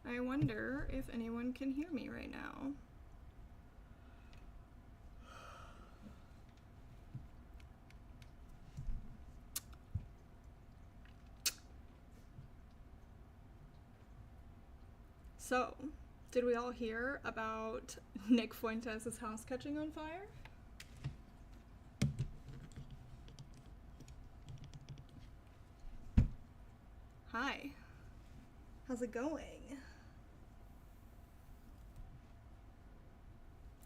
I wonder if anyone can hear me right now. So, did we all hear about Nick Fuentes' house catching on fire? Hi. How's it going?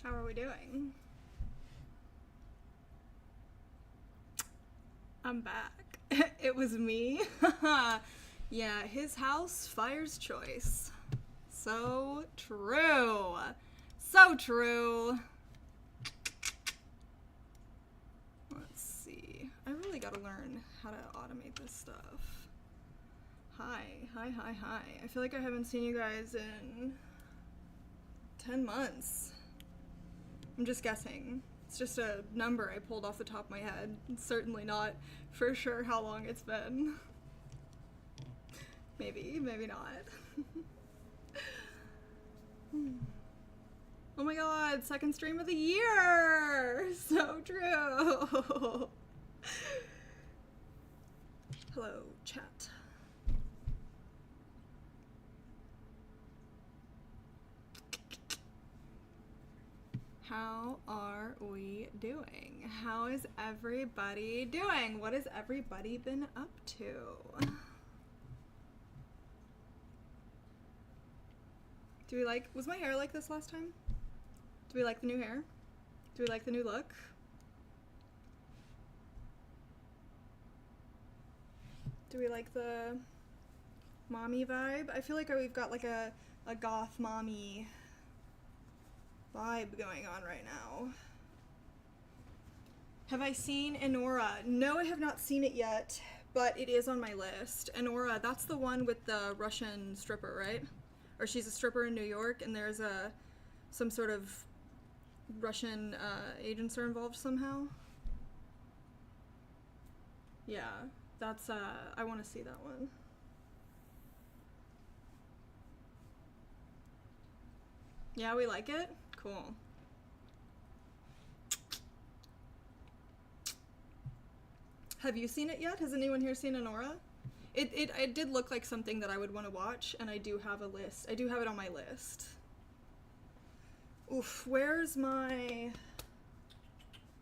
How are we doing? I'm back. It was me. Yeah, his house, fire's choice. So true. So true. Let's see. I really gotta learn how to automate this stuff. Hi. I feel like I haven't seen you guys in 10 months. I'm just guessing. It's just a number I pulled off the top of my head. It's certainly not for sure how long it's been. Maybe not. Oh my god, second stream of the year! So true! Hello, chat. How are we doing? How is everybody doing? What has everybody been up to? Do we like, was my hair like this last time? Do we like the new hair? Do we like the new look? Do we like the mommy vibe? I feel like we've got like a goth mommy vibe going on right now. Have I seen Enora? No, I have not seen it yet, but it is on my list. Enora, that's the one with the Russian stripper, right? Or she's a stripper in New York, and there's some sort of Russian agents are involved somehow. Yeah, that's I want to see that one. Yeah, we like it? Cool. Have you seen it yet? Has anyone here seen Enora? It did look like something that I would want to watch, and I do have a list. I do have it on my list. Oof, where's my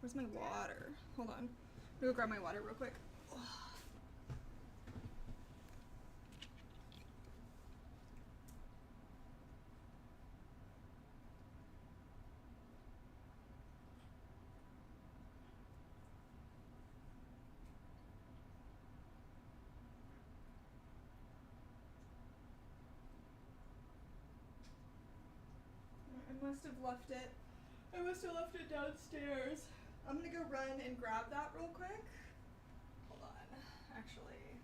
water? Hold on. I'm gonna go grab my water real quick. I must have left it downstairs. I'm gonna go run and grab that real quick. Hold on, actually,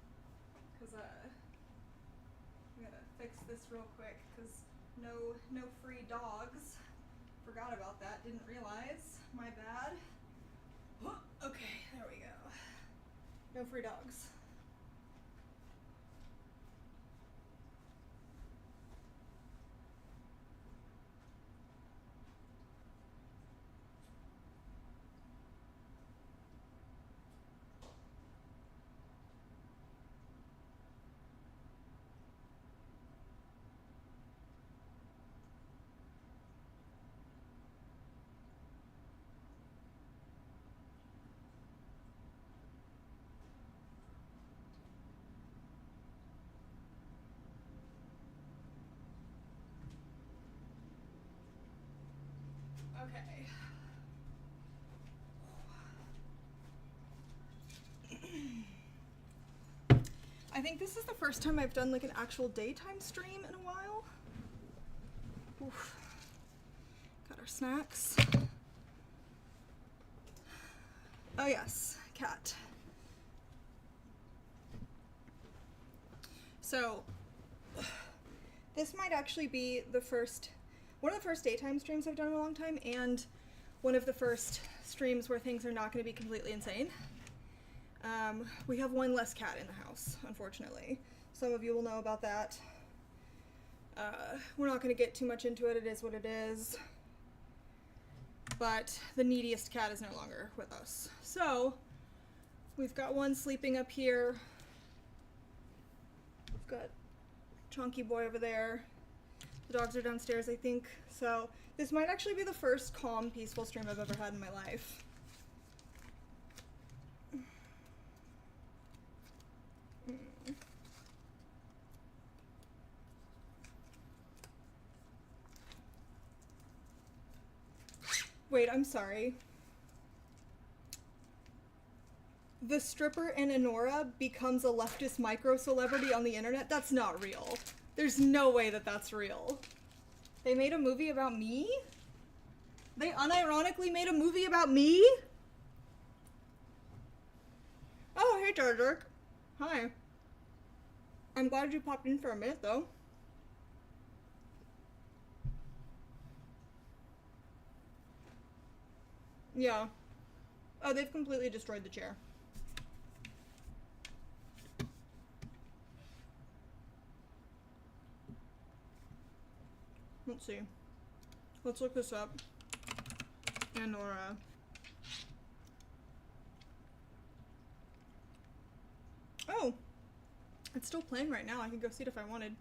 because I'm gonna fix this real quick, because no free dogs. Forgot about that, didn't realize, my bad. Okay, there we go. No free dogs. Okay. I think this is the first time I've done like an actual daytime stream in a while. Oof. Got our snacks. Oh yes, cat. So, this might actually be one of the first daytime streams I've done in a long time, and one of the first streams where things are not going to be completely insane. We have one less cat in the house, unfortunately. Some of you will know about that. We're not going to get too much into it. It is what it is. But the neediest cat is no longer with us. So, we've got one sleeping up here. We've got Chunky Boy over there. The dogs are downstairs, I think. So, this might actually be the first calm, peaceful stream I've ever had in my life. Wait, I'm sorry. The stripper in Enora becomes a leftist micro-celebrity on the internet? That's not real. There's no way that that's real. They made a movie about me? They unironically made a movie about me? Oh, hey, Dark. Hi. I'm glad you popped in for a minute, though. Yeah. Oh, they've completely destroyed the chair. Let's see. Let's look this up. Anora. Oh! It's still playing right now. I can go see it if I wanted.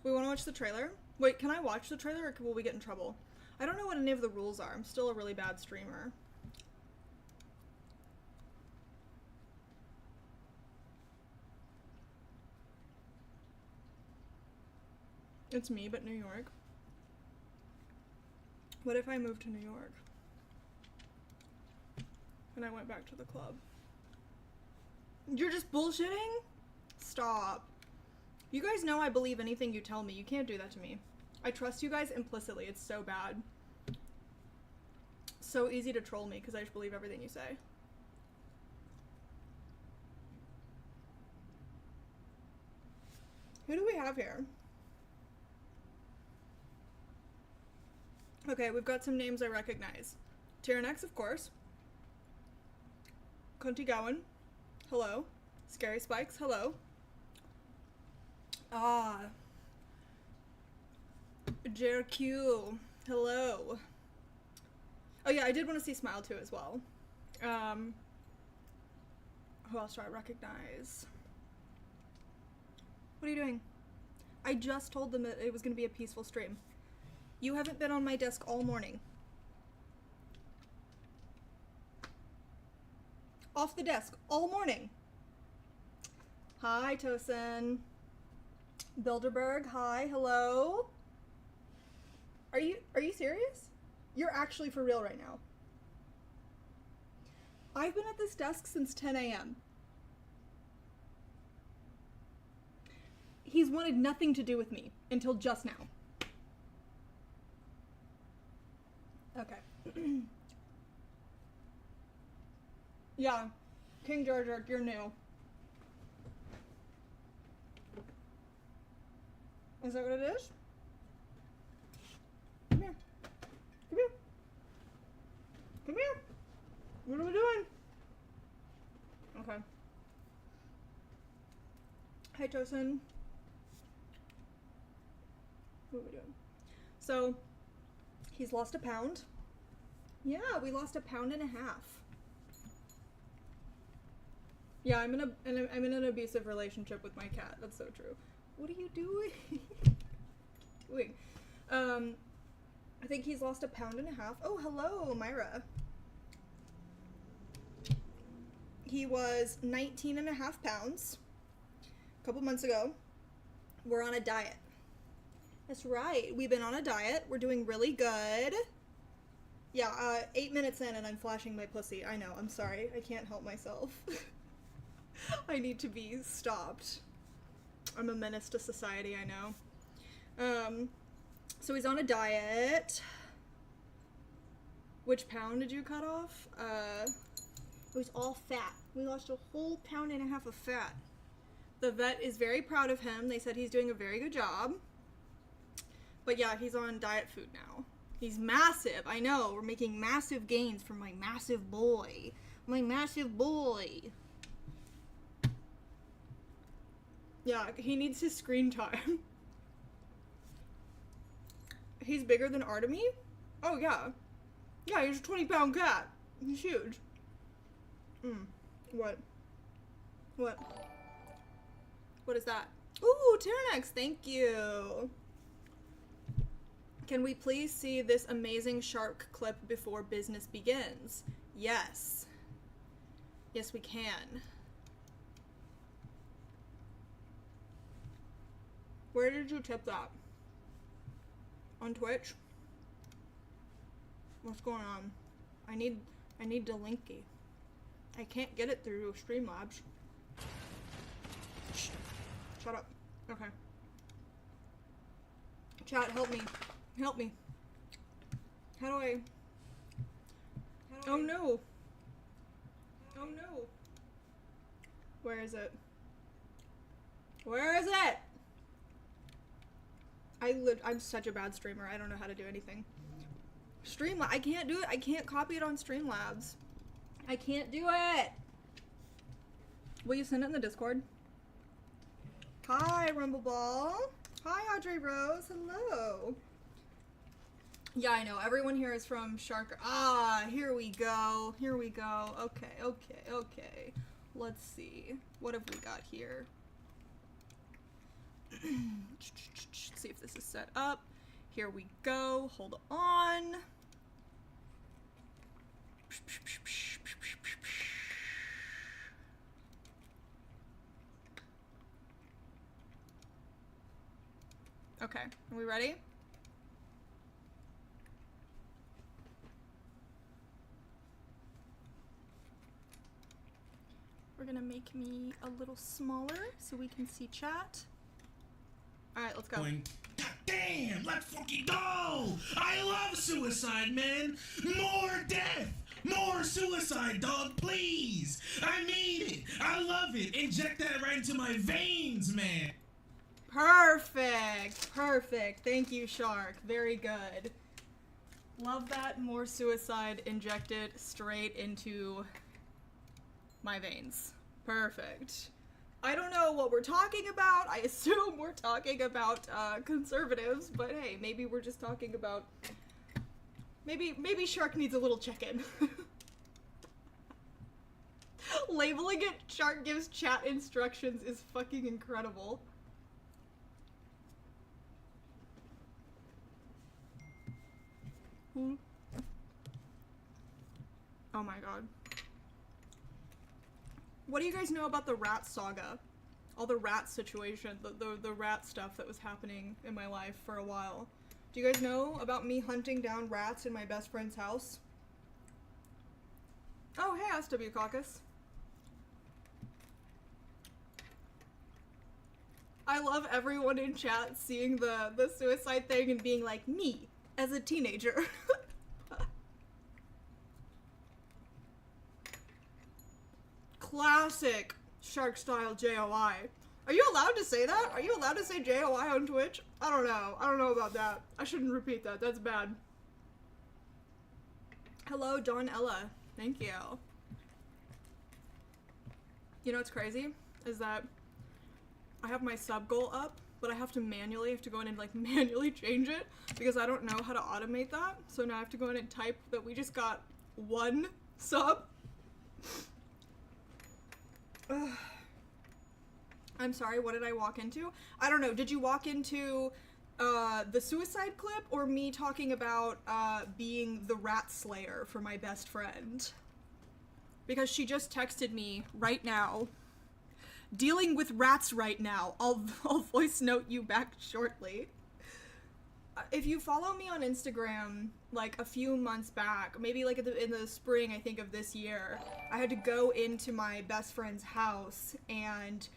We want to watch the trailer? Wait, can I watch the trailer or will we get in trouble? I don't know what any of the rules are. I'm still a really bad streamer. It's me, but New York. What if I moved to New York? And I went back to the club. You're just bullshitting? Stop. You guys know I believe anything you tell me. You can't do that to me. I trust you guys implicitly. It's so bad. So easy to troll me because I just believe everything you say. Who do we have here? Okay, we've got some names I recognize. Tyrannex, of course. Kunti Gowan. Hello. Scary Spikes. Hello. Ah. JRQ. Hello. Oh yeah, I did want to see Smile too as well. Who else do I recognize? What are you doing? I just told them that it was going to be a peaceful stream. You haven't been on my desk all morning. Off the desk all morning. Hi, Tosin. Bilderberg, hi, hello. Are you serious? You're actually for real right now. I've been at this desk since 10 a.m. He's wanted nothing to do with me until just now. Okay. Yeah, King George, you're new. Is that what it is? Come here. Come here. Come here. What are we doing? Okay. Hi, Tosin. What are we doing? So, he's lost a pound. Yeah, we lost 1.5 pounds. Yeah, I'm in an abusive relationship with my cat. That's so true. What are you doing? I think he's lost 1.5 pounds. Oh, hello, Myra. He was 19.5 pounds a couple months ago. We're on a diet. That's right. We've been on a diet. We're doing really good. Yeah, 8 minutes in and I'm flashing my pussy. I know. I'm sorry. I can't help myself. I need to be stopped. I'm a menace to society, I know. So he's on a diet. Which pound did you cut off? It was all fat. We lost 1.5 pounds of fat. The vet is very proud of him. They said he's doing a very good job. But yeah, he's on diet food now. He's massive. I know. We're making massive gains from my massive boy. My massive boy. Yeah, he needs his screen time. He's bigger than Artemy? Oh, yeah. Yeah, he's a 20-pound cat. He's huge. What? What? What is that? Ooh, Tyrannex, thank you. Can we please see this amazing shark clip before business begins? Yes. Yes, we can. Where did you tip that? On Twitch? What's going on? I need the linky. I can't get it through Streamlabs. Shh. Shut up. Okay. Chat, help me. Help me. How do I... Oh no. Oh no. Where is it? Where is it? I'm such a bad streamer. I don't know how to do anything. I can't do it. I can't copy it on Streamlabs. I can't do it. Will you send it in the Discord? Hi, Rumbleball. Hi, Audrey Rose. Hello. Yeah, I know. Everyone here is from Shark. Ah, here we go. Here we go. Okay, okay, okay. Let's see. What have we got here? Let's see if this is set up. Here we go. Hold on. Okay, are we ready? We're gonna make me a little smaller so we can see chat. Alright, let's go. God damn, let's fucking go! I love suicide, man! More death! More suicide, dog, please! I need it! I love it! Inject that right into my veins, man! Perfect! Perfect. Thank you, Shark. Very good. Love that. More suicide injected straight into my veins. Perfect. I don't know what we're talking about. I assume we're talking about conservatives, but hey, maybe we're just talking about... Maybe Shark needs a little check-in. Labeling it Shark gives chat instructions is fucking incredible. Oh my god. What do you guys know about the rat saga? All the rat situation, the rat stuff that was happening in my life for a while. Do you guys know about me hunting down rats in my best friend's house? Oh, hey, SW Caucus. I love everyone in chat seeing the suicide thing and being like, me, as a teenager. Classic Shark style JOI. Are you allowed to say that? Are you allowed to say JOI on Twitch? I don't know. I don't know about that. I shouldn't repeat that. That's bad. Hello, Dawn Ella. Thank you. You know what's crazy? Is that I have my sub goal up, but I have to go in and like manually change it because I don't know how to automate that. So now I have to go in and type that we just got 1 sub. I'm sorry, what did I walk into? I don't know, did you walk into the suicide clip or me talking about being the rat slayer for my best friend? Because she just texted me right now. Dealing with rats right now. I'll voice note you back shortly. If you follow me on Instagram, like a few months back, maybe like in the spring, I think, of this year, I had to go into my best friend's house and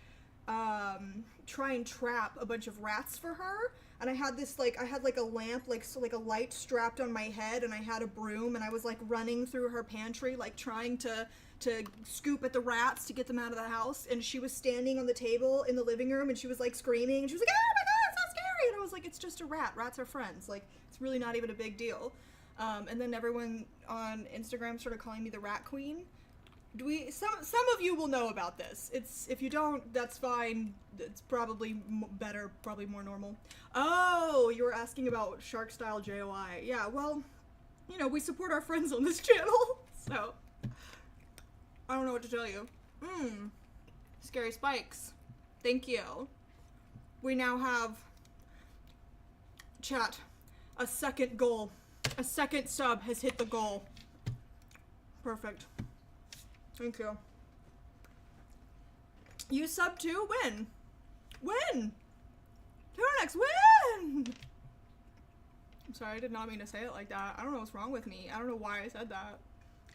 try and trap a bunch of rats for her. And I had this, like, a lamp, like a light strapped on my head, and I had a broom, and I was, like, running through her pantry, like, trying to scoop at the rats to get them out of the house. And she was standing on the table in the living room, and she was, like, screaming, and she was like, oh my god, it's so scary! And I was like, it's just a rat. Rats are friends. Like, it's really not even a big deal. And then everyone on Instagram started calling me the Rat Queen, Some of you will know about this. If you don't, that's fine. It's probably better, probably more normal. Oh, you were asking about Shark Style JOI. Yeah, well, you know, we support our friends on this channel, so I don't know what to tell you. Scary Spikes. Thank you. We now have, chat, a second goal. A second sub has hit the goal. Perfect. Thank you. You sub too? When? When? Next, when? I'm sorry, I did not mean to say it like that. I don't know what's wrong with me. I don't know why I said that.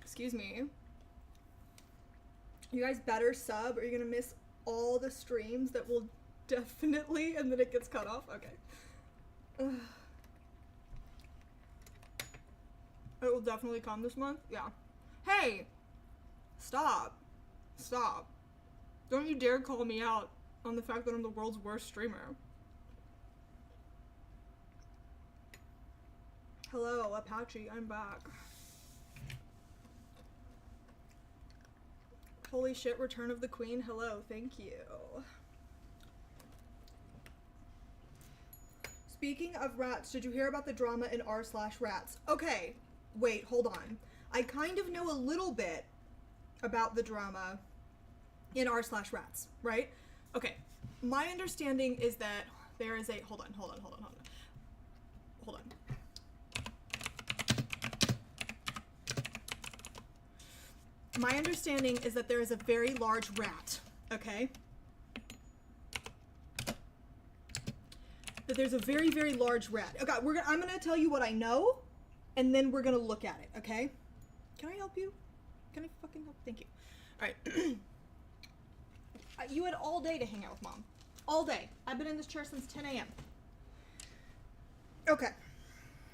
Excuse me. You guys better sub or you're gonna miss all the streams that will definitely, and then it gets cut off. Okay. Ugh. It will definitely come this month? Yeah. Hey! Stop. Stop. Don't you dare call me out on the fact that I'm the world's worst streamer. Hello, Apache, I'm back. Holy shit, Return of the Queen. Hello, thank you. Speaking of rats, did you hear about the drama in r/rats? Okay, wait, hold on. I kind of know a little bit about the drama in r/rats, right? Okay, my understanding is that there is a, hold on. My understanding is that there is a very large rat, okay? That there's a very, very large rat. Okay, I'm gonna tell you what I know, and then we're gonna look at it, okay? Can I help you? Can I fucking help? Thank you. All right. You had all day to hang out with Mom. All day. I've been in this chair since 10 a.m. Okay.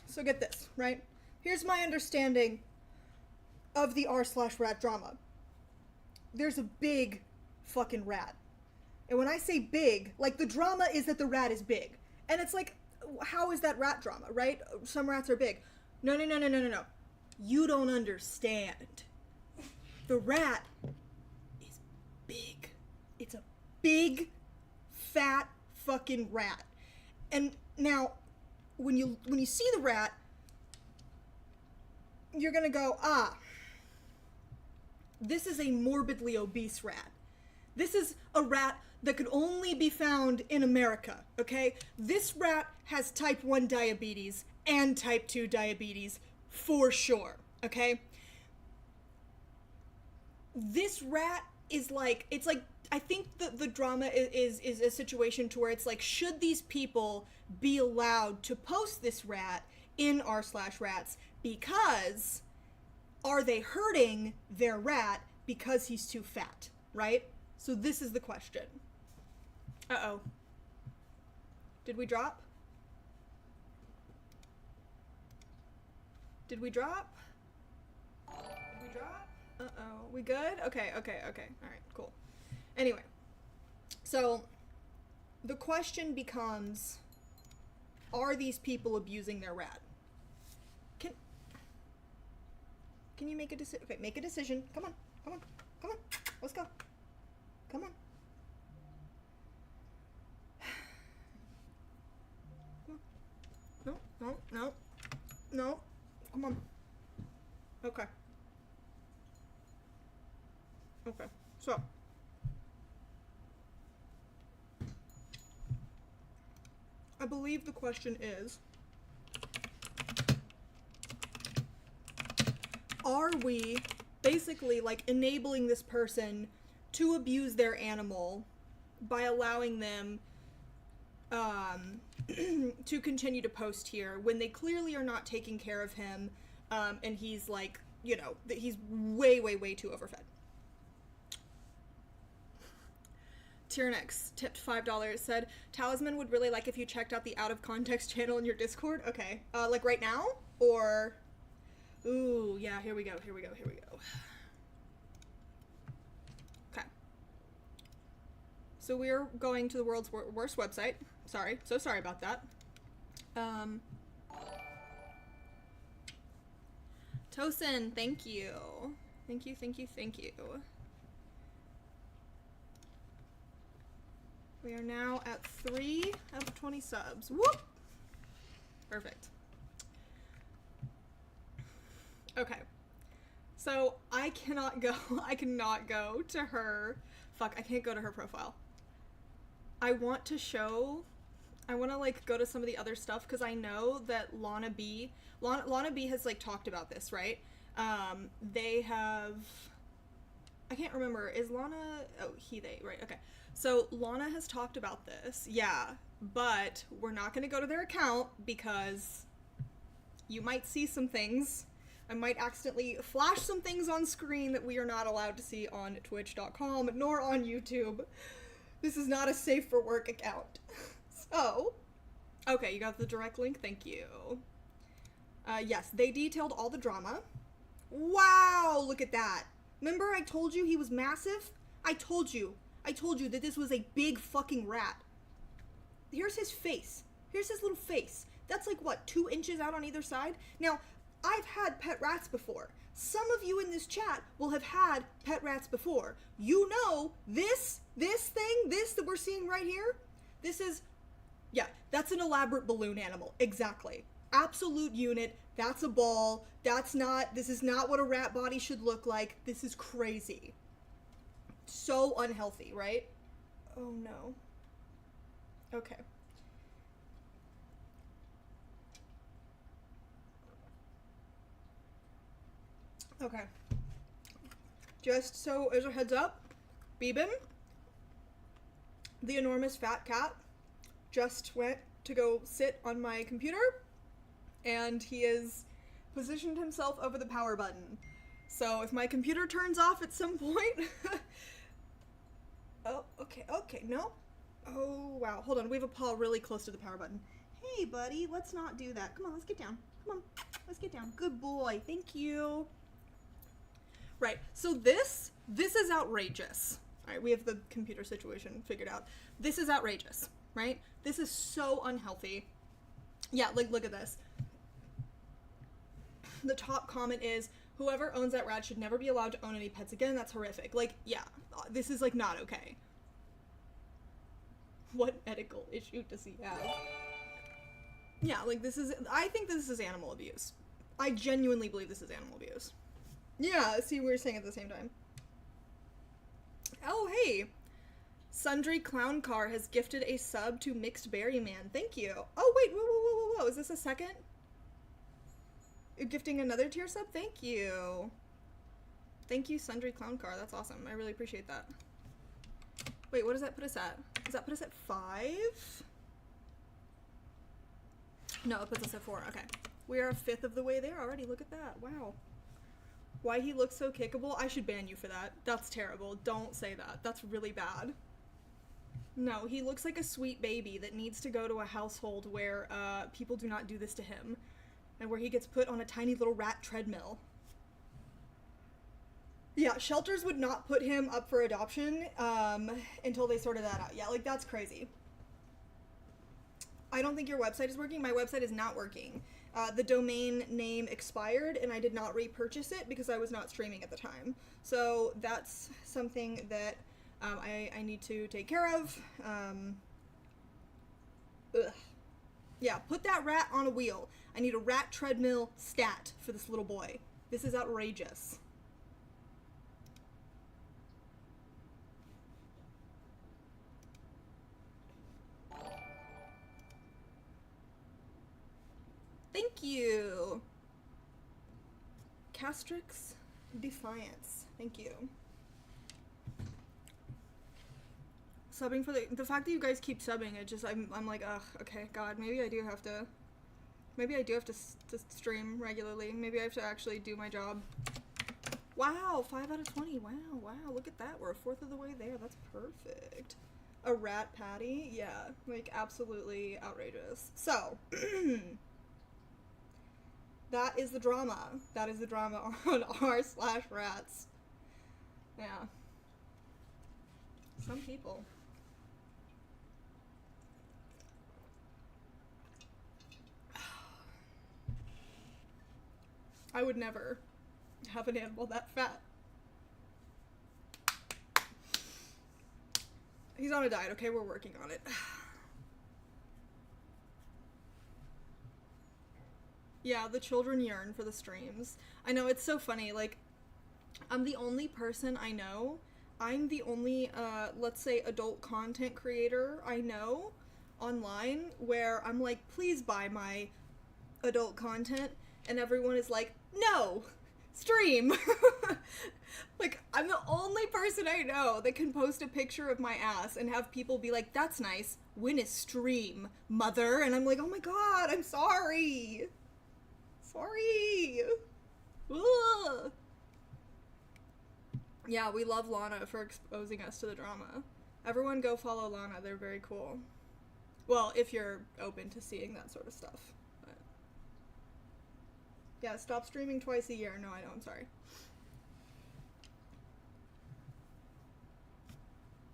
So get this, right? Here's my understanding of the r/rat drama. There's a big fucking rat. And when I say big, like, the drama is that the rat is big. And it's like, how is that rat drama, right? Some rats are big. No. You don't understand. The rat is big. It's a big, fat fucking rat. And now, when you see the rat, you're gonna go, this is a morbidly obese rat. This is a rat that could only be found in America, okay? This rat has type 1 diabetes and type 2 diabetes for sure, okay? This rat is like, it's like, I think the drama is a situation to where it's like, should these people be allowed to post this rat in r/rats because are they hurting their rat because he's too fat, right? So this is the question. Uh-oh. Did we drop? Did we drop? Did we drop? Uh-oh. We good? Okay. All right, cool. Anyway, so the question becomes, are these people abusing their rat? Can you make a decision? Okay, make a decision. Come on. Let's go. Come on. No. Come on. Okay. So. I believe the question is, are we basically like enabling this person to abuse their animal by allowing them to continue to post here when they clearly are not taking care of him, and he's like, you know, that he's way too overfed. Tyrannix tipped $5, said, Talisman would really like if you checked out the out of context channel in your Discord. Okay. Like right now? Or... Ooh, yeah, here we go. Okay. So we're going to the world's worst website. Sorry. So sorry about that. Tosin, thank you. Thank you, thank you, thank you. We are now at 3 out of 20 subs. Whoop! Perfect. Okay. So, I cannot go to her. Fuck, I can't go to her profile. I want to like go to some of the other stuff because I know that Lana B has like talked about this, right? They have, I can't remember, is Lana, oh, they, right, okay. So Lana has talked about this, yeah, but we're not going to go to their account because you might see some things. I might accidentally flash some things on screen that we are not allowed to see on twitch.com nor on YouTube. This is not a safe for work account. So, okay, you got the direct link, thank you. Yes, they detailed all the drama. Wow, look at that. Remember I told you he was massive? I told you that this was a big fucking rat. Here's his face. Here's his little face. That's like, what, 2 inches out on either side? Now, I've had pet rats before. Some of you in this chat will have had pet rats before. You know, this that we're seeing right here, this is, yeah, that's an elaborate balloon animal. Exactly. Absolute unit. That's a ball. This is not what a rat body should look like. This is crazy. So unhealthy, right? Oh no. Okay. Okay. Just so as a heads up, Beebin, the enormous fat cat, just went to go sit on my computer, and he has positioned himself over the power button. So if my computer turns off at some point, oh, okay, no. Oh, wow, hold on, we have a paw really close to the power button. Hey, buddy, let's not do that. Come on, let's get down. Come on, let's get down. Good boy, thank you. Right, so this is outrageous. All right, we have the computer situation figured out. This is outrageous, right? This is so unhealthy. Yeah, like, look at this. The top comment is, whoever owns that rat should never be allowed to own any pets again. That's horrific. Like, yeah, this is, like, not okay. What medical issue does he have? Yeah, like, I think this is animal abuse. I genuinely believe this is animal abuse. Yeah, see, we were saying at the same time. Oh, hey! Sundry Clown Car has gifted a sub to Mixed Berry Man. Thank you. Oh, wait, whoa. Is this a second? You're gifting another tier sub? Thank you. Thank you, Sundry Clown Car. That's awesome. I really appreciate that. Wait, what does that put us at? Does that put us at 5? No, it puts us at 4. Okay. We are a 5th of the way there already. Look at that. Wow. Why he looks so kickable? I should ban you for that. That's terrible. Don't say that. That's really bad. No, he looks like a sweet baby that needs to go to a household where people do not do this to him. And where he gets put on a tiny little rat treadmill. Yeah, shelters would not put him up for adoption until they sorted that out. Yeah, like, that's crazy. I don't think your website is working. My website is not working. The domain name expired, and I did not repurchase it because I was not streaming at the time. So that's something that I need to take care of. Ugh. Yeah, put that rat on a wheel. I need a rat treadmill stat for this little boy. This is outrageous. Thank you. Castrix Defiance. Thank you. Subbing for the fact that you guys keep subbing, it just, I'm like, ugh, okay, God, maybe I do have to stream regularly. Maybe I have to actually do my job. Wow, 5 out of 20. Wow, look at that. We're a 4th of the way there. That's perfect. A rat patty? Yeah, like, absolutely outrageous. So, that is the drama. That is the drama on r/rats. Yeah. Some people. I would never have an animal that fat. He's on a diet, okay? We're working on it. Yeah, the children yearn for the streams. I know, it's so funny, like, I'm the only person I know, I'm the only, let's say, adult content creator I know online where I'm like, please buy my adult content, and everyone is like, no! Stream! Like, I'm the only person I know that can post a picture of my ass and have people be like, that's nice, win a stream, mother, and I'm like, oh my god, I'm sorry! Sorry! Ugh. Yeah, we love Lana for exposing us to the drama. Everyone go follow Lana, they're very cool. Well, if you're open to seeing that sort of stuff. But yeah, stop streaming twice a year. No, I know, I'm sorry.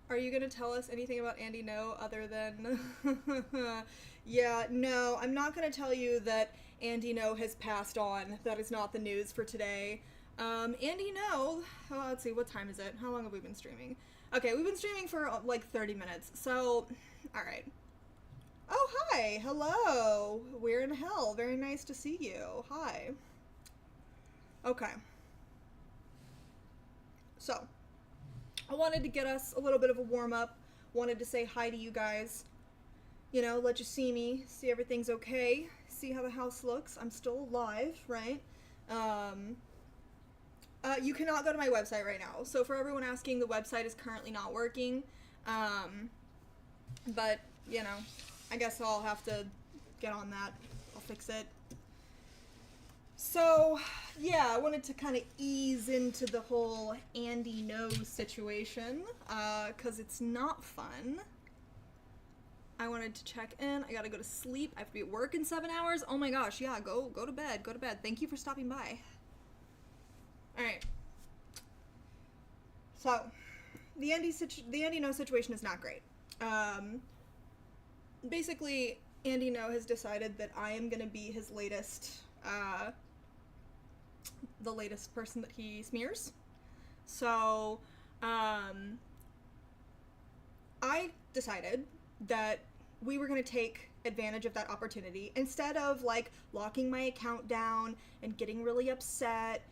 Are you gonna tell us anything about Andy Ngo other than... Yeah, no, I'm not gonna tell you that Andy Ngo has passed on. That is not the news for today. Andy Ngo, oh, let's see, what time is it? How long have we been streaming? Okay, we've been streaming for like 30 minutes, so, alright. Oh, hi, hello, we're in hell, very nice to see you, hi. Okay. So, I wanted to get us a little bit of a warm-up, wanted to say hi to you guys, you know, let you see me, see everything's okay, see how the house looks, I'm still alive, right? You cannot go to my website right now. So for everyone asking, the website is currently not working. But, you know, I guess I'll have to get on that. I'll fix it. So, yeah, I wanted to kind of ease into the whole Andy Ngo situation, because it's not fun. I wanted to check in. I gotta go to sleep. I have to be at work in 7 hours. Oh my gosh, yeah, go to bed, go to bed. Thank you for stopping by. Alright. So, the Andy Ngo situation is not great. Basically, Andy Ngo has decided that I am gonna be his latest, the latest person that he smears. So, I decided that we were gonna take advantage of that opportunity. Instead of, like, locking my account down and getting really upset,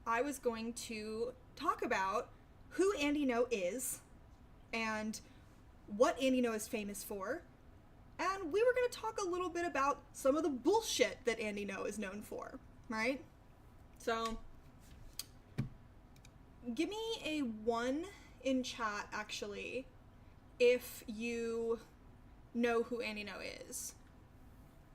I was going to talk about who Andy Ngo is and what Andy Ngo is famous for, and we were going to talk a little bit about some of the bullshit that Andy Ngo is known for, right? So, give me a 1 in chat, actually, if you know who Andy Ngo is.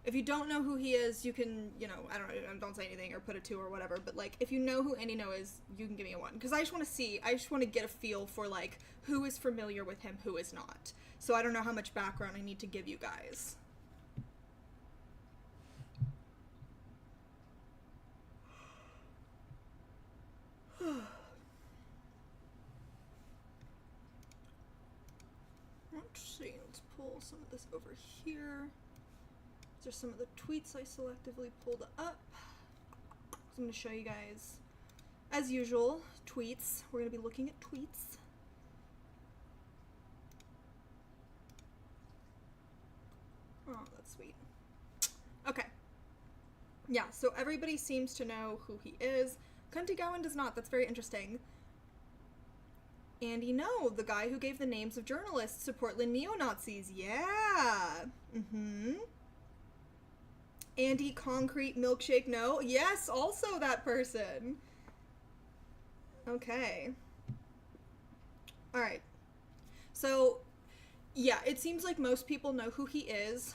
If you don't know who he is, you can, you know, I don't know, don't say anything or put a 2 or whatever, but, like, if you know who Andy Ngo is, you can give me a 1. Because I just want to get a feel for, like, who is familiar with him, who is not. So I don't know how much background I need to give you guys. Let's see, let's pull some of this over here. These are some of the tweets I selectively pulled up. So I'm going to show you guys, as usual, tweets. We're going to be looking at tweets. Oh, that's sweet. Okay. Yeah, so everybody seems to know who he is. Kunti Gowan does not. That's very interesting. Andy Ngo, the guy who gave the names of journalists to Portland neo-Nazis. Yeah. Mm-hmm. Andy Concrete Milkshake No. Yes, also that person. Okay. Alright. So, yeah, it seems like most people know who he is.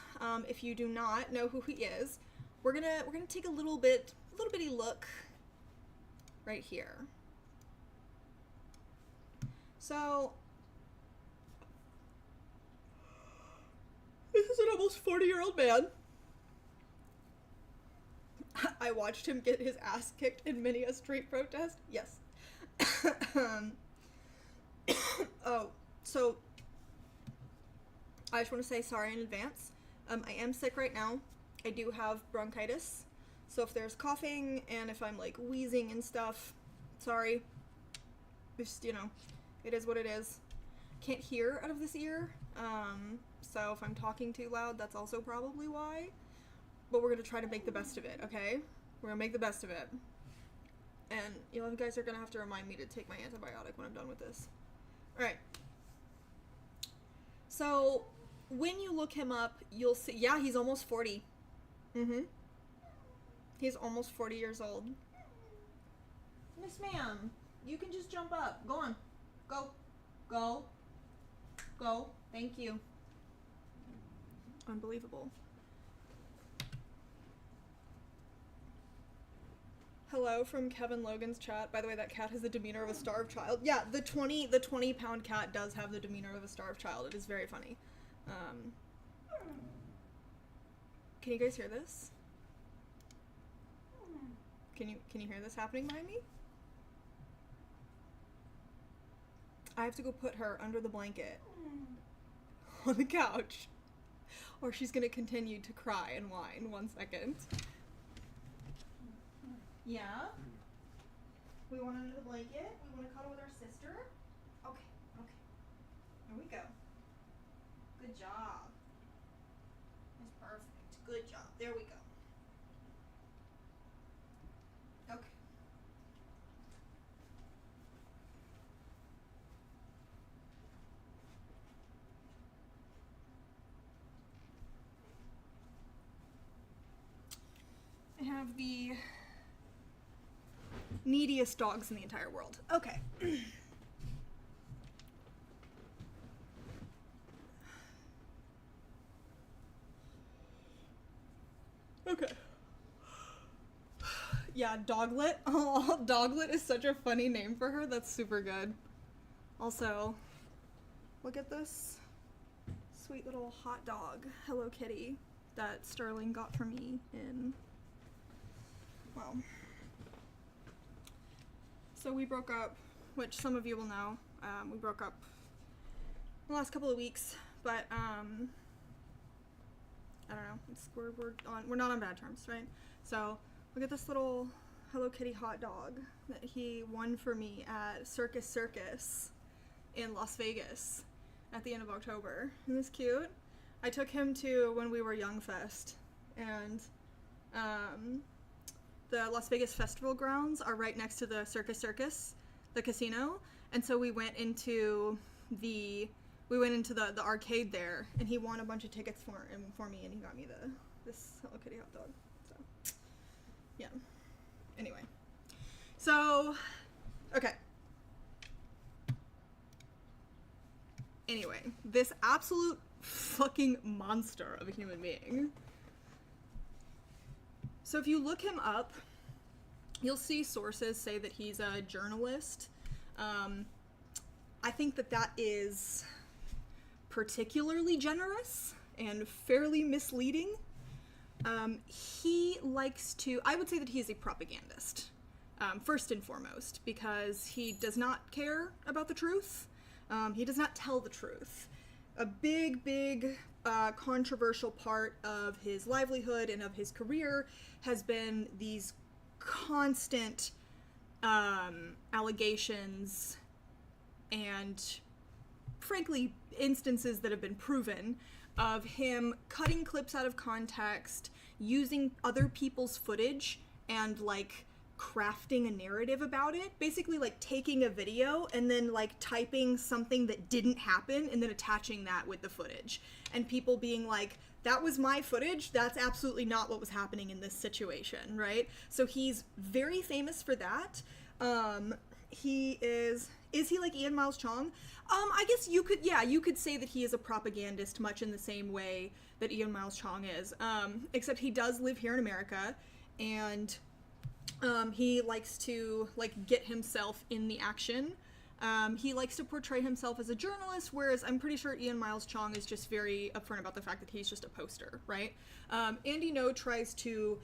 If you do not know who he is, we're gonna take a little bitty look right here. So, this is an almost 40-year-old man. I watched him get his ass kicked in many a street protest. Yes. Oh, so I just want to say sorry in advance. I am sick right now. I do have bronchitis. So if there's coughing and if I'm like wheezing and stuff, sorry. Just, you know, it is what it is. can't hear out of this ear. So if I'm talking too loud, that's also probably why. But we're gonna try to make the best of it, okay? We're gonna make the best of it. And you guys are gonna have to remind me to take my antibiotic when I'm done with this. Alright. So, when you look him up, you'll see, yeah, he's almost 40. He's almost 40 years old. Miss Ma'am, you can just jump up. Go on. Go. Go. Go. Thank you. Unbelievable. Hello from Kevin Logan's chat. By the way, that cat has the demeanor of a starved child. Yeah, the 20-pound cat does have the demeanor of a starved child. It is very funny. Can you guys hear this? Can you hear this happening behind me? I have to go put her under the blanket on the couch, or she's gonna continue to cry and whine. 1 second. Yeah? We want under the blanket? We want to cuddle with our sister? Okay, okay. Here we go. Good job. That's perfect. Good job. There we go. Okay. I have the neediest dogs in the entire world. Okay. Okay. Yeah, Doglet. Oh, Doglet is such a funny name for her. That's super good. Also, look at this sweet little hot dog, Hello Kitty, that Sterling got for me in, well, so we broke up, which some of you will know. We broke up the last couple of weeks, but I don't know. We're not on bad terms, right? So look at this little Hello Kitty hot dog that he won for me at Circus in Las Vegas at the end of October. Isn't this cute? I took him to When We Were Young Fest, and the Las Vegas Festival grounds are right next to the Circus, the casino, and so we went into the arcade there, and he won a bunch of tickets for me, and he got me this Hello Kitty hot dog. So, yeah. Anyway, so okay. Anyway, this absolute fucking monster of a human being. So if you look him up, you'll see sources say that he's a journalist. I think that is particularly generous and fairly misleading. He likes to, I would say that he is a propagandist, first and foremost, because he does not care about the truth. He does not tell the truth. A big controversial part of his livelihood and of his career has been these constant allegations and, frankly, instances that have been proven of him cutting clips out of context, using other people's footage and, like, crafting a narrative about it. Basically, like, taking a video and then, like, typing something that didn't happen and then attaching that with the footage. And people being like, that was my footage, that's absolutely not what was happening in this situation, right? So he's very famous for that. He is he like Ian Miles Chong? I guess you could say that he is a propagandist, much in the same way that Ian Miles Chong is. Except he does live here in America, and he likes to, like, get himself in the action. He likes to portray himself as a journalist, whereas I'm pretty sure Ian Miles Chong is just very upfront about the fact that he's just a poster, right? Andy Ngo tries to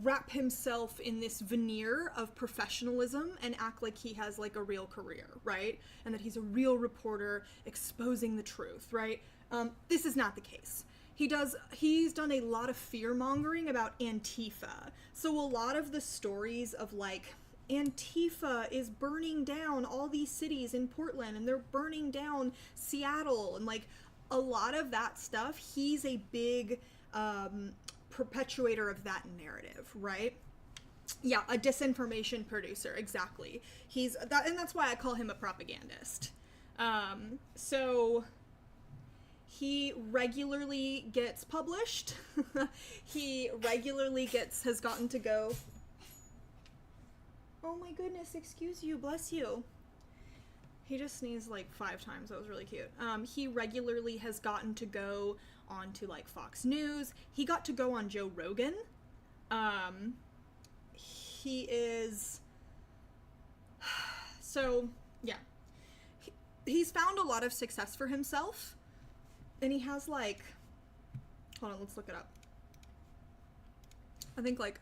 wrap himself in this veneer of professionalism and act like he has, like, a real career, right? And that he's a real reporter exposing the truth, right? This is not the case. He's done a lot of fear-mongering about Antifa. So a lot of the stories of, like, Antifa is burning down all these cities in Portland, and they're burning down Seattle, and like a lot of that stuff. He's a big perpetuator of that narrative, right? Yeah, a disinformation producer, exactly. He's that, and that's why I call him a propagandist. So he regularly gets published. He regularly has gotten to go. Oh my goodness, excuse you, bless you. He just sneezed like 5 times. That was really cute. He regularly has gotten to go on to like Fox News. He got to go on Joe Rogan. He is... So, yeah. He's found a lot of success for himself. And he has like... Hold on, let's look it up. I think like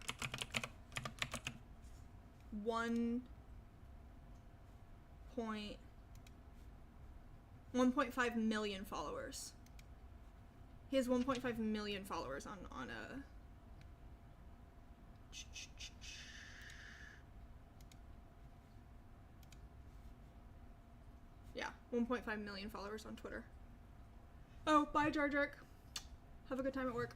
1.5 million followers. He has 1.5 million followers on a... Yeah, 1.5 million followers on Twitter. Oh, bye, Jar Jerk. Have a good time at work.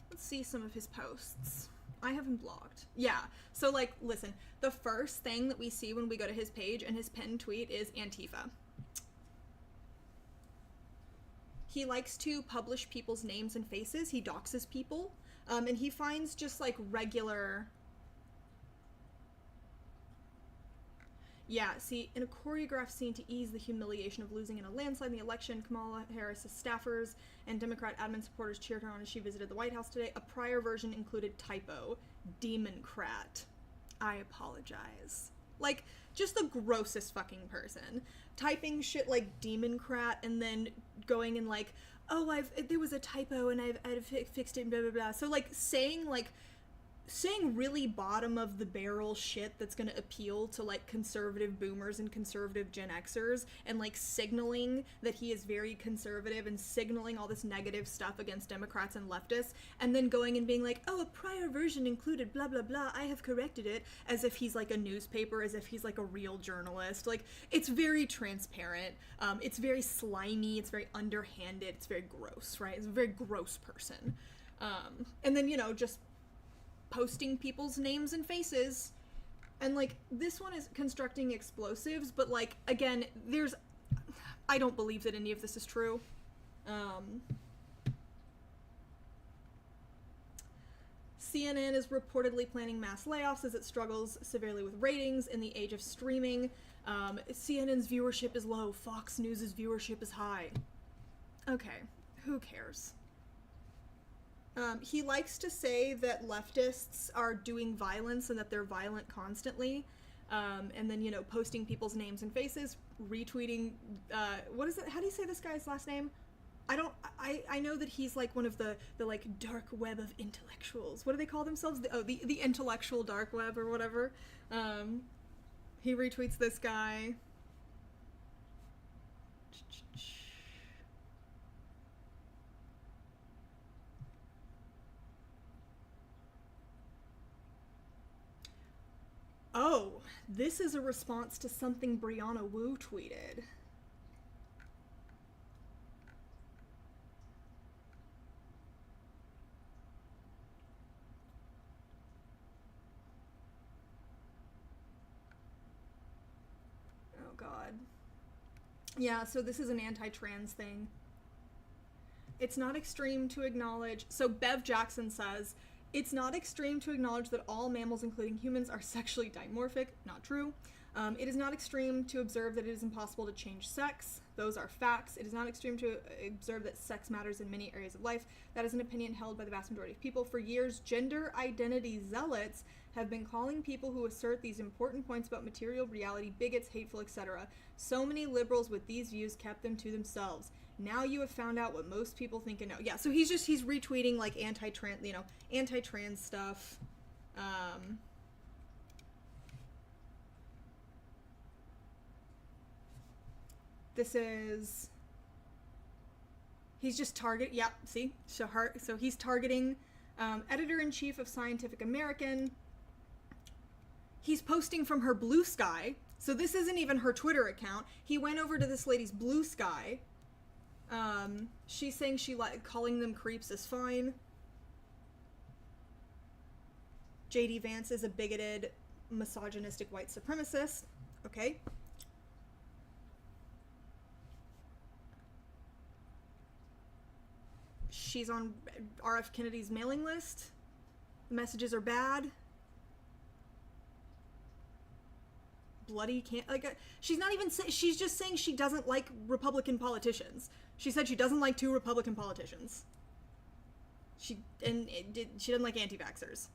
Let's see some of his posts. I have him blocked. Yeah, so like, listen, the first thing that we see when we go to his page and his pinned tweet is Antifa. He likes to publish people's names and faces. He doxes people. And he finds just like regular... Yeah, see, in a choreographed scene to ease the humiliation of losing in a landslide in the election, Kamala Harris's staffers and Democrat admin supporters cheered her on as she visited the White House today. A prior version included typo, Democrat. I apologize. Like, just the grossest fucking person. Typing shit like Democrat and then going and like, oh, there was a typo and I've fixed it and blah, blah, blah. So like saying really bottom of the barrel shit that's gonna appeal to like conservative boomers and conservative Gen Xers, and like signaling that he is very conservative and signaling all this negative stuff against Democrats and leftists, and then going and being like, oh, a prior version included blah blah blah, I have corrected it, as if he's like a newspaper, as if he's like a real journalist. Like, it's very transparent, it's very slimy, it's very underhanded, it's very gross, right? It's a very gross person. And then, you know, just posting people's names and faces, and like this one is constructing explosives, but like, again, I don't believe that any of this is true. CNN is reportedly planning mass layoffs as it struggles severely with ratings in the age of streaming. CNN's viewership is low, Fox News's viewership is high. Okay, who cares? He likes to say that leftists are doing violence and that they're violent constantly. And then, you know, posting people's names and faces, retweeting, what is it? How do you say this guy's last name? I know that he's like one of the like dark web of intellectuals. What do they call themselves? The intellectual dark web or whatever. He retweets this guy. Oh, this is a response to something Brianna Wu tweeted. Oh, God. Yeah, so this is an anti-trans thing. It's not extreme to acknowledge... So Bev Jackson says... It's not extreme to acknowledge that all mammals, including humans, are sexually dimorphic. Not true. It is not extreme to observe that it is impossible to change sex. Those are facts. It is not extreme to observe that sex matters in many areas of life. That is an opinion held by the vast majority of people. For years, gender identity zealots have been calling people who assert these important points about material reality bigots, hateful, etc. So many liberals with these views kept them to themselves. Now you have found out what most people think and know. Yeah, so he's retweeting like anti-trans stuff. This is... He's just yeah, see? So he's targeting editor-in-chief of Scientific American. he's posting from her Blue Sky. So this isn't even her Twitter account. He went over to this lady's Blue Sky. She's saying calling them creeps is fine. J.D. Vance is a bigoted, misogynistic white supremacist. Okay. She's on R.F. Kennedy's mailing list. The messages are bad. Bloody can't, like, she's not even she's just saying she doesn't like Republican politicians. She said she doesn't like 2 Republican politicians. She doesn't like anti-vaxxers.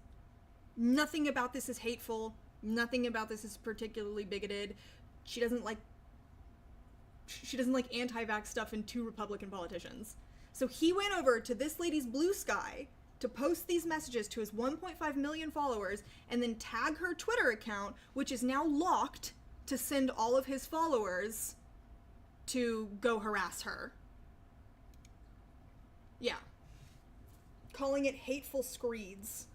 Nothing about this is hateful. Nothing about this is particularly bigoted. She doesn't like anti-vax stuff in 2 Republican politicians. So he went over to this lady's Blue Sky to post these messages to his 1.5 million followers and then tag her Twitter account, which is now locked, to send all of his followers to go harass her. Yeah. Calling it hateful screeds.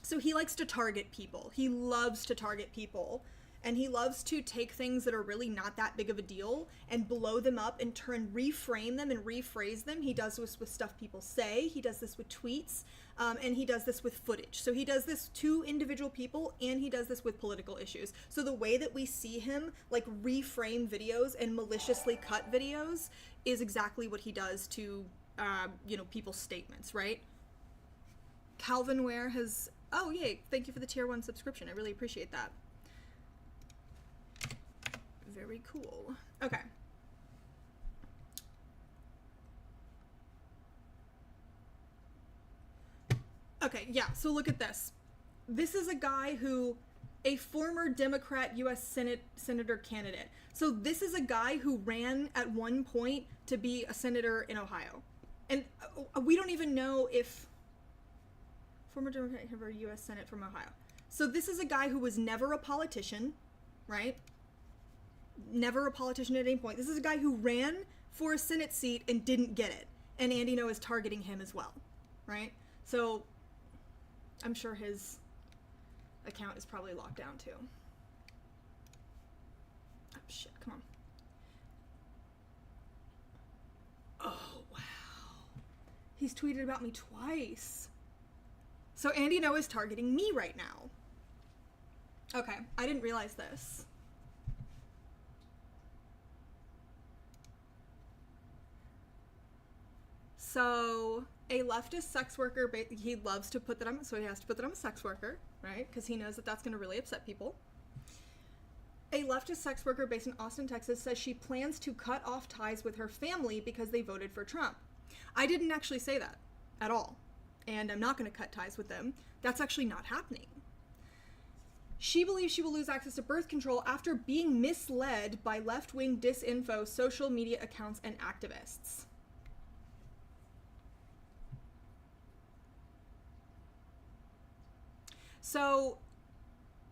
So he likes to target people. He loves to target people. And he loves to take things that are really not that big of a deal and blow them up and reframe them and rephrase them. He does this with stuff people say. He does this with tweets. And he does this with footage. So he does this to individual people, and he does this with political issues. So the way that we see him, like, reframe videos and maliciously cut videos is exactly what he does to, people's statements, right? Calvin Ware has... Oh, yay. Thank you for the tier 1 subscription. I really appreciate that. Very cool. Okay. Okay, yeah, so look at this. This is a guy a former Democrat U.S. Senator candidate. So this is a guy who ran at one point to be a senator in Ohio. And we don't even know if... Former Democrat U.S. Senate from Ohio. So this is a guy who was never a politician, right? Never a politician at any point. This is a guy who ran for a Senate seat and didn't get it. And Andy Ngo is targeting him as well, right? So I'm sure his account is probably locked down too. Oh, shit, come on. Oh, wow. He's tweeted about me twice. So Andy Ngo is targeting me right now. Okay, I didn't realize this. So a leftist sex worker, he loves to put that I'm, so he has to put that I'm a sex worker, right? Because he knows that that's going to really upset people. A leftist sex worker based in Austin, Texas says she plans to cut off ties with her family because they voted for Trump. I didn't actually say that at all. And I'm not going to cut ties with them. That's actually not happening. She believes she will lose access to birth control after being misled by left-wing disinfo, social media accounts, and activists. So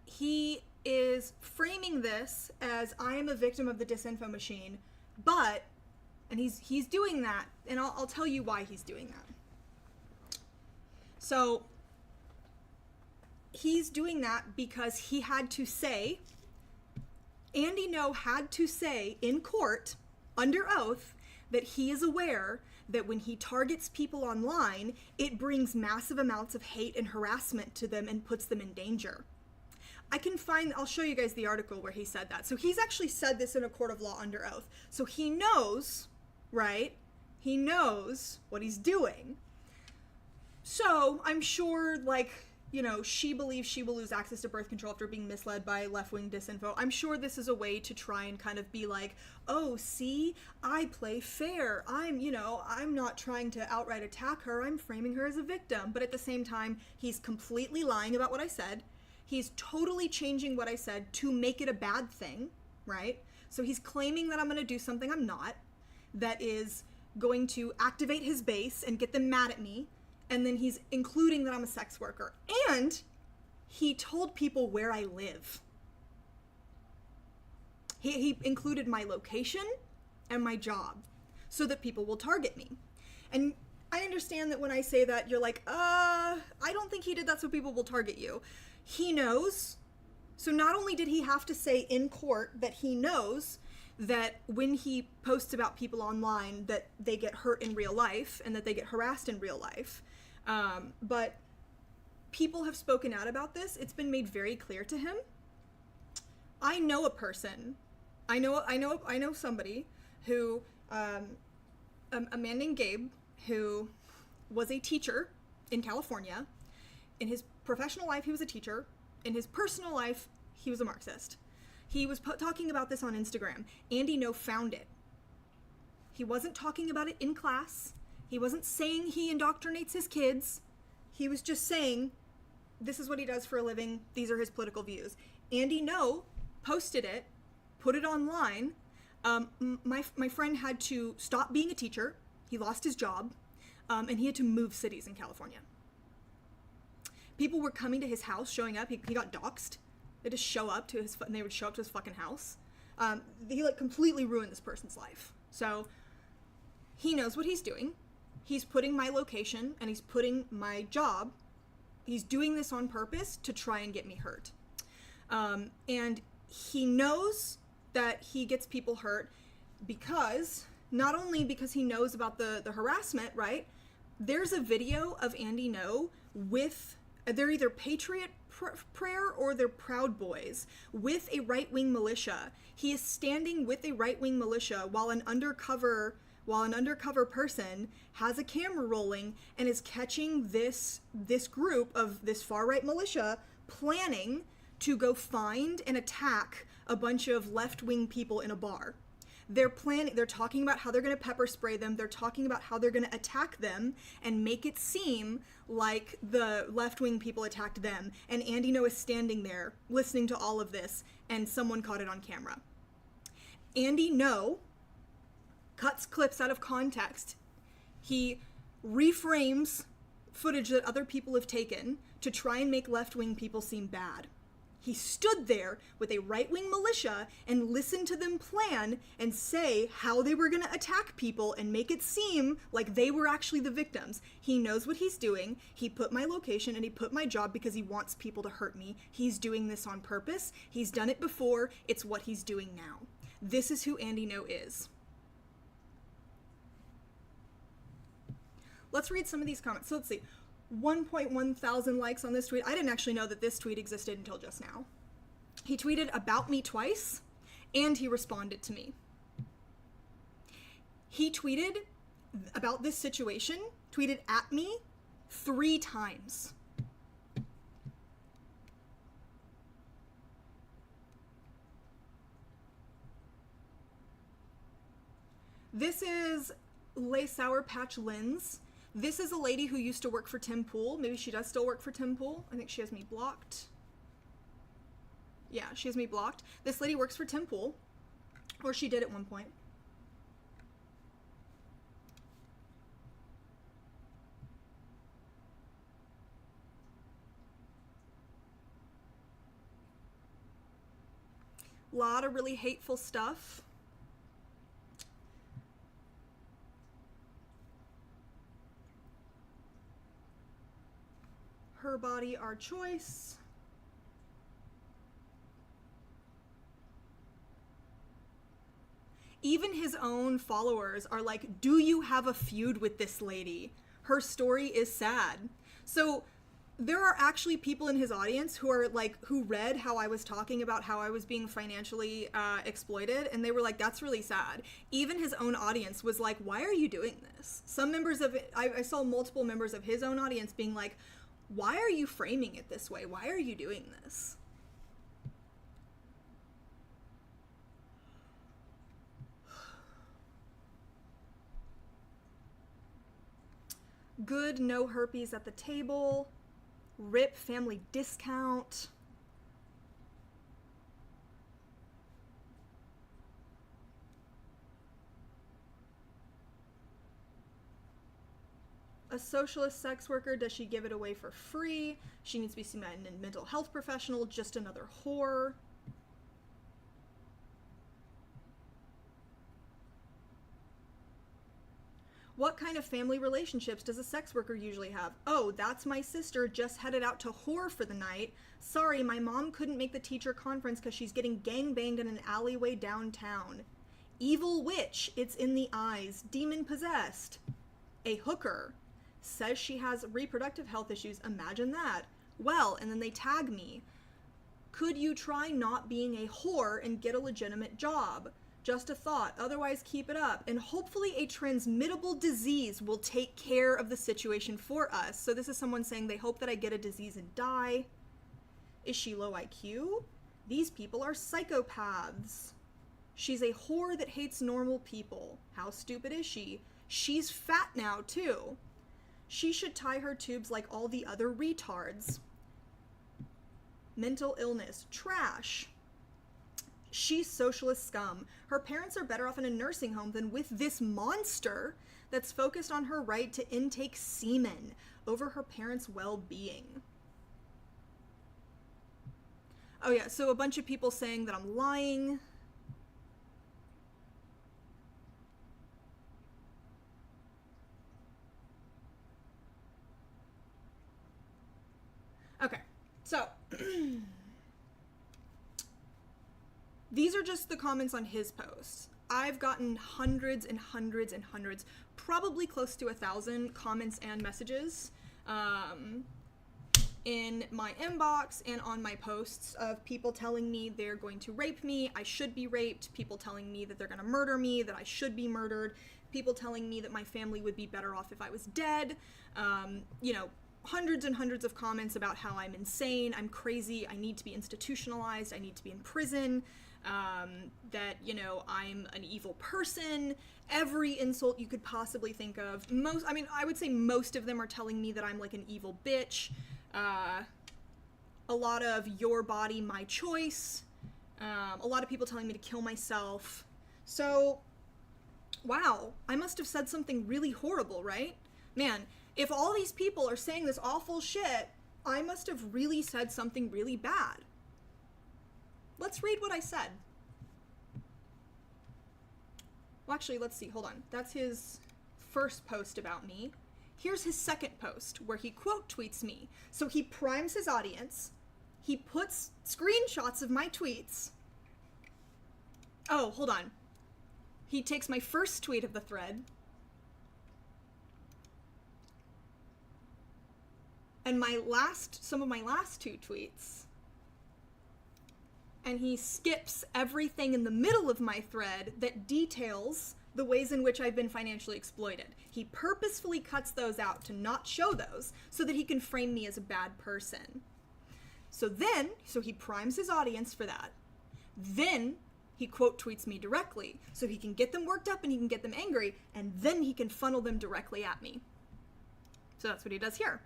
he is framing this as, I am a victim of the disinfo machine, but, and he's doing that, and I'll tell you why he's doing that. So he's doing that because he had to say, Andy Ngo had to say in court, under oath, that he is aware that when he targets people online, it brings massive amounts of hate and harassment to them and puts them in danger. I'll show you guys the article where he said that. So he's actually said this in a court of law under oath. So he knows, right? He knows what he's doing. So I'm sure, she believes she will lose access to birth control after being misled by left-wing disinfo. I'm sure this is a way to try and kind of be like, oh, see, I play fair. I'm not trying to outright attack her. I'm framing her as a victim. But at the same time, he's completely lying about what I said. He's totally changing what I said to make it a bad thing, right? So he's claiming that I'm going to do something I'm not, that is going to activate his base and get them mad at me. And then he's including that I'm a sex worker. And he told people where I live. He included my location and my job so that people will target me. And I understand that when I say that, you're like, I don't think he did that so people will target you. He knows. So not only did he have to say in court that he knows that when he posts about people online that they get hurt in real life and that they get harassed in real life, but people have spoken out about this. It's been made very clear to him. I know a person. I know somebody who, a man named Gabe, who was a teacher in California. In his professional life, he was a teacher. In his personal life, he was a Marxist. He was talking about this on Instagram. Andy Ngo found it. He wasn't talking about it in class. He wasn't saying he indoctrinates his kids. He was just saying, this is what he does for a living. These are his political views. Andy Ngo posted it, put it online. My friend had to stop being a teacher. He lost his job, and he had to move cities in California. People were coming to his house, showing up. He got doxxed. They just show up to his, and they would show up to his fucking house. He like completely ruined this person's life. So he knows what he's doing. He's putting my location and he's putting my job. He's doing this on purpose to try and get me hurt. And he knows that he gets people hurt because, not only because he knows about the harassment, right? There's a video of Andy Ngo with, they're either Patriot Prayer or they're Proud Boys, with a right-wing militia. He is standing with a right-wing militia while an undercover person has a camera rolling and is catching this group of this far-right militia planning to go find and attack a bunch of left-wing people in a bar. They're talking about how they're going to pepper spray them. They're talking about how they're going to attack them and make it seem like the left-wing people attacked them. And Andy Ngo is standing there listening to all of this, and someone caught it on camera. Andy Ngo cuts clips out of context. He reframes footage that other people have taken to try and make left-wing people seem bad. He stood there with a right-wing militia and listened to them plan and say how they were going to attack people and make it seem like they were actually the victims. He knows what he's doing. He put my location and he put my job because he wants people to hurt me. He's doing this on purpose. He's done it before. It's what he's doing now. This is who Andy Ngo is. Let's read some of these comments. So let's see. 1.1 thousand likes on this tweet. I didn't actually know that this tweet existed until just now. He tweeted about me twice, and he responded to me. He tweeted about this situation, tweeted at me 3 times. This is Lay Sour Patch Lynn's. This is a lady who used to work for Tim Pool. Maybe she does still work for Tim Pool. I think she has me blocked. Yeah, she has me blocked. This lady works for Tim Pool, or she did at one point. A lot of really hateful stuff. Her body, our choice. Even his own followers are like, do you have a feud with this lady? Her story is sad. So there are actually people in his audience who are like, who read how I was talking about how I was being financially exploited, and they were like, that's really sad. Even his own audience was like, why are you doing this? Some members of it, I saw multiple members of his own audience being like, why are you framing it this way? Why are you doing this? Good, no herpes at the table. RIP family discount. A socialist sex worker, does she give it away for free? She needs to be seen by a mental health professional, just another whore. What kind of family relationships does a sex worker usually have? Oh, that's my sister, just headed out to whore for the night. Sorry, my mom couldn't make the teacher conference because she's getting gangbanged in an alleyway downtown. Evil witch, it's in the eyes. Demon possessed. A hooker. Says she has reproductive health issues. Imagine that. Well, and then they tag me. Could you try not being a whore and get a legitimate job? Just a thought, otherwise keep it up. And hopefully a transmittable disease will take care of the situation for us. So this is someone saying they hope that I get a disease and die. Is she low IQ? These people are psychopaths. She's a whore that hates normal people. How stupid is she? She's fat now, too. She should tie her tubes like all the other retards. Mental illness. Trash. She's socialist scum. Her parents are better off in a nursing home than with this monster that's focused on her right to intake semen over her parents' well-being. Oh yeah, so a bunch of people saying that I'm lying. Okay, so these are just the comments on his posts. I've gotten hundreds and hundreds and hundreds, probably close to 1,000 comments and messages in my inbox and on my posts of people telling me they're going to rape me, I should be raped, people telling me that they're going to murder me, that I should be murdered, people telling me that my family would be better off if I was dead, you know, hundreds and hundreds of comments about how I'm insane, I'm crazy, I need to be institutionalized, I need to be in prison, that, you know, I'm an evil person, every insult you could possibly think of. I would say most of them are telling me that I'm like an evil bitch, a lot of your body, my choice, a lot of people telling me to kill myself. So, wow, I must have said something really horrible, right? Man, if all these people are saying this awful shit, I must have really said something really bad. Let's read what I said. Well, actually, let's see. Hold on. That's his first post about me. Here's his second post where he quote tweets me. So he primes his audience. He puts screenshots of my tweets. Oh, hold on. He takes my first tweet of the thread and some of my last two tweets, and he skips everything in the middle of my thread that details the ways in which I've been financially exploited. He purposefully cuts those out to not show those so that he can frame me as a bad person. So he primes his audience for that. Then he quote tweets me directly so he can get them worked up and he can get them angry, and then he can funnel them directly at me. So that's what he does here.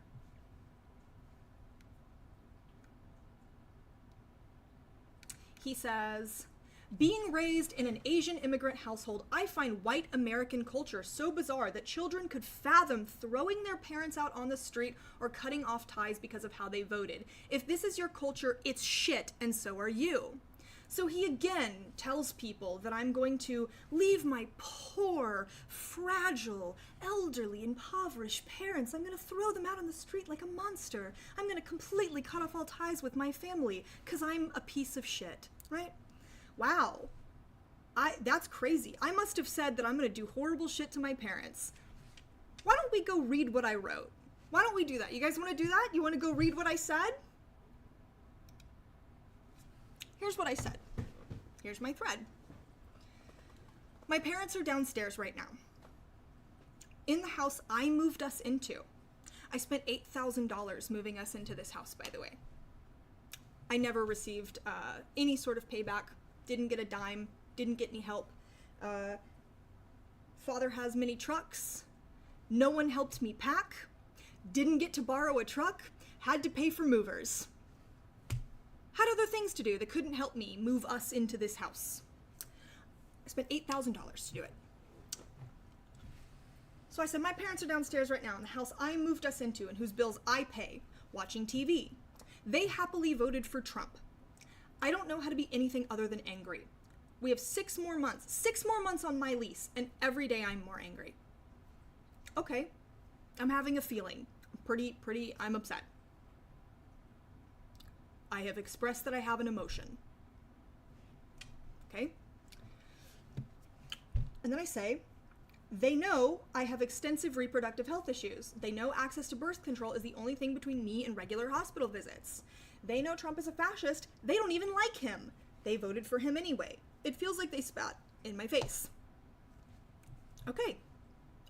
He says, being raised in an Asian immigrant household, I find white American culture so bizarre that children could fathom throwing their parents out on the street or cutting off ties because of how they voted. If this is your culture, it's shit, and so are you. So he again tells people that I'm going to leave my poor, fragile, elderly, impoverished parents. I'm going to throw them out on the street like a monster. I'm going to completely cut off all ties with my family because I'm a piece of shit, right? Wow. That's crazy. I must have said that I'm going to do horrible shit to my parents. Why don't we go read what I wrote? Why don't we do that? You guys want to do that? You want to go read what I said? Here's what I said. Here's my thread. My parents are downstairs right now. In the house I moved us into. I spent $8,000 moving us into this house, by the way. I never received any sort of payback. Didn't get a dime. Didn't get any help. Father has many trucks. No one helped me pack. Didn't get to borrow a truck. Had to pay for movers. Had other things to do that couldn't help me move us into this house. I spent $8,000 to do it. So I said, my parents are downstairs right now in the house I moved us into and whose bills I pay, watching TV. They happily voted for Trump. I don't know how to be anything other than angry. We have 6 more months on my lease, and every day I'm more angry. okay, I'm having a feeling. I'm upset. I have expressed that I have an emotion. Okay? And then I say, they know I have extensive reproductive health issues. They know access to birth control is the only thing between me and regular hospital visits. They know Trump is a fascist. They don't even like him. They voted for him anyway. It feels like they spat in my face. Okay,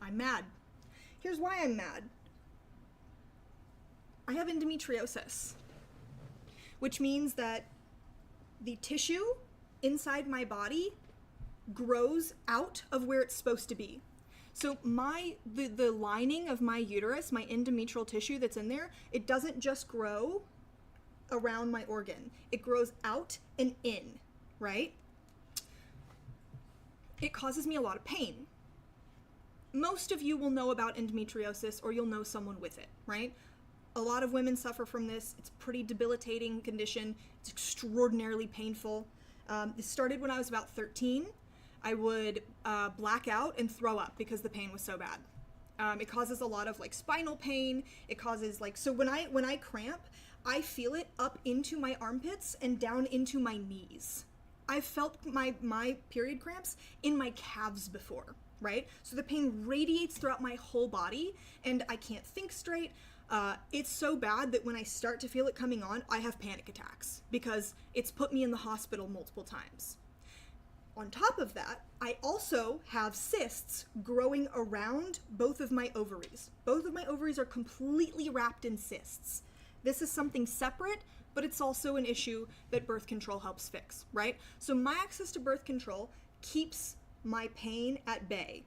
I'm mad. Here's why I'm mad. I have endometriosis, which means that the tissue inside my body grows out of where it's supposed to be. So the lining of my uterus, my endometrial tissue that's in there, it doesn't just grow around my organ. It grows out and in, right? It causes me a lot of pain. Most of you will know about endometriosis, or you'll know someone with it, right? A lot of women suffer from this. It's a pretty debilitating condition. It's extraordinarily painful. It started when I was about 13. I would black out and throw up because the pain was so bad. It causes a lot of like spinal pain. It causes like, so when I cramp, I feel it up into my armpits and down into my knees. I've felt my period cramps in my calves before, right? So the pain radiates throughout my whole body and I can't think straight. It's so bad that when I start to feel it coming on, I have panic attacks because it's put me in the hospital multiple times. On top of that, I also have cysts growing around both of my ovaries. Both of my ovaries are completely wrapped in cysts. This is something separate, but it's also an issue that birth control helps fix, right? So my access to birth control keeps my pain at bay,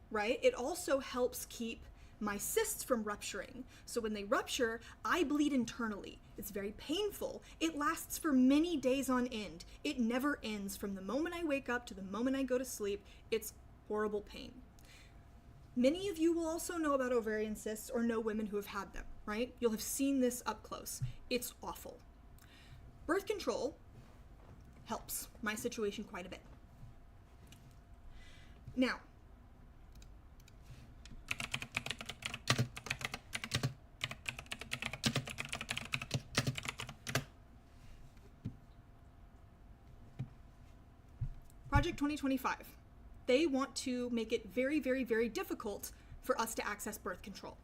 right? It also helps keep my cysts from rupturing. So when they rupture, I bleed internally. It's very painful. It lasts for many days on end. It never ends from the moment I wake up to the moment I go to sleep. It's horrible pain. Many of you will also know about ovarian cysts or know women who have had them, right? You'll have seen this up close. It's awful. Birth control helps my situation quite a bit. Now, Project 2025. They want to make it very, very, very difficult for us to access birth control.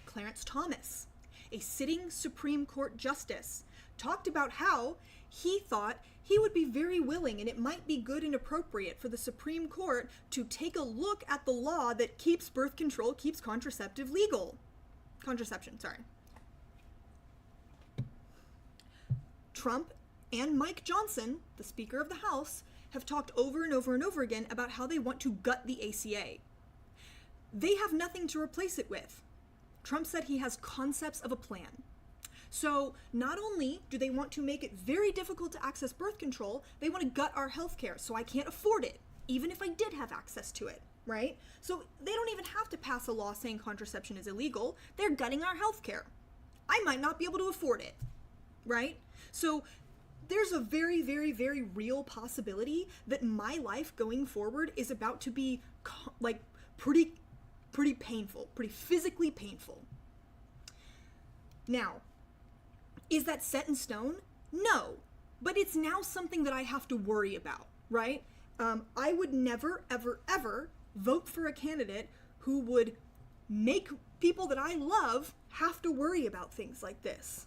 Clarence Thomas, a sitting Supreme Court justice, talked about how he thought he would be very willing and it might be good and appropriate for the Supreme Court to take a look at the law that keeps birth control, keeps contraception legal. Trump and Mike Johnson, the Speaker of the House, have talked over and over and over again about how they want to gut the ACA. They have nothing to replace it with. Trump said he has concepts of a plan. So not only do they want to make it very difficult to access birth control, they want to gut our healthcare so I can't afford it, even if I did have access to it, right? So they don't even have to pass a law saying contraception is illegal. They're gutting our healthcare. I might not be able to afford it, right? So there's a very, very, very real possibility that my life going forward is about to be like pretty painful, pretty physically painful. Now, is that set in stone? No, but it's now something that I have to worry about, right? I would never, ever, ever vote for a candidate who would make people that I love have to worry about things like this.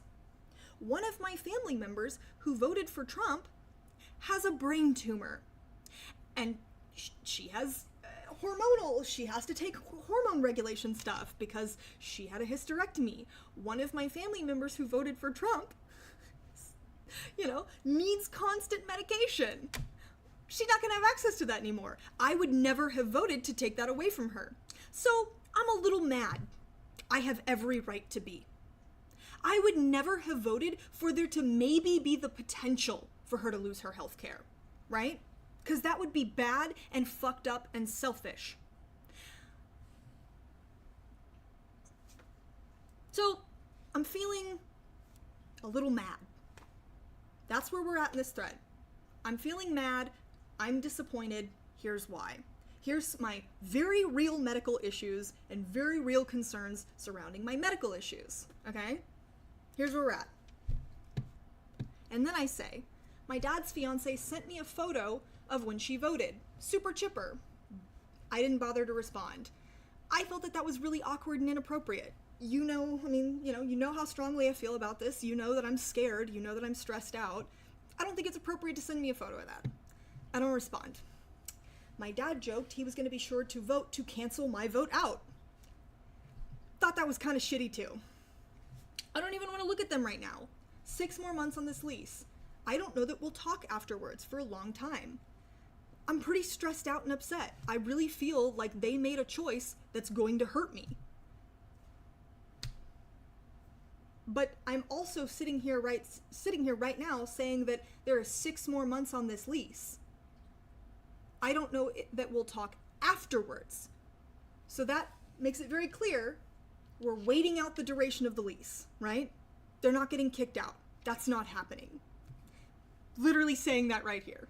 One of my family members who voted for Trump has a brain tumor, and she has she has to take hormone regulation stuff because she had a hysterectomy. One of my family members who voted for Trump, needs constant medication. She's not gonna have access to that anymore. I would never have voted to take that away from her. So I'm a little mad. I have every right to be. I would never have voted for there to maybe be the potential for her to lose her health care, right? Because that would be bad and fucked up and selfish. So I'm feeling a little mad. That's where we're at in this thread. I'm feeling mad. I'm disappointed. Here's why. Here's my very real medical issues and very real concerns surrounding my medical issues, okay? Here's where we're at. And then I say, my dad's fiance sent me a photo of when she voted. Super chipper. I didn't bother to respond. I felt that was really awkward and inappropriate. You know how strongly I feel about this. You know that I'm scared. You know that I'm stressed out. I don't think it's appropriate to send me a photo of that. I don't respond. My dad joked he was going to be sure to vote to cancel my vote out. Thought that was kind of shitty too. I don't even want to look at them right now. 6 more months on this lease. I don't know that we'll talk afterwards for a long time. I'm pretty stressed out and upset. I really feel like they made a choice that's going to hurt me. But I'm also sitting here right now saying that there are 6 more months on this lease. I don't know that we'll talk afterwards. So that makes it very clear we're waiting out the duration of the lease, right? They're not getting kicked out. That's not happening. Literally saying that right here.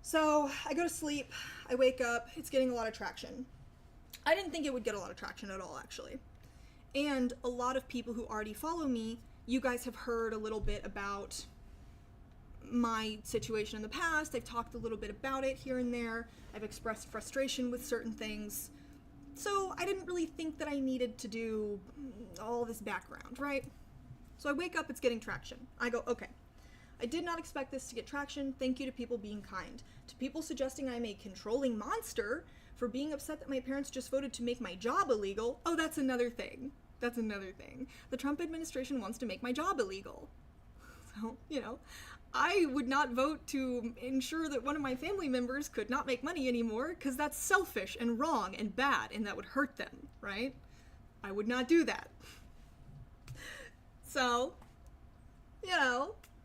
So I go to sleep, I wake up, it's getting a lot of traction. I didn't think it would get a lot of traction at all, actually. And a lot of people who already follow me, you guys have heard a little bit about my situation in the past. I've talked a little bit about it here and there. I've expressed frustration with certain things. So I didn't really think that I needed to do all this background, right? So I wake up, it's getting traction. I go, okay. I did not expect this to get traction. Thank you to people being kind. To people suggesting I'm a controlling monster for being upset that my parents just voted to make my job illegal. Oh, that's another thing. That's another thing. The Trump administration wants to make my job illegal. So, I would not vote to ensure that one of my family members could not make money anymore because that's selfish and wrong and bad and that would hurt them, right? I would not do that. So,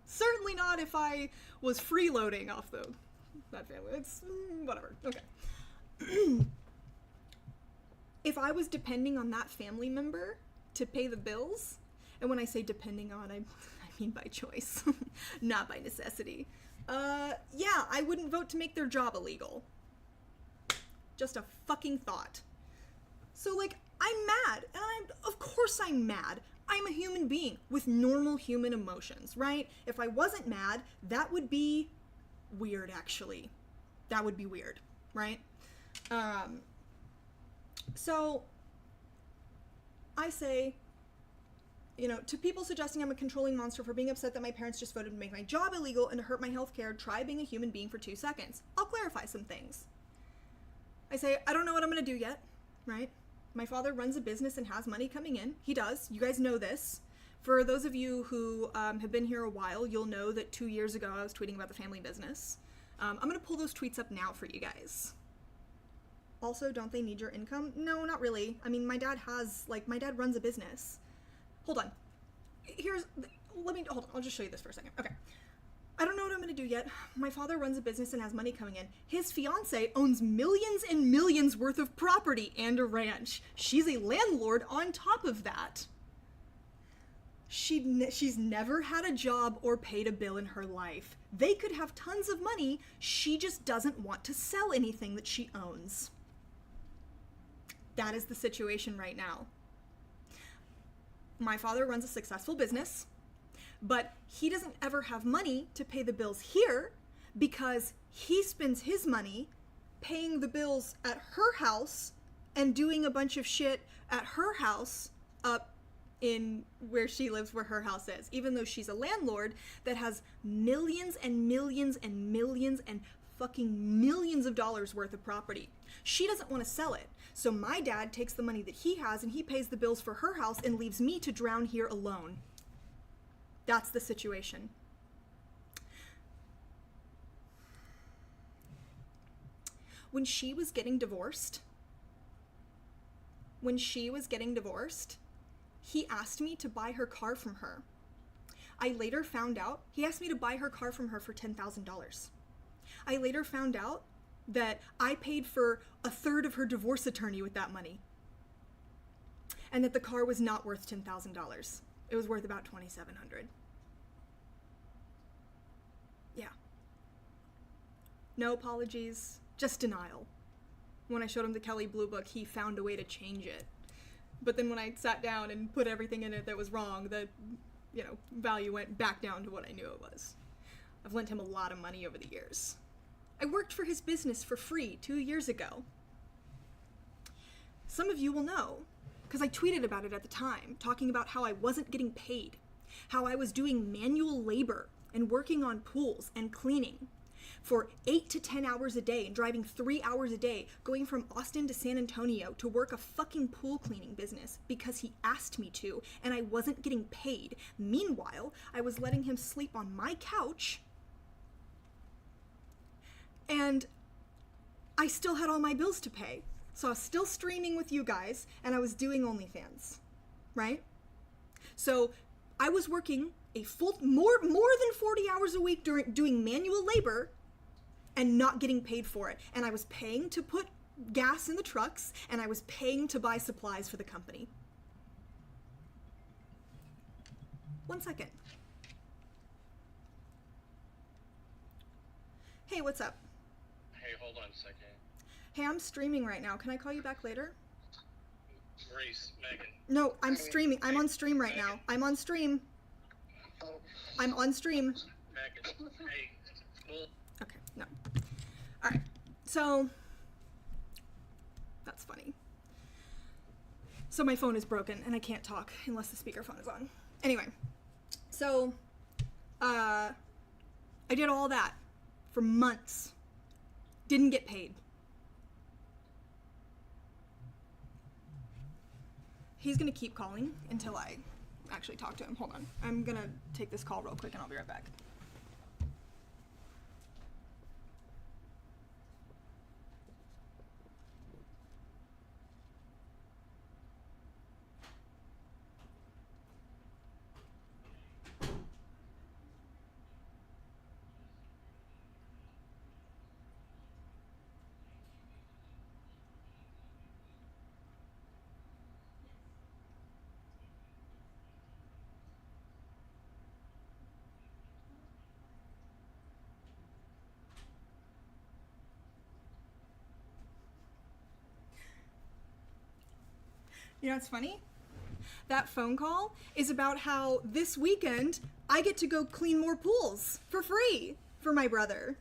certainly not if I was freeloading off that family. It's whatever. Okay. If I was depending on that family member to pay the bills, and when I say depending on, I mean by choice, not by necessity, yeah, I wouldn't vote to make their job illegal. Just a fucking thought. So, I'm mad, and of course I'm mad. I'm a human being with normal human emotions, right? If I wasn't mad, that would be weird, actually. That would be weird, right? So I say, to people suggesting I'm a controlling monster for being upset that my parents just voted to make my job illegal and to hurt my healthcare, try being a human being for 2 seconds. I'll clarify some things. I say, I don't know what I'm going to do yet, right? My father runs a business and has money coming in. He does. You guys know this. For those of you who have been here a while, you'll know that 2 years ago I was tweeting about the family business. I'm going to pull those tweets up now for you guys. Also, don't they need your income? No, not really. I mean, my dad runs a business. Hold on. Hold on. I'll just show you this for a second. Okay. I don't know what I'm going to do yet. My father runs a business and has money coming in. His fiance owns millions and millions worth of property and a ranch. She's a landlord on top of that. She's never had a job or paid a bill in her life. They could have tons of money. She just doesn't want to sell anything that she owns. That is the situation right now. My father runs a successful business, but he doesn't ever have money to pay the bills here because he spends his money paying the bills at her house and doing a bunch of shit at her house up in where she lives, where her house is, even though she's a landlord that has millions and millions and millions and fucking millions of dollars worth of property. She doesn't want to sell it. So my dad takes the money that he has and he pays the bills for her house and leaves me to drown here alone. That's the situation. When she was getting divorced, he asked me to buy her car from her. I later found out he asked me to buy her car from her for $10,000. I later found out that I paid for a third of her divorce attorney with that money. And that the car was not worth $10,000. It was worth about $2,700. Yeah. No apologies. just denial. When I showed him the Kelly Blue Book, he found a way to change it. But then when I sat down and put everything in it that was wrong, the, value went back down to what I knew it was. I've lent him a lot of money over the years. I worked for his business for free 2 years ago. Some of you will know, because I tweeted about it at the time, talking about how I wasn't getting paid, how I was doing manual labor and working on pools and cleaning for 8 to 10 hours a day and driving 3 hours a day, going from Austin to San Antonio to work a fucking pool cleaning business because he asked me to, and I wasn't getting paid. Meanwhile, I was letting him sleep on my couch, and I still had all my bills to pay. So I was still streaming with you guys, and I was doing OnlyFans, right? So I was working a full, more than 40 hours a week doing manual labor and not getting paid for it. And I was paying to put gas in the trucks, and I was paying to buy supplies for the company. 1 second. Hey, what's up? Hey, hold on a second. Hey, I'm streaming right now. Can I call you back later? Reese, Megan. No, I'm streaming. I'm on stream right now. I'm on stream. I'm on stream. Megan, hey, well, Okay, no. Alright, so, that's funny. So my phone is broken and I can't talk unless the speakerphone is on. Anyway, so, I did all that for months. Didn't get paid. He's gonna keep calling until I actually talk to him. Hold on. I'm gonna take this call real quick and I'll be right back. You know what's funny? That phone call is about how this weekend I get to go clean more pools for free for my brother.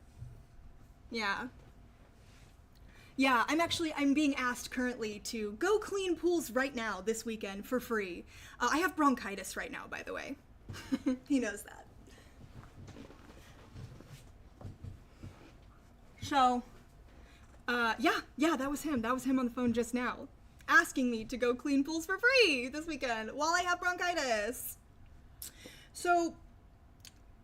Yeah. Yeah, I'm being asked currently to go clean pools right now this weekend for free. I have bronchitis right now, by the way. He knows that. So, yeah, that was him. That was him on the phone just now, asking me to go clean pools for free this weekend while I have bronchitis. So,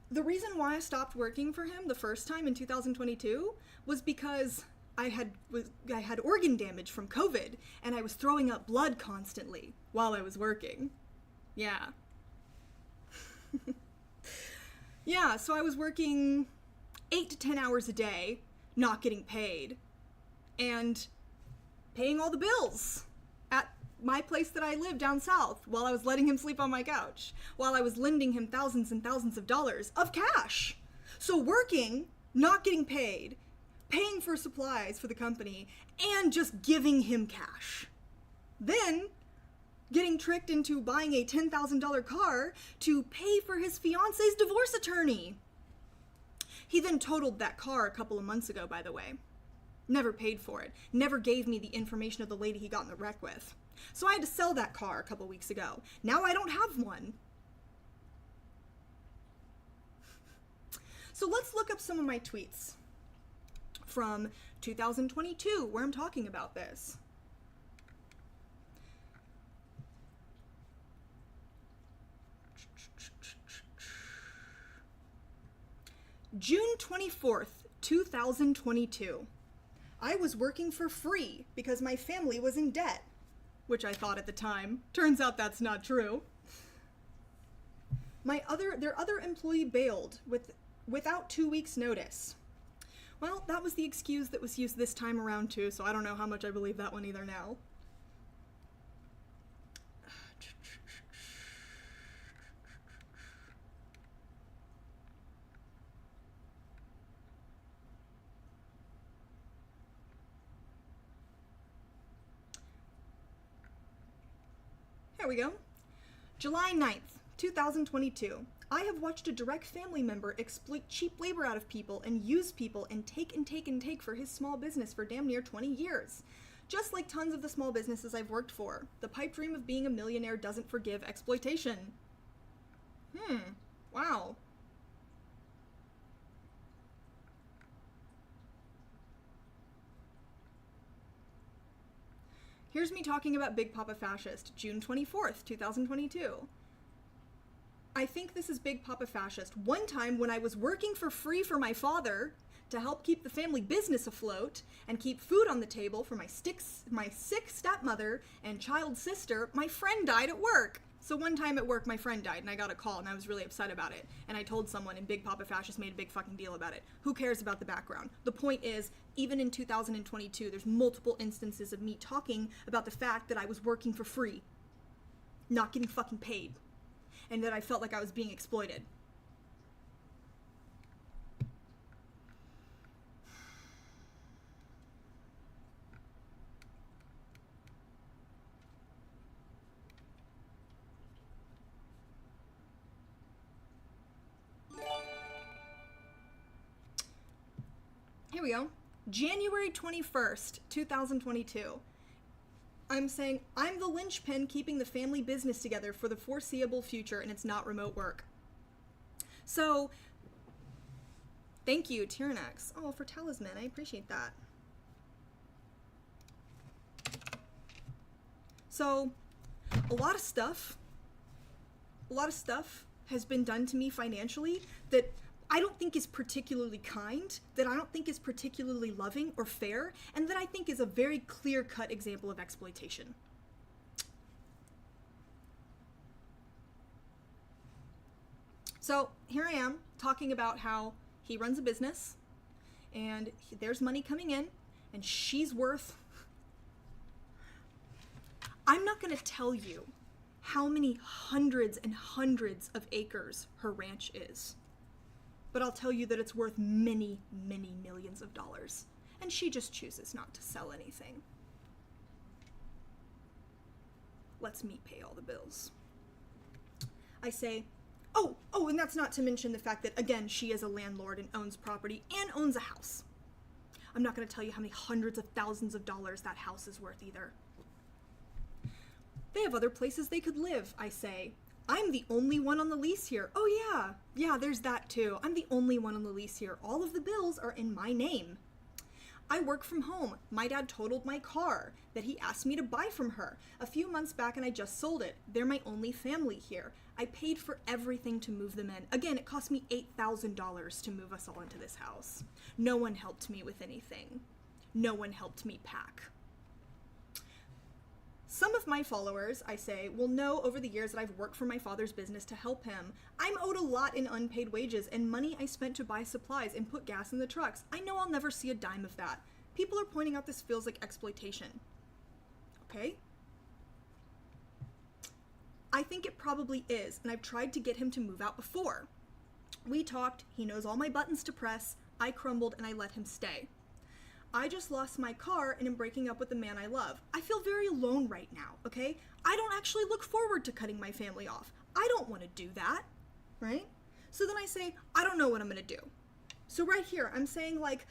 the reason why I stopped working for him the first time in 2022 was because I had organ damage from COVID, and I was throwing up blood constantly while I was working. Yeah. Yeah, so I was working 8 to 10 hours a day, not getting paid, and paying all the bills at my place that I live down south while I was letting him sleep on my couch, while I was lending him thousands and thousands of dollars of cash. So working, not getting paid, paying for supplies for the company, and just giving him cash. Then getting tricked into buying a $10,000 car to pay for his fiance's divorce attorney. He then totaled that car a couple of months ago, by the way. Never paid for it. Never gave me the information of the lady he got in the wreck with. So I had to sell that car a couple weeks ago. Now I don't have one. So let's look up some of my tweets from 2022 where I'm talking about this. June 24th, 2022. I was working for free because my family was in debt, which I thought at the time. Turns out that's not true. Their other employee bailed without 2 weeks' notice. Well, that was the excuse that was used this time around too, so I don't know how much I believe that one either now. Here we go. July 9th, 2022. I have watched a direct family member exploit cheap labor out of people and use people and take for his small business for damn near 20 years. Just like tons of the small businesses I've worked for. The pipe dream of being a millionaire doesn't forgive exploitation. Wow. Here's me talking about Big Papa Fascist, June 24th, 2022. I think this is Big Papa Fascist. One time when I was working for free for my father to help keep the family business afloat and keep food on the table for my sick stepmother and child sister, my friend died at work. So one time at work, my friend died, and I got a call, and I was really upset about it. And I told someone, and Big Papa Fascist made a big fucking deal about it. Who cares about the background? The point is, even in 2022, there's multiple instances of me talking about the fact that I was working for free, not getting fucking paid, and that I felt like I was being exploited. Here we go. January 21st, 2022. I'm saying, I'm the linchpin keeping the family business together for the foreseeable future, and it's not remote work. So, thank you, Tyrannex. Oh, for Talisman, I appreciate that. So, a lot of stuff has been done to me financially that I don't think is particularly kind, that I don't think is particularly loving or fair, and that I think is a very clear-cut example of exploitation. So here I am talking about how he runs a business, and there's money coming in, and she's worth... I'm not going to tell you how many hundreds and hundreds of acres her ranch is. But I'll tell you that it's worth many, many millions of dollars. And she just chooses not to sell anything. Lets me pay all the bills. I say, oh, and that's not to mention the fact that, again, she is a landlord and owns property and owns a house. I'm not going to tell you how many hundreds of thousands of dollars that house is worth either. They have other places they could live, I say. I'm the only one on the lease here. Oh yeah, there's that too. I'm the only one on the lease here. All of the bills are in my name. I work from home. My dad totaled my car that he asked me to buy from her a few months back, and I just sold it. They're my only family here. I paid for everything to move them in. Again, it cost me $8,000 to move us all into this house. No one helped me with anything. No one helped me pack. Some of my followers, I say, will know over the years that I've worked for my father's business to help him. I'm owed a lot in unpaid wages and money I spent to buy supplies and put gas in the trucks. I know I'll never see a dime of that. People are pointing out this feels like exploitation. Okay? I think it probably is, and I've tried to get him to move out before. We talked, he knows all my buttons to press, I crumbled, and I let him stay. I just lost my car and am breaking up with the man I love. I feel very alone right now, okay? I don't actually look forward to cutting my family off. I don't want to do that, right? So then I say, I don't know what I'm going to do. So right here, I'm saying, like,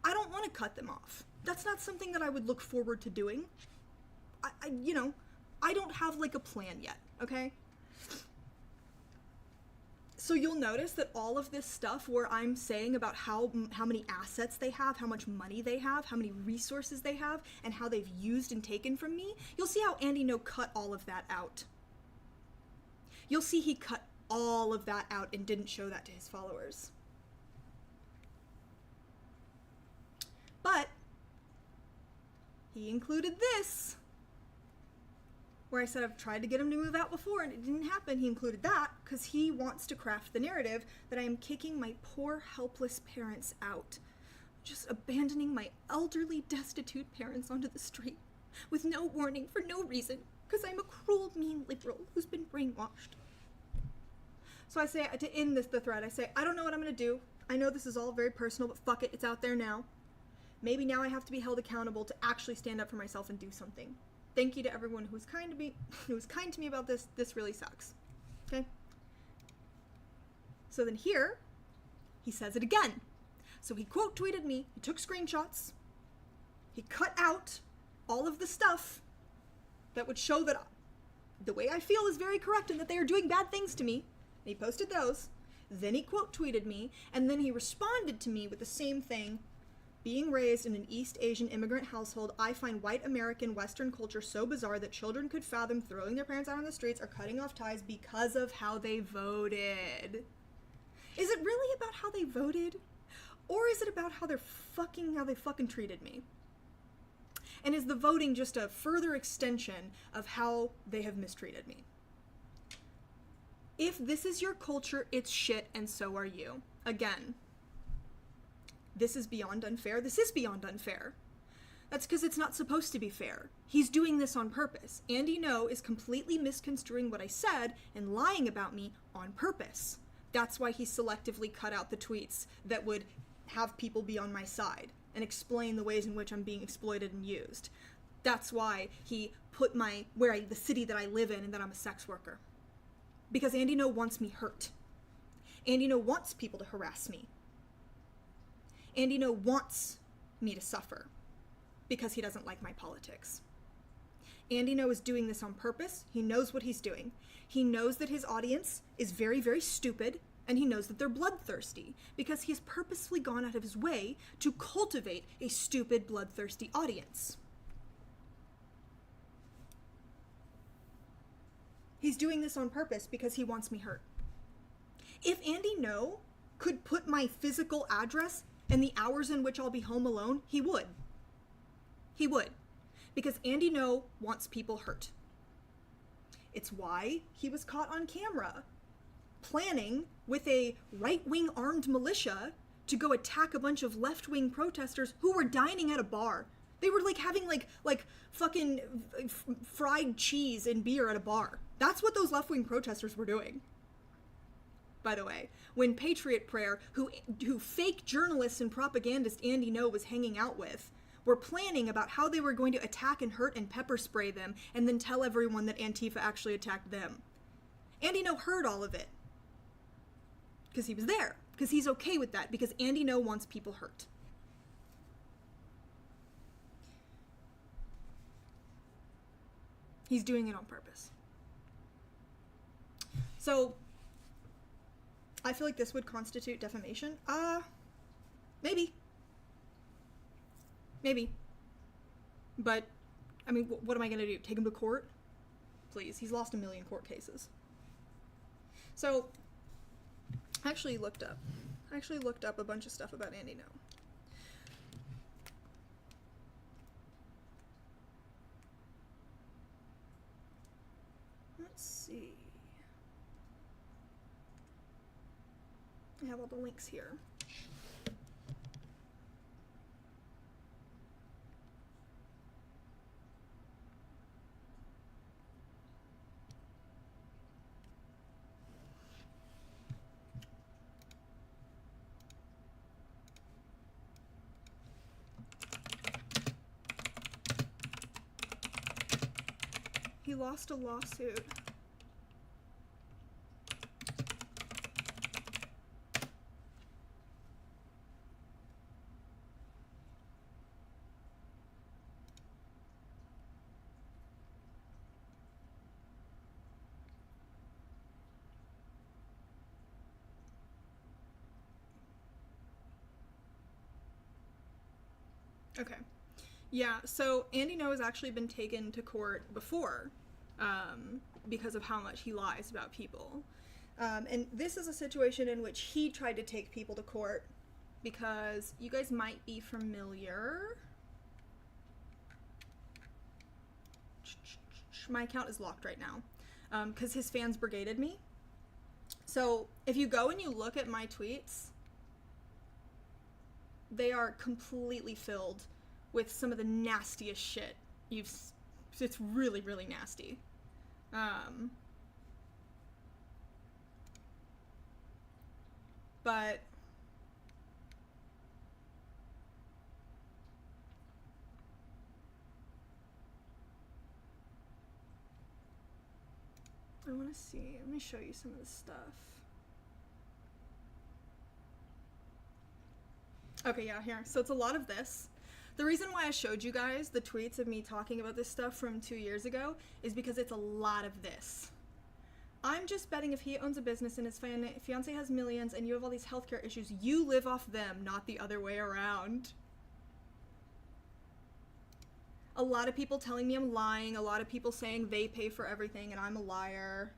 I don't want to cut them off. That's not something that I would look forward to doing. I don't have, like, a plan yet, okay? So you'll notice that all of this stuff where I'm saying about how many assets they have, how much money they have, how many resources they have, and how they've used and taken from me, you'll see how Andy Ngo cut all of that out. You'll see he cut all of that out and didn't show that to his followers. But he included this, where I said I've tried to get him to move out before and it didn't happen. He included that because he wants to craft the narrative that I am kicking my poor, helpless parents out. Just abandoning my elderly, destitute parents onto the street with no warning for no reason because I'm a cruel, mean liberal who's been brainwashed. So I say, to end the thread, I say, I don't know what I'm going to do. I know this is all very personal, but fuck it, it's out there now. Maybe now I have to be held accountable to actually stand up for myself and do something. Thank you to everyone who was kind to me, about this. This really sucks. Okay? So then here, he says it again. So he quote tweeted me, he took screenshots, he cut out all of the stuff that would show that the way I feel is very correct and that they are doing bad things to me. And he posted those. Then he quote tweeted me, and then he responded to me with the same thing. Being raised in an East Asian immigrant household, I find white American Western culture so bizarre that children could fathom throwing their parents out on the streets or cutting off ties because of how they voted. Is it really about how they voted? Or is it about how they fucking treated me? And is the voting just a further extension of how they have mistreated me? If this is your culture, it's shit, and so are you. Again, this is beyond unfair. This is beyond unfair. That's because it's not supposed to be fair. He's doing this on purpose. Andy Ngo is completely misconstruing what I said and lying about me on purpose. That's why he selectively cut out the tweets that would have people be on my side and explain the ways in which I'm being exploited and used. That's why he put the city that I live in and that I'm a sex worker. Because Andy Ngo wants me hurt. Andy Ngo wants people to harass me. Andy Ngo wants me to suffer because he doesn't like my politics. Andy Ngo is doing this on purpose. He knows what he's doing. He knows that his audience is very, very stupid, and he knows that they're bloodthirsty because he has purposefully gone out of his way to cultivate a stupid, bloodthirsty audience. He's doing this on purpose because he wants me hurt. If Andy Ngo could put my physical address and the hours in which I'll be home alone, he would. He would. Because Andy Ngo wants people hurt. It's why he was caught on camera planning with a right-wing armed militia to go attack a bunch of left-wing protesters who were dining at a bar. They were having fucking fried cheese and beer at a bar. That's what those left-wing protesters were doing. By the way, when Patriot Prayer, who fake journalist and propagandist Andy Ngo was hanging out with, were planning about how they were going to attack and hurt and pepper spray them and then tell everyone that Antifa actually attacked them. Andy Ngo heard all of it. Because he was there. Because he's okay with that. Because Andy Ngo wants people hurt. He's doing it on purpose. So, I feel like this would constitute defamation. Maybe. Maybe. But, I mean, what am I gonna do? Take him to court? Please, he's lost 1 million court cases. So, I actually looked up a bunch of stuff about Andy Ngo. Let's see. I have all the links here. He lost a lawsuit. Okay. Yeah, so Andy Ngo has actually been taken to court before because of how much he lies about people. And this is a situation in which he tried to take people to court because you guys might be familiar. My account is locked right now because his fans brigaded me. So if you go and you look at my tweets, they are completely filled with some of the nastiest shit it's really, really nasty. But I want to see. Let me show you some of this stuff. Okay, yeah, here. So it's a lot of this. The reason why I showed you guys the tweets of me talking about this stuff from 2 years ago is because it's a lot of this. I'm just betting if he owns a business and his fiance has millions and you have all these healthcare issues, you live off them, not the other way around. A lot of people telling me I'm lying, a lot of people saying they pay for everything and I'm a liar.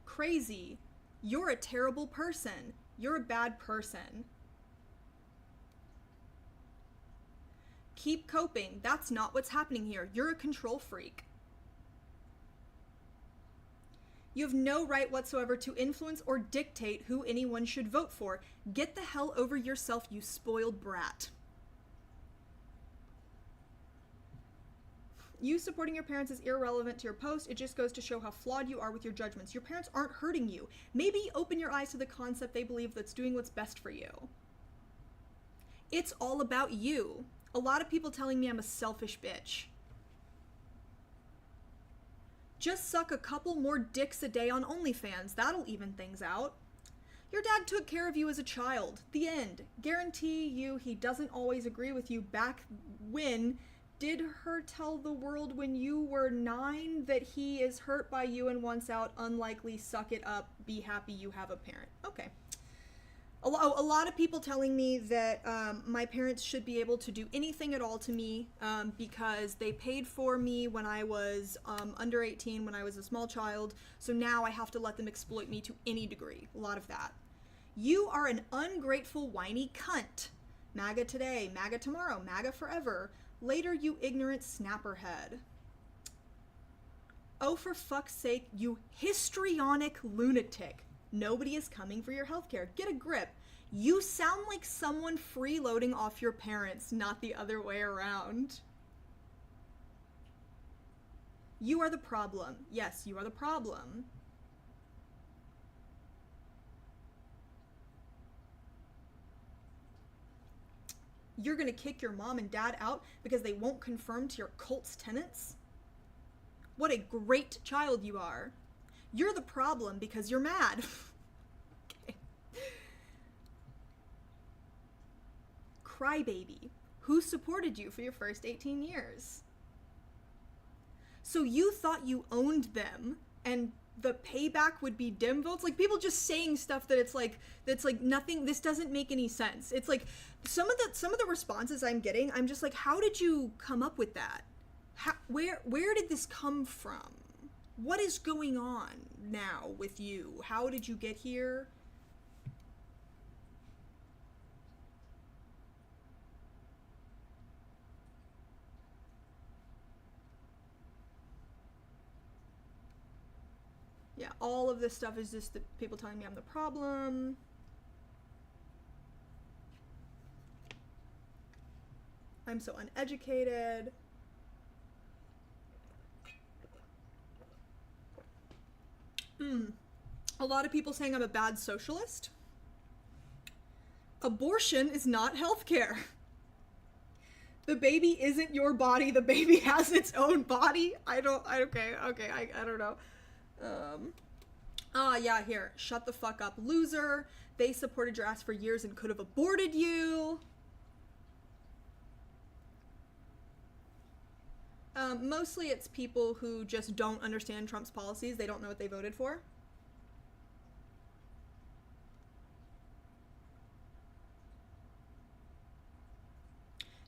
Crazy. You're a terrible person. You're a bad person. Keep coping. That's not what's happening here. You're a control freak. You have no right whatsoever to influence or dictate who anyone should vote for. Get the hell over yourself, you spoiled brat. You supporting your parents is irrelevant to your post. It just goes to show how flawed you are with your judgments. Your parents aren't hurting you. Maybe open your eyes to the concept they believe that's doing what's best for you. It's all about you. A lot of people telling me I'm a selfish bitch. Just suck a couple more dicks a day on OnlyFans. That'll even things out. Your dad took care of you as a child. The end. Guarantee you he doesn't always agree with you back when. Did her tell the world when you were 9 that he is hurt by you and wants out? Unlikely. Suck it up. Be happy you have a parent. Okay. A lot of people telling me that my parents should be able to do anything at all to me because they paid for me when I was under 18, when I was a small child. So now I have to let them exploit me to any degree. A lot of that. You are an ungrateful, whiny cunt. MAGA today, MAGA tomorrow, MAGA forever. Later, you ignorant snapperhead. Oh, for fuck's sake, you histrionic lunatic. Nobody is coming for your healthcare. Get a grip. You sound like someone freeloading off your parents, not the other way around. You are the problem. Yes, you are the problem. You're gonna kick your mom and dad out because they won't conform to your cult's tenets? What a great child you are. You're the problem because you're mad. Okay. Crybaby. Who supported you for your first 18 years? So you thought you owned them and the payback would be Dem votes? Like, people just saying stuff that it's like, that's like nothing, this doesn't make any sense. It's like, some of the responses I'm getting, I'm just like, how did you come up with that? Where did this come from? What is going on now with you? How did you get here? Yeah, all of this stuff is just the people telling me I'm the problem. I'm so uneducated. A lot of people saying I'm a bad socialist. Abortion is not healthcare. The baby isn't your body. The baby has its own body. I don't know. Yeah, here. Shut the fuck up, loser. They supported your ass for years and could have aborted you. Mostly it's people who just don't understand Trump's policies. They don't know what they voted for.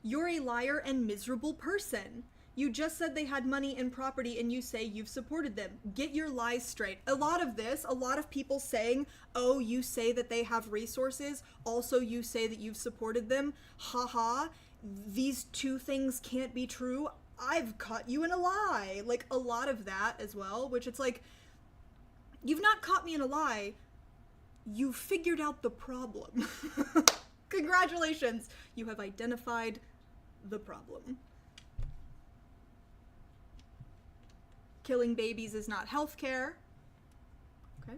You're a liar and miserable person. You just said they had money and property and you say you've supported them. Get your lies straight. A lot of people saying, oh, you say that they have resources, also you say that you've supported them. Haha, these two things can't be true. I've caught you in a lie. Like, a lot of that as well, which it's like, you've not caught me in a lie. You figured out the problem. Congratulations. You have identified the problem. Killing babies is not healthcare. Okay.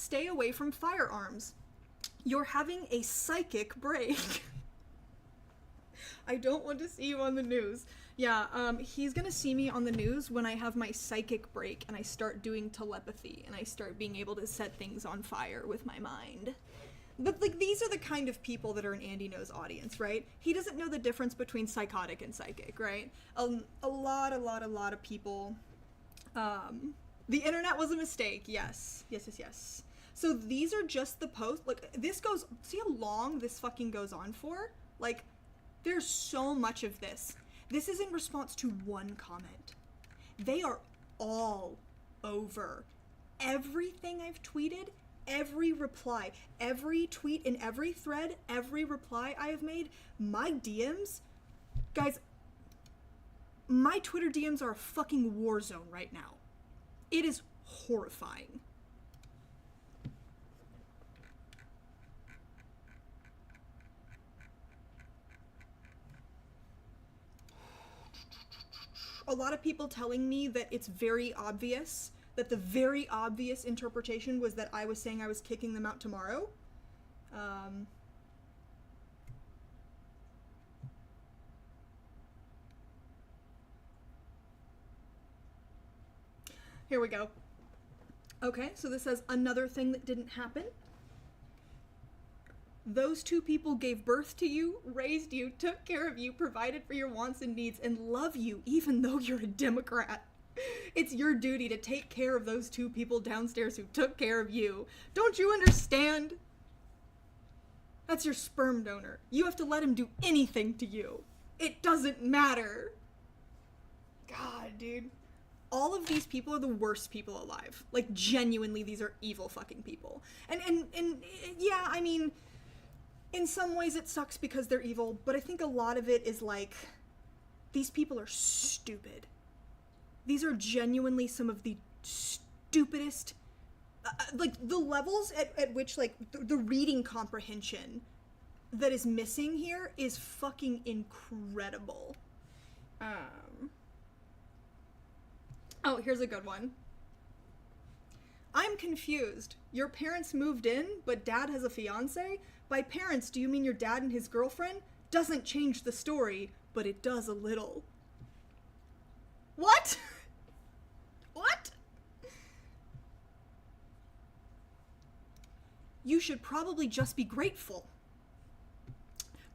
Stay away from firearms. You're having a psychic break. I don't want to see you on the news. Yeah, he's gonna see me on the news when I have my psychic break and I start doing telepathy and I start being able to set things on fire with my mind. But, like, these are the kind of people that are in Andy Ngo's audience, right? He doesn't know the difference between psychotic and psychic, right? A lot of people. The internet was a mistake, yes. Yes. So these are just the posts. Like, this goes, see how long this fucking goes on for? Like, there's so much of this. This is in response to one comment. They are all over everything I've tweeted, every reply, every tweet in every thread, every reply I have made, my DMs. Guys, my Twitter DMs are a fucking war zone right now. It is horrifying. A lot of people telling me that it's very obvious, that the very obvious interpretation was that I was saying I was kicking them out tomorrow. Here we go. Okay, so this says another thing that didn't happen. Those two people gave birth to you, raised you, took care of you, provided for your wants and needs, and love you even though you're a Democrat. It's your duty to take care of those two people downstairs who took care of you. Don't you understand? That's your sperm donor. You have to let him do anything to you. It doesn't matter. God, dude. All of these people are the worst people alive. Like, genuinely, these are evil fucking people. And yeah, I mean, in some ways it sucks because they're evil, but I think a lot of it is like, these people are stupid. These are genuinely some of the stupidest, like, the levels at which, like, the reading comprehension that is missing here is fucking incredible. Oh, here's a good one. I'm confused. Your parents moved in, but dad has a fiance? By parents, do you mean your dad and his girlfriend? Doesn't change the story, but it does a little. What? What? You should probably just be grateful.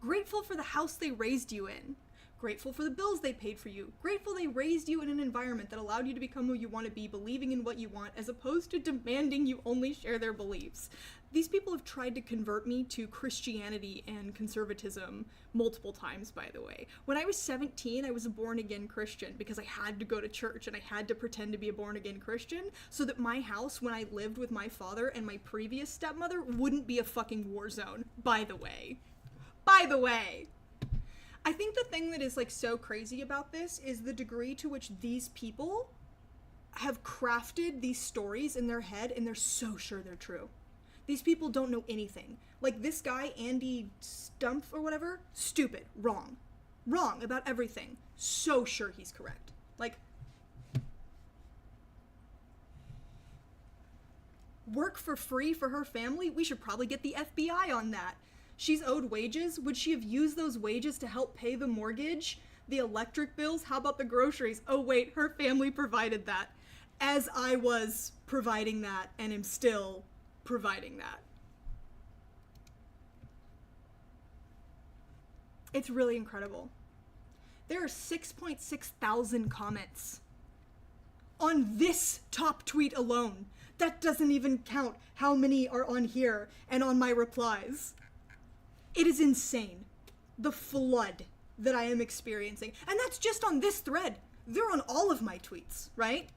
Grateful for the house they raised you in. Grateful for the bills they paid for you. Grateful they raised you in an environment that allowed you to become who you want to be, believing in what you want, as opposed to demanding you only share their beliefs. These people have tried to convert me to Christianity and conservatism multiple times, by the way. When I was 17, I was a born-again Christian because I had to go to church and I had to pretend to be a born-again Christian so that my house, when I lived with my father and my previous stepmother, wouldn't be a fucking war zone, by the way. By the way! I think the thing that is, like, so crazy about this is the degree to which these people have crafted these stories in their head and they're so sure they're true. These people don't know anything. Like, this guy, Andy Ngo or whatever, stupid, wrong. Wrong about everything. So sure he's correct. Like, work for free for her family? We should probably get the FBI on that. She's owed wages. Would she have used those wages to help pay the mortgage, the electric bills? How about the groceries? Oh wait, her family provided that. As I was providing that and am still providing that. It's really incredible. There are 6.6 thousand comments on this top tweet alone. That doesn't even count how many are on here and on my replies. It is insane, the flood that I am experiencing. And that's just on this thread. They're on all of my tweets, right?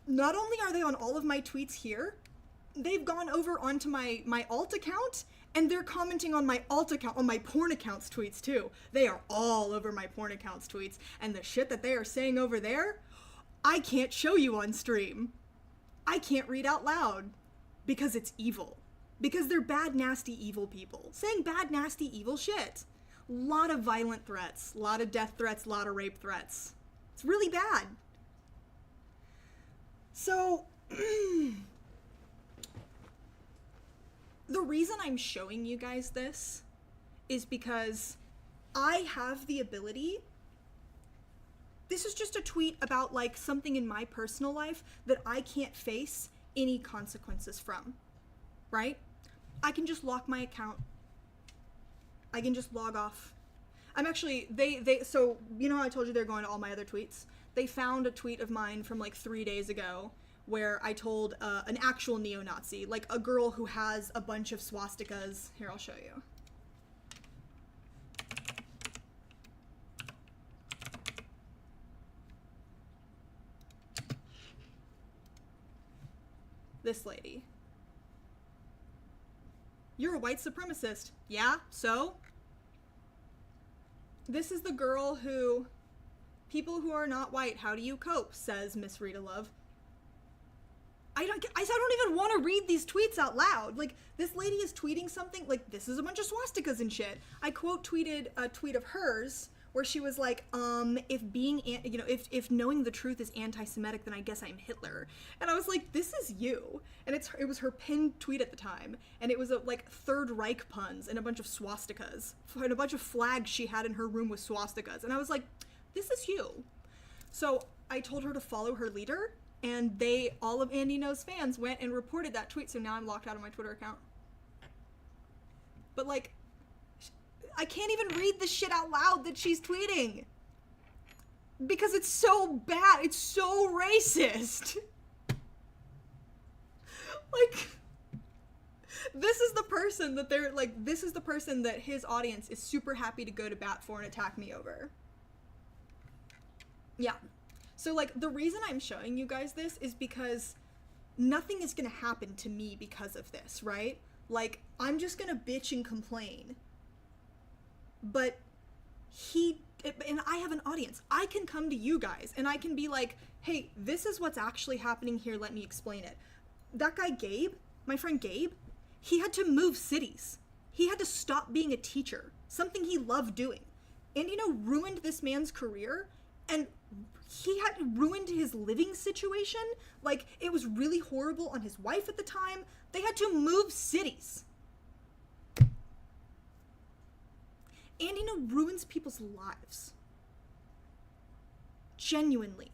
Not only are they on all of my tweets here, they've gone over onto my alt account, and they're commenting on my alt account, on my porn account's tweets too. They are all over my porn account's tweets. And the shit that they are saying over there, I can't show you on stream. I can't read out loud because it's evil. Because they're bad, nasty, evil people. Saying bad, nasty, evil shit. Lot of violent threats. Lot of death threats. Lot of rape threats. It's really bad. So, reason I'm showing you guys this is because I have the ability. This is just a tweet about like something in my personal life that I can't face any consequences from, right? I can just lock my account. I can just log off. I'm actually, so you know how I told you they're going to all my other tweets? They found a tweet of mine from like 3 days ago where I told an actual neo-Nazi, like a girl who has a bunch of swastikas. Here, I'll show you. This lady. You're a white supremacist. Yeah, so? This is the girl who, people who are not white, how do you cope, says Miss Rita Love. I don't even want to read these tweets out loud. Like, this lady is tweeting something, like, this is a bunch of swastikas and shit. I quote tweeted a tweet of hers where she was like, if knowing the truth is anti-Semitic, then I guess I'm Hitler. And I was like, this is you. And it was her pinned tweet at the time. And it was like Third Reich puns and a bunch of swastikas. And a bunch of flags she had in her room with swastikas. And I was like, this is you. So I told her to follow her leader. And all of Andy Ngo's fans went and reported that tweet. So now I'm locked out of my Twitter account. But like, I can't even read the shit out loud that she's tweeting. Because it's so bad. It's so racist. Like, this is the person that they're like, this is the person that his audience is super happy to go to bat for and attack me over. Yeah. So like, the reason I'm showing you guys this is because nothing is gonna happen to me because of this, right? Like, I'm just gonna bitch and complain. But and I have an audience. I can come to you guys and I can be like, hey, this is what's actually happening here. Let me explain it. That guy, Gabe, my friend Gabe, he had to move cities. He had to stop being a teacher, something he loved doing. And, ruined this man's career, and he had ruined his living situation. Like, it was really horrible on his wife at the time. They had to move cities. Andy Ngo ruins people's lives. Genuinely.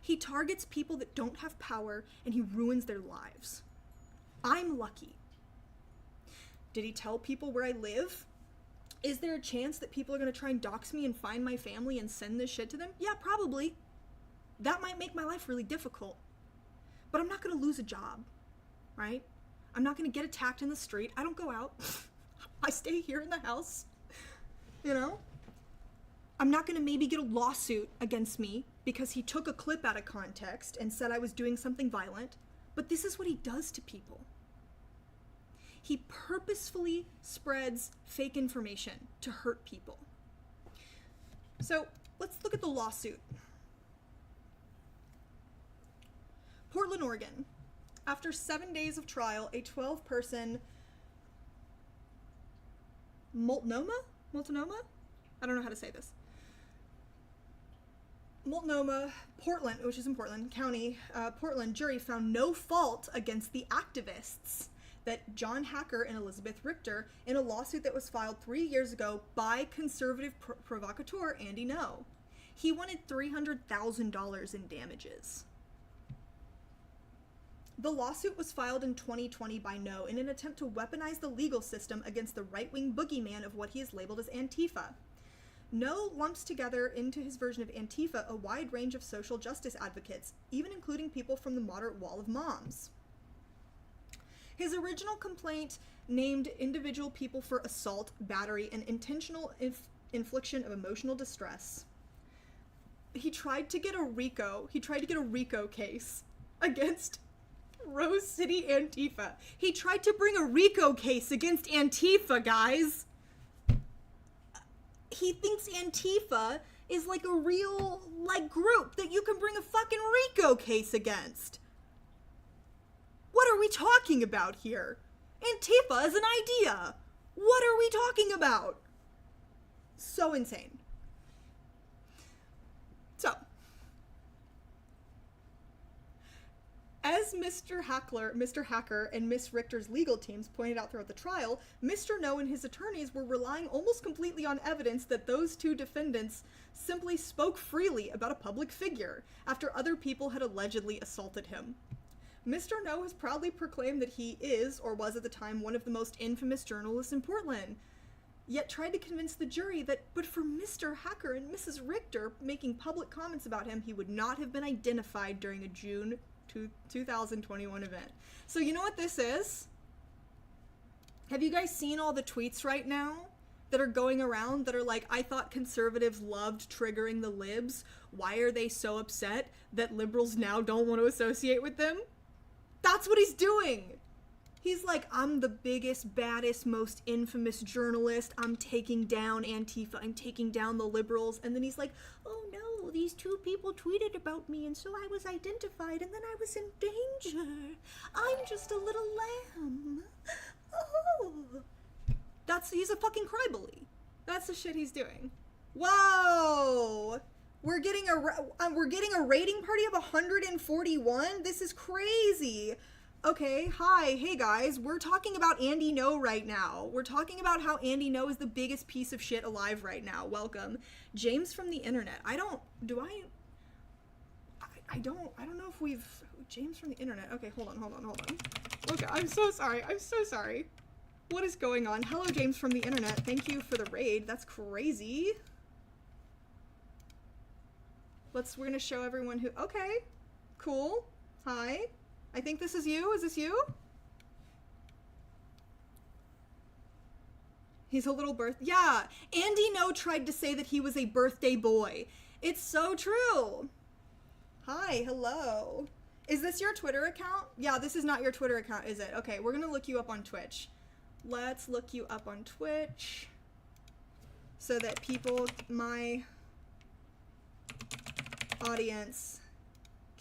He targets people that don't have power, and he ruins their lives. I'm lucky. Did he tell people where I live? Is there a chance that people are going to try and dox me and find my family and send this shit to them? Yeah, probably. That might make my life really difficult. But I'm not going to lose a job, right? I'm not going to get attacked in the street. I don't go out. I stay here in the house, I'm not going to maybe get a lawsuit against me because he took a clip out of context and said I was doing something violent, but this is what he does to people. He purposefully spreads fake information to hurt people. So let's look at the lawsuit. Portland, Oregon. After 7 days of trial, a 12-person Multnomah? I don't know how to say this. Multnomah, Portland, which is in Portland County, Portland jury found no fault against the activists that John Hacker and Elizabeth Richter in a lawsuit that was filed 3 years ago by conservative provocateur Andy Ngo. He wanted $300,000 in damages. The lawsuit was filed in 2020 by Ngo in an attempt to weaponize the legal system against the right-wing boogeyman of what he has labeled as Antifa. Ngo lumps together into his version of Antifa a wide range of social justice advocates, even including people from the moderate wall of moms. His original complaint named individual people for assault, battery, and intentional infliction of emotional distress. He tried to get a RICO case against Rose City Antifa. He tried to bring a RICO case against Antifa, guys. He thinks Antifa is like a real, group that you can bring a fucking RICO case against. What are we talking about here? Antifa is an idea. What are we talking about? So insane. So, As Mr. Hacker, and Miss Richter's legal teams pointed out throughout the trial, Mr. Ngo and his attorneys were relying almost completely on evidence that those two defendants simply spoke freely about a public figure after other people had allegedly assaulted him. Mr. Ngo has proudly proclaimed that he is, or was at the time, one of the most infamous journalists in Portland, yet tried to convince the jury that, but for Mr. Hacker and Mrs. Richter making public comments about him, he would not have been identified during a June 2021 event. So you know what this is? Have you guys seen all the tweets right now that are going around that are like, I thought conservatives loved triggering the libs. Why are they so upset that liberals now don't want to associate with them? That's what he's doing. He's like, I'm the biggest, baddest, most infamous journalist. I'm taking down Antifa. I'm taking down the liberals. And then he's like, oh no, these two people tweeted about me and so I was identified and then I was in danger. I'm just a little lamb. Oh. He's a fucking crybully. That's the shit he's doing. Whoa. We're getting a rating party of 141? This is crazy. Okay, hi, hey guys, we're talking about Andy Ngo right now. We're talking about how Andy Ngo is the biggest piece of shit alive right now. Welcome. James from the internet. I don't know if we've, James from the internet. Okay, hold on. Okay, I'm so sorry. What is going on? Hello, James from the internet. Thank you for the raid. That's crazy. We're gonna show everyone who, okay, cool, hi. I think this is you. Is this you? He's a little yeah. Andy Ngo tried to say that he was a birthday boy. It's so true. Hi, hello. Is this your Twitter account? Yeah, this is not your Twitter account, is it? Okay, we're gonna look you up on Twitch. Let's look you up on Twitch so that people, my audience,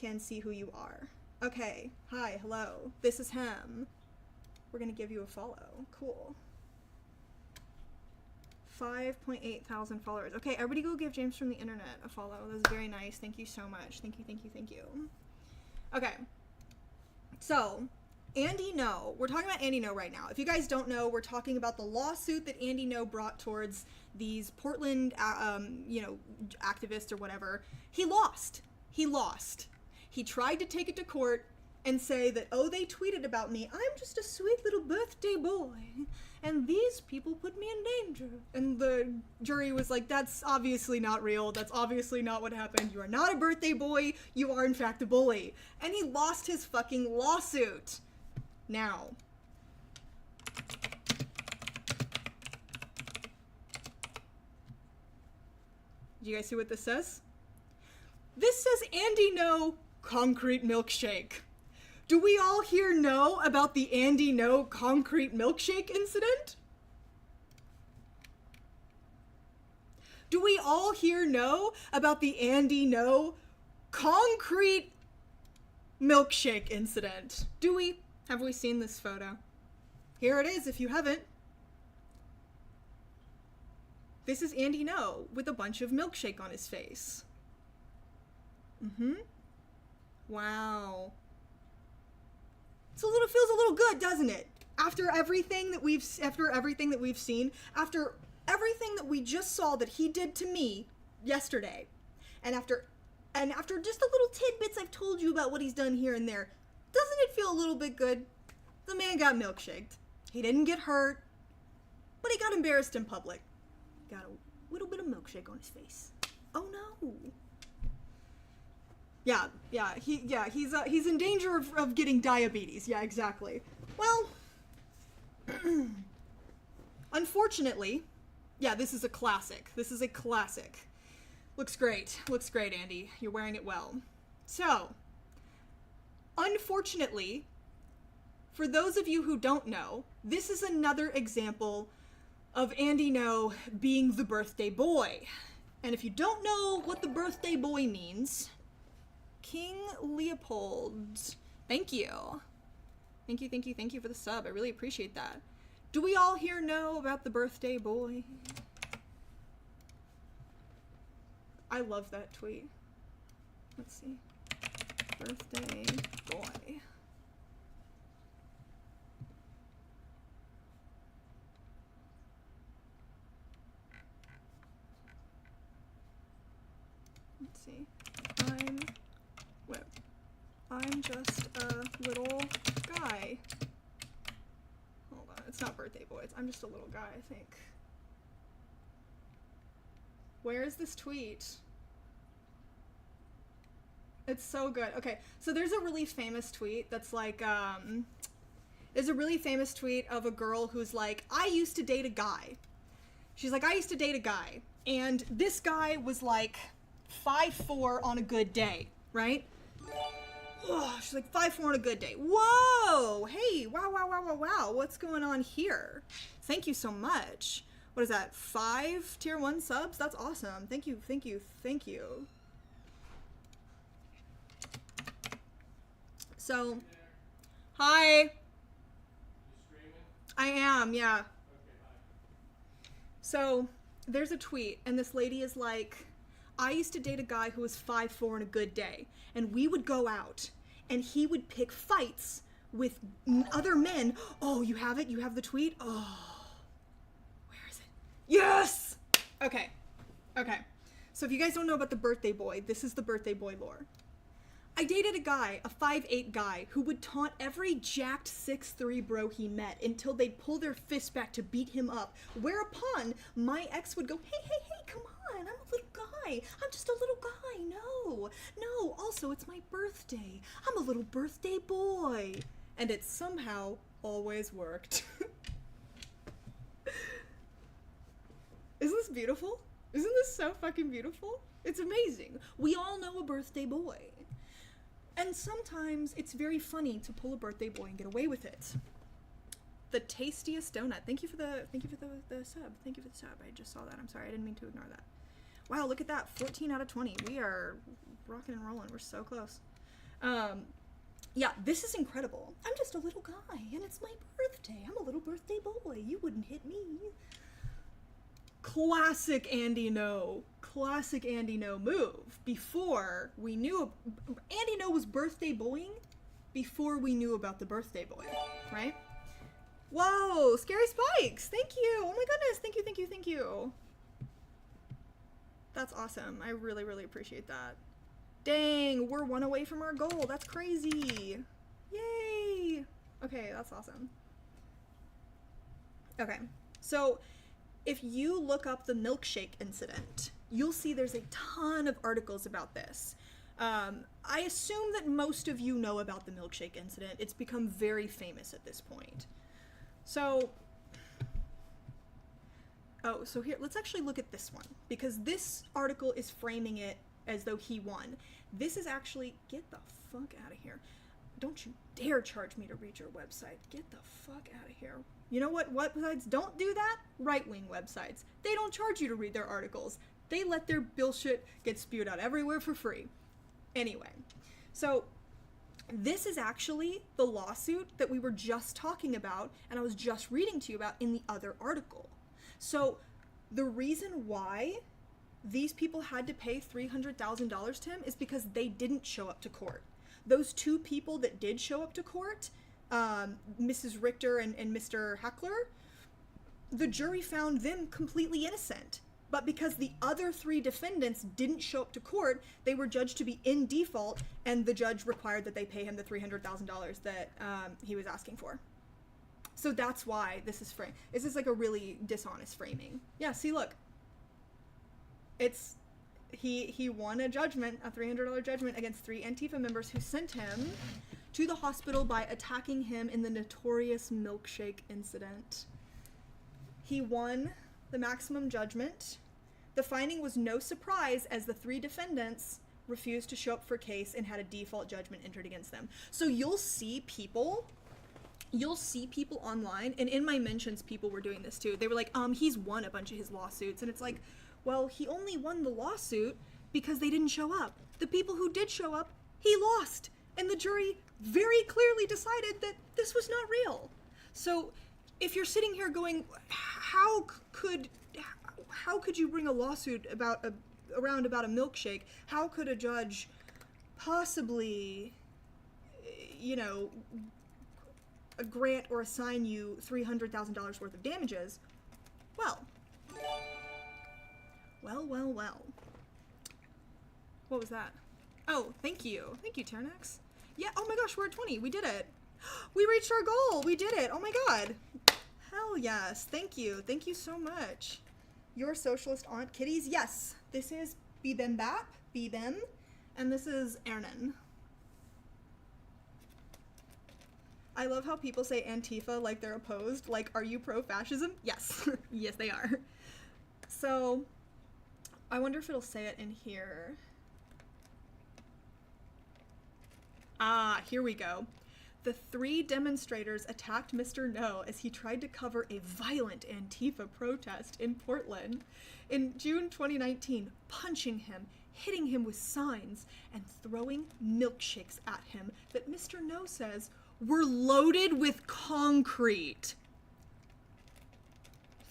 can see who you are. Okay, hi, hello, this is him. We're gonna give you a follow, cool. 5.8 thousand followers. Okay, everybody go give James from the internet a follow. That's very nice, thank you so much. Thank you. Okay, so, Andy Ngo, we're talking about Andy Ngo right now. If you guys don't know, we're talking about the lawsuit that Andy Ngo brought towards these Portland, activists or whatever. He lost. He tried to take it to court and say that, oh, they tweeted about me. I'm just a sweet little birthday boy, and these people put me in danger. And the jury was like, that's obviously not real. That's obviously not what happened. You are not a birthday boy. You are, in fact, a bully. And he lost his fucking lawsuit. Now, do you guys see what this says? This says Andy Ngo concrete milkshake. Do we all here know about the Andy Ngo concrete milkshake incident? Do we all here know about the Andy Ngo concrete milkshake incident? Do we? Have we seen this photo? Here it is if you haven't. This is Andy Ngo with a bunch of milkshake on his face. Wow. Feels a little good, doesn't it? After everything that we've seen, after everything that we just saw that he did to me yesterday, and after just the little tidbits I've told you about what he's done here and there, doesn't it feel a little bit good? The man got milkshaked. He didn't get hurt, but he got embarrassed in public. Got a little bit of milkshake on his face. Oh no. He's in danger of getting diabetes. Yeah, exactly. Well, unfortunately, yeah, this is a classic. Looks great, Andy. You're wearing it well. So, unfortunately, for those of you who don't know, this is another example of Andy Ngo being the birthday boy. And if you don't know what the birthday boy means, King Leopold, thank you for the sub. I really appreciate that. Do we all here know about the birthday boy? I love that tweet. Let's see. birthday boy. Let's see. I'm just a little guy. Hold on, it's not birthday boy. I'm just a little guy, I think. Where is this tweet? It's so good. Okay, so there's a really famous tweet that's like, there's a really famous tweet of a girl who's like, I used to date a guy. She's like, I used to date a guy. And this guy was like 5'4" on a good day, right? Oh, she's like 5'4" on a good day. Whoa! Hey, wow. What's going on here? Thank you so much. What is that? 5 tier 1 subs? That's awesome. Thank you. So, hi. You streaming? I am, yeah. Okay, bye. So, there's a tweet, and this lady is like, I used to date a guy who was 5'4" on a good day, and we would go out, and he would pick fights with other men. Oh, you have it? You have the tweet? Oh, where is it? Yes! Okay. So if you guys don't know about the birthday boy, this is the birthday boy lore. I dated a guy, a 5'8" guy, who would taunt every jacked 6'3" bro he met until they'd pull their fist back to beat him up, whereupon my ex would go, hey, come on, I'm a little guy. I'm just a little guy. No, also it's my birthday. I'm a little birthday boy. And it somehow always worked. Isn't this beautiful? Isn't this so fucking beautiful? It's amazing. We all know a birthday boy. And sometimes it's very funny to pull a birthday boy and get away with it. The tastiest donut. Thank you for the sub. Thank you for the sub. I just saw that. I'm sorry. I didn't mean to ignore that. Wow, look at that. 14 out of 20. We are rocking and rolling. We're so close. Yeah, this is incredible. I'm just a little guy, and it's my birthday. I'm a little birthday boy. You wouldn't hit me. Classic Andy Ngo. Classic Andy Ngo move. Before we knew... Andy Ngo was birthday boying before we knew about the birthday boy, right? Whoa, Scary Spikes. Thank you. Oh my goodness. Thank you. That's awesome. I really appreciate that. Dang, we're 1 away from our goal. That's crazy. Yay. Okay, that's awesome. Okay, so if you look up the milkshake incident, you'll see there's a ton of articles about this. I assume that most of you know about the milkshake incident. It's become very famous at this point. So here, let's actually look at this one, because this article is framing it as though he won. This is actually, get the fuck out of here. Don't you dare charge me to read your website. Get the fuck out of here. You know what websites don't do that? Right-wing websites. They don't charge you to read their articles. They let their bullshit get spewed out everywhere for free. Anyway, so this is actually the lawsuit that we were just talking about and I was just reading to you about in the other article. So the reason why these people had to pay $300,000 to him is because they didn't show up to court. Those two people that did show up to court, Mrs. Richter and Mr. Heckler, the jury found them completely innocent. But because the other 3 defendants didn't show up to court, they were judged to be in default, and the judge required that they pay him the $300,000 that he was asking for. So that's why this is framed. This is like a really dishonest framing. Yeah, see, look. It's, he won a judgment, a $300 judgment against 3 Antifa members who sent him to the hospital by attacking him in the notorious milkshake incident. He won the maximum judgment. The finding was no surprise as the 3 defendants refused to show up for case and had a default judgment entered against them. So you'll see people online, and in my mentions people were doing this too. They were like, he's won a bunch of his lawsuits, and it's like, well, he only won the lawsuit because they didn't show up. The people who did show up, he lost, and the jury very clearly decided that this was not real. So if you're sitting here going, how could you bring a lawsuit about a milkshake? How could a judge possibly, you know, grant or assign you $300,000 worth of damages, well. What was that? Oh, thank you. Thank you, Ternex. Yeah, oh my gosh, we're at 20. We did it. We reached our goal. We did it. Oh my god. Hell yes. Thank you. Thank you so much. Your socialist aunt kitties. Yes. This is Bibembap, Bibem, and this is Ernan. I love how people say Antifa like they're opposed. Like, are you pro-fascism? Yes. Yes, they are. So, I wonder if it'll say it in here. Ah, here we go. The 3 demonstrators attacked Mr. No as he tried to cover a violent Antifa protest in Portland. In June 2019, punching him, hitting him with signs, and throwing milkshakes at him that Mr. No says were loaded with concrete.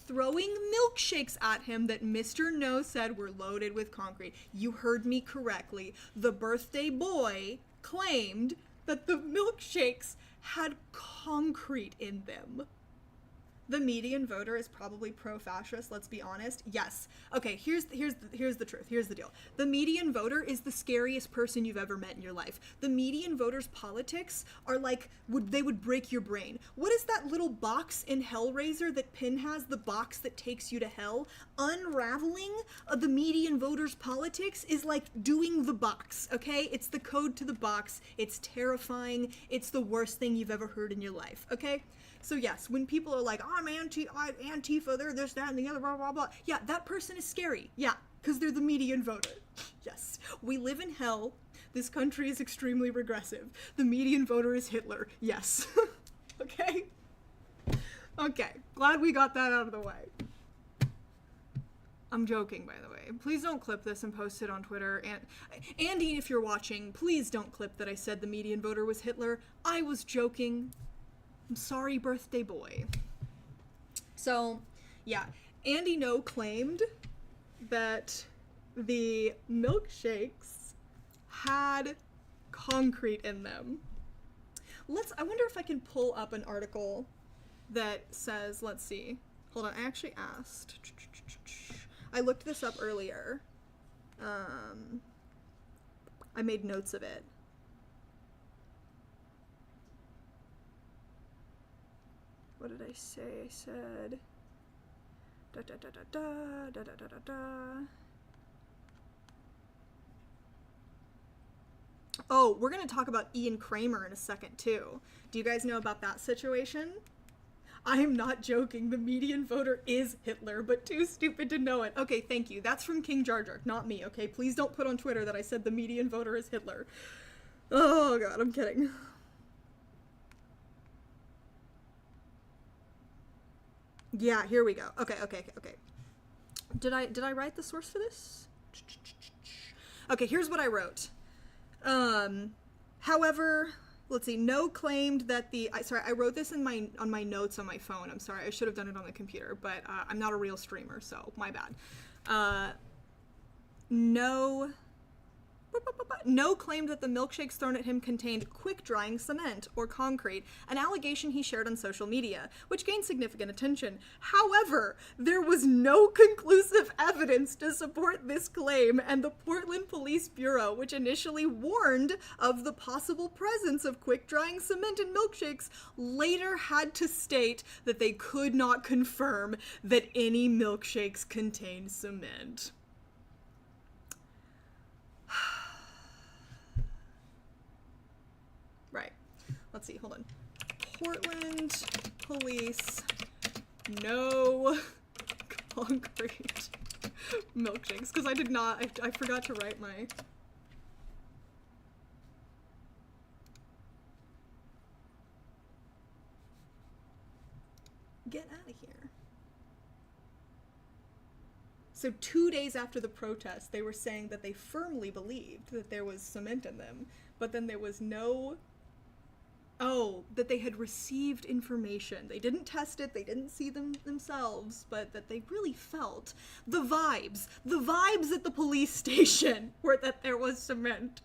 Throwing milkshakes at him that Mr. No said were loaded with concrete. You heard me correctly. The birthday boy claimed that the milkshakes had concrete in them. The median voter is probably pro-fascist, let's be honest. Yes. Okay, here's the truth. Here's the deal. The median voter is the scariest person you've ever met in your life. The median voter's politics are like, they would break your brain. What is that little box in Hellraiser that Pin has, the box that takes you to hell? Unraveling the median voter's politics is like doing the box, okay? It's the code to the box. It's terrifying. It's the worst thing you've ever heard in your life, okay? So yes, when people are like, I'm Antifa, they're this, that, and the other, blah, blah, blah. Yeah, that person is scary. Yeah, because they're the median voter. Yes. We live in hell. This country is extremely regressive. The median voter is Hitler. Yes. Okay? Okay. Glad we got that out of the way. I'm joking, by the way. Please don't clip this and post it on Twitter. And Andy, if you're watching, please don't clip that I said the median voter was Hitler. I was joking. I'm sorry, birthday boy. So, yeah, Andy Ngo claimed that the milkshakes had concrete in them. I wonder if I can pull up an article that says, let's see. Hold on, I actually asked. I looked this up earlier. I made notes of it. What did I say? I said da da da da da da da da da. Oh, we're gonna talk about Ian Kramer in a second too. Do you guys know about that situation? I am not joking. The median voter is Hitler, but too stupid to know it. Okay, thank you. That's from King Jar Jar, not me, okay? Please don't put on Twitter that I said the median voter is Hitler. Oh god, I'm kidding. Yeah, here we go. Okay. Did I write the source for this? Okay, here's what I wrote. However, let's see. No claimed that I wrote this on my notes on my phone. I'm sorry. I should have done it on the computer, but I'm not a real streamer, so my bad. No claimed that the milkshakes thrown at him contained quick-drying cement or concrete, an allegation he shared on social media, which gained significant attention. However, there was no conclusive evidence to support this claim, and the Portland Police Bureau, which initially warned of the possible presence of quick-drying cement in milkshakes, later had to state that they could not confirm that any milkshakes contained cement. Right. Let's see. Hold on. Portland police, no concrete milkshakes. Because I did not, I forgot to write my... Get out of here. So 2 days after the protest, they were saying that they firmly believed that there was cement in them, but then there was no... Oh, that they had received information. They didn't test it, they didn't see them themselves, but that they really felt the vibes at the police station were that there was cement.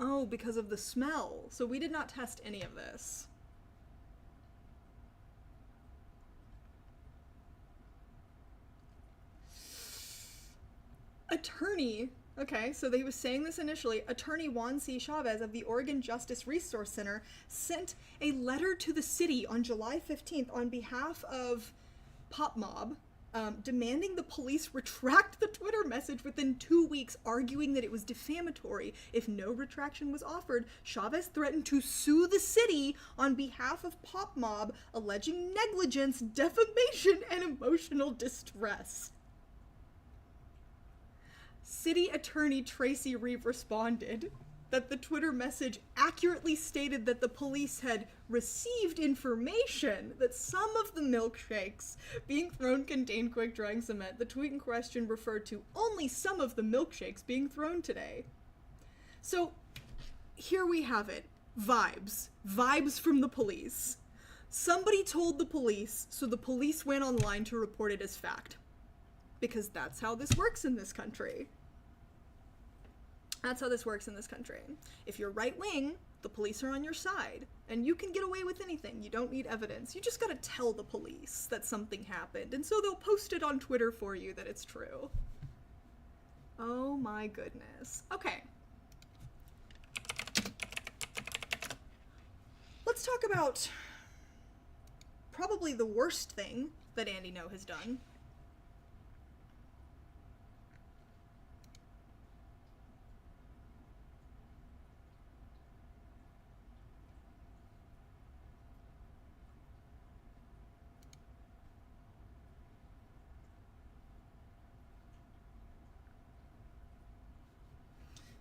Oh, because of the smell. So we did not test any of this. Attorney, okay, so they was saying this initially, attorney Juan C. Chavez of the Oregon Justice Resource Center sent a letter to the city on July 15th on behalf of Pop Mob, demanding the police retract the Twitter message within 2 weeks, arguing that it was defamatory. If no retraction was offered, Chavez threatened to sue the city on behalf of Pop Mob, alleging negligence, defamation, and emotional distress. City Attorney Tracy Reeve responded that the Twitter message accurately stated that the police had received information that some of the milkshakes being thrown contained quick-drying cement. The tweet in question referred to only some of the milkshakes being thrown today. So, here we have it. Vibes. Vibes from the police. Somebody told the police, so the police went online to report it as fact. Because that's how this works in this country. That's how this works in this country. If you're right-wing, the police are on your side, and you can get away with anything. You don't need evidence. You just gotta tell the police that something happened, and so they'll post it on Twitter for you that it's true. Oh my goodness. Okay. Let's talk about probably the worst thing that Andy Ngo has done.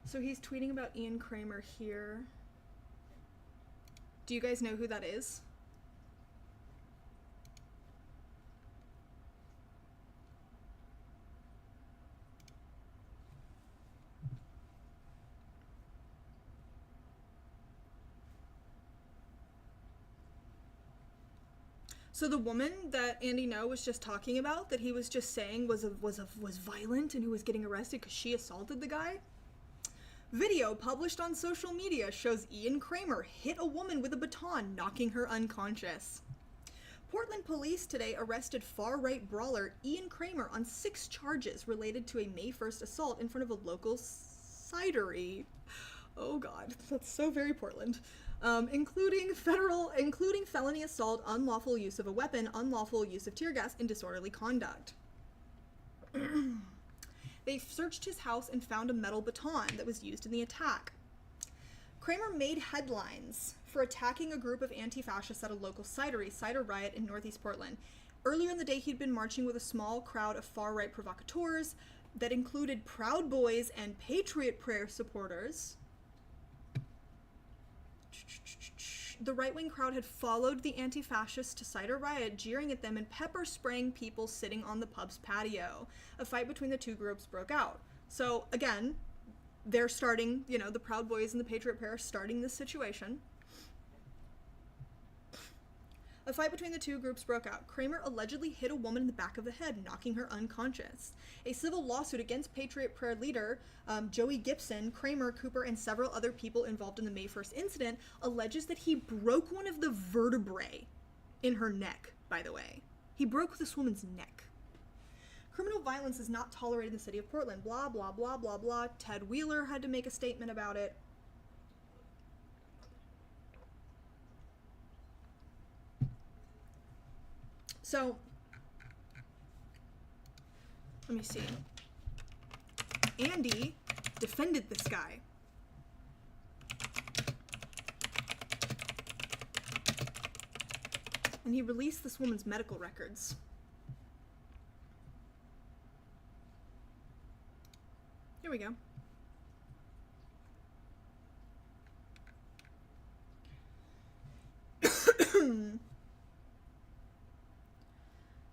So he's tweeting about Ian Kramer here. Do you guys know who that is? So the woman that Andy Ngo was just talking about, that he was just saying was violent and who was getting arrested because she assaulted the guy. Video published on social media shows Ian Kramer hit a woman with a baton, knocking her unconscious. Portland police today arrested far-right brawler Ian Kramer on 6 charges related to a May 1st assault in front of a local cidery. Oh god, that's so very Portland. Including felony assault, unlawful use of a weapon, unlawful use of tear gas, and disorderly conduct. They searched his house and found a metal baton that was used in the attack. Kramer made headlines for attacking a group of anti-fascists at a local cider riot in Northeast Portland. Earlier in the day, he'd been marching with a small crowd of far-right provocateurs that included Proud Boys and Patriot Prayer supporters. The right-wing crowd had followed the anti-fascists to cider riot, jeering at them and pepper spraying people sitting on the pub's patio. A fight between the two groups broke out. So again, they're starting, the Proud Boys and the Patriot Prayer are starting this situation. A fight between the two groups broke out. Kramer allegedly hit a woman in the back of the head, knocking her unconscious. A civil lawsuit against Patriot Prayer leader Joey Gibson, Kramer, Cooper, and several other people involved in the May 1st incident alleges that he broke one of the vertebrae in her neck, by the way. He broke this woman's neck. Criminal violence is not tolerated in the city of Portland. Blah, blah, blah, blah, blah. Ted Wheeler had to make a statement about it. So, let me see. Andy defended this guy. And he released this woman's medical records. Here we go.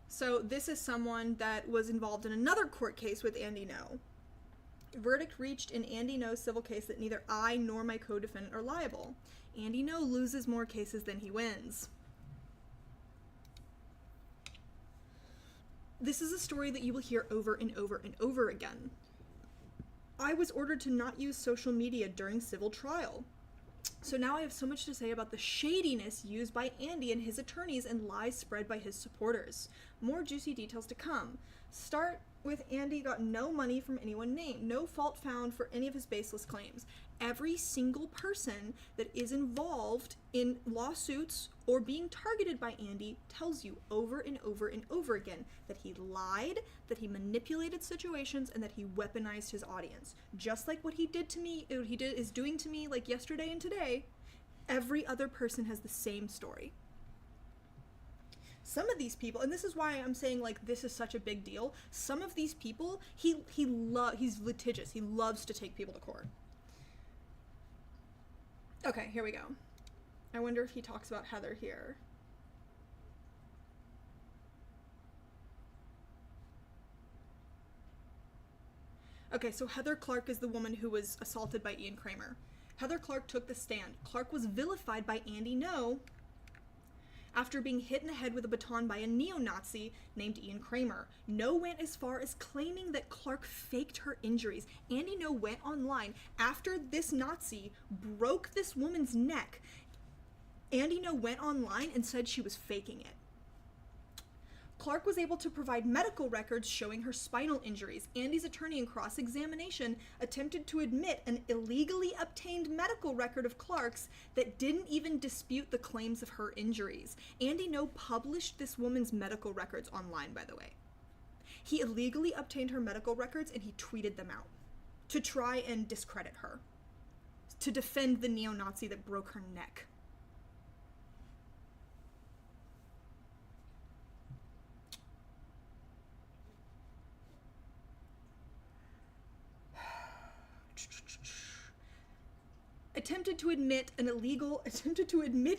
So this is someone that was involved in another court case with Andy Ngo. Verdict reached in Andy Ngo's civil case that neither I nor my co-defendant are liable. Andy Ngo loses more cases than he wins. This is a story that you will hear over and over and over again. I was ordered to not use social media during civil trial. So now I have so much to say about the shadiness used by Andy and his attorneys and lies spread by his supporters. More juicy details to come. Start with Andy got no money from anyone named, no fault found for any of his baseless claims. Every single person that is involved in lawsuits or being targeted by Andy tells you over and over and over again that he lied, that he manipulated situations, and that he weaponized his audience. Just like what he did to me, is doing to me like yesterday and today, every other person has the same story. Some of these people, and this is why I'm saying like this is such a big deal, some of these people, he's litigious. He loves to take people to court. Okay, here we go. I wonder if he talks about Heather here. Okay, so Heather Clark is the woman who was assaulted by Ian Kramer. Heather Clark took the stand. Clark was vilified by Andy Ngo after being hit in the head with a baton by a neo-Nazi named Ian Kramer. Ngo went as far as claiming that Clark faked her injuries. Andy Ngo went online after this Nazi broke this woman's neck. Andy Ngo went online and said she was faking it. Clark was able to provide medical records showing her spinal injuries. Andy's attorney in cross-examination attempted to admit an illegally obtained medical record of Clark's that didn't even dispute the claims of her injuries. Andy Ngo published this woman's medical records online, by the way. He illegally obtained her medical records and he tweeted them out to try and discredit her, to defend the neo-Nazi that broke her neck. Attempted to admit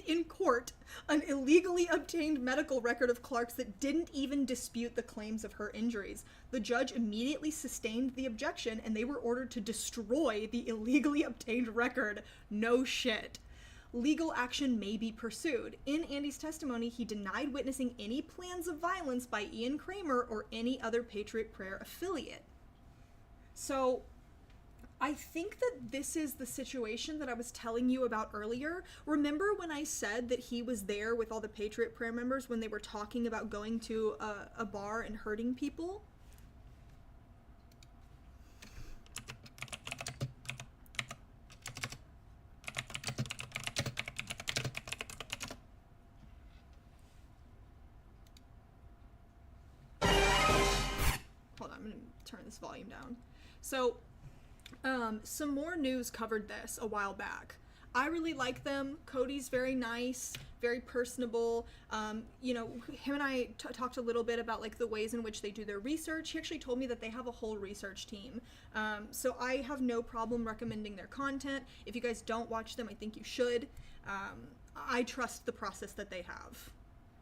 in court an illegally obtained medical record of Clark's that didn't even dispute the claims of her injuries. The judge immediately sustained the objection and they were ordered to destroy the illegally obtained record. No shit. Legal action may be pursued. In Andy's testimony, he denied witnessing any plans of violence by Ian Kramer or any other Patriot Prayer affiliate. So I think that this is the situation that I was telling you about earlier. Remember when I said that he was there with all the Patriot Prayer members when they were talking about going to a bar and hurting people? Hold on, I'm gonna turn this volume down. So, some more news covered this a while back. I really like them. Cody's very nice, very personable. You know, him and I talked a little bit about like the ways in which they do their research. He actually told me that they have a whole research team. So I have no problem recommending their content. If you guys don't watch them, I think you should. I trust the process that they have,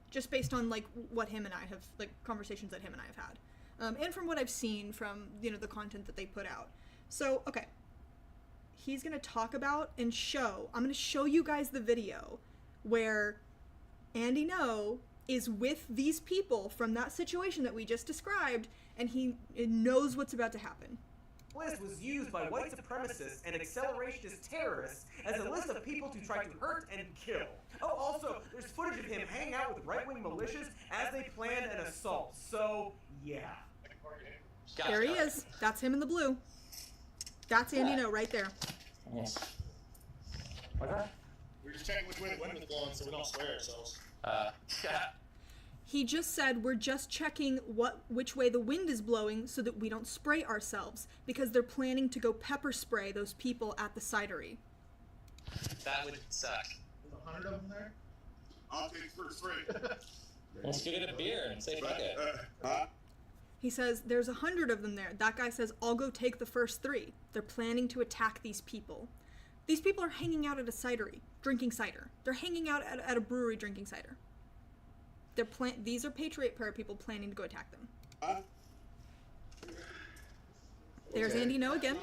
just based on like what him and I have, like conversations that him and I have had, and from what I've seen from, you know, the content that they put out. So, okay, he's going to talk about and show, I'm going to show you guys the video where Andy Ngo is with these people from that situation that we just described, and he knows what's about to happen. List was used by white supremacists and accelerationist terrorists as a list of people to try to hurt and kill. Oh, also, there's footage of him hanging out with right-wing militias as they planned an assault, so yeah. There he is. That's him in the blue. That's Andy Ngo right there. Yes. Okay. We're just checking which way the wind is blowing so we don't swear ourselves. Yeah. He just said we're just checking which way the wind is blowing so that we don't spray ourselves, because they're planning to go pepper spray those people at the cidery. That would suck. There's 100 of them there? I'll take first rate. Let's go get a beer and say fuck it. He says, there's 100 of them there. That guy says, I'll go take the first 3. They're planning to attack these people. These people are hanging out at a cidery, drinking cider. They're hanging out at a brewery drinking cider. These are Patriot Prayer people planning to go attack them. There's Andy Ngo again.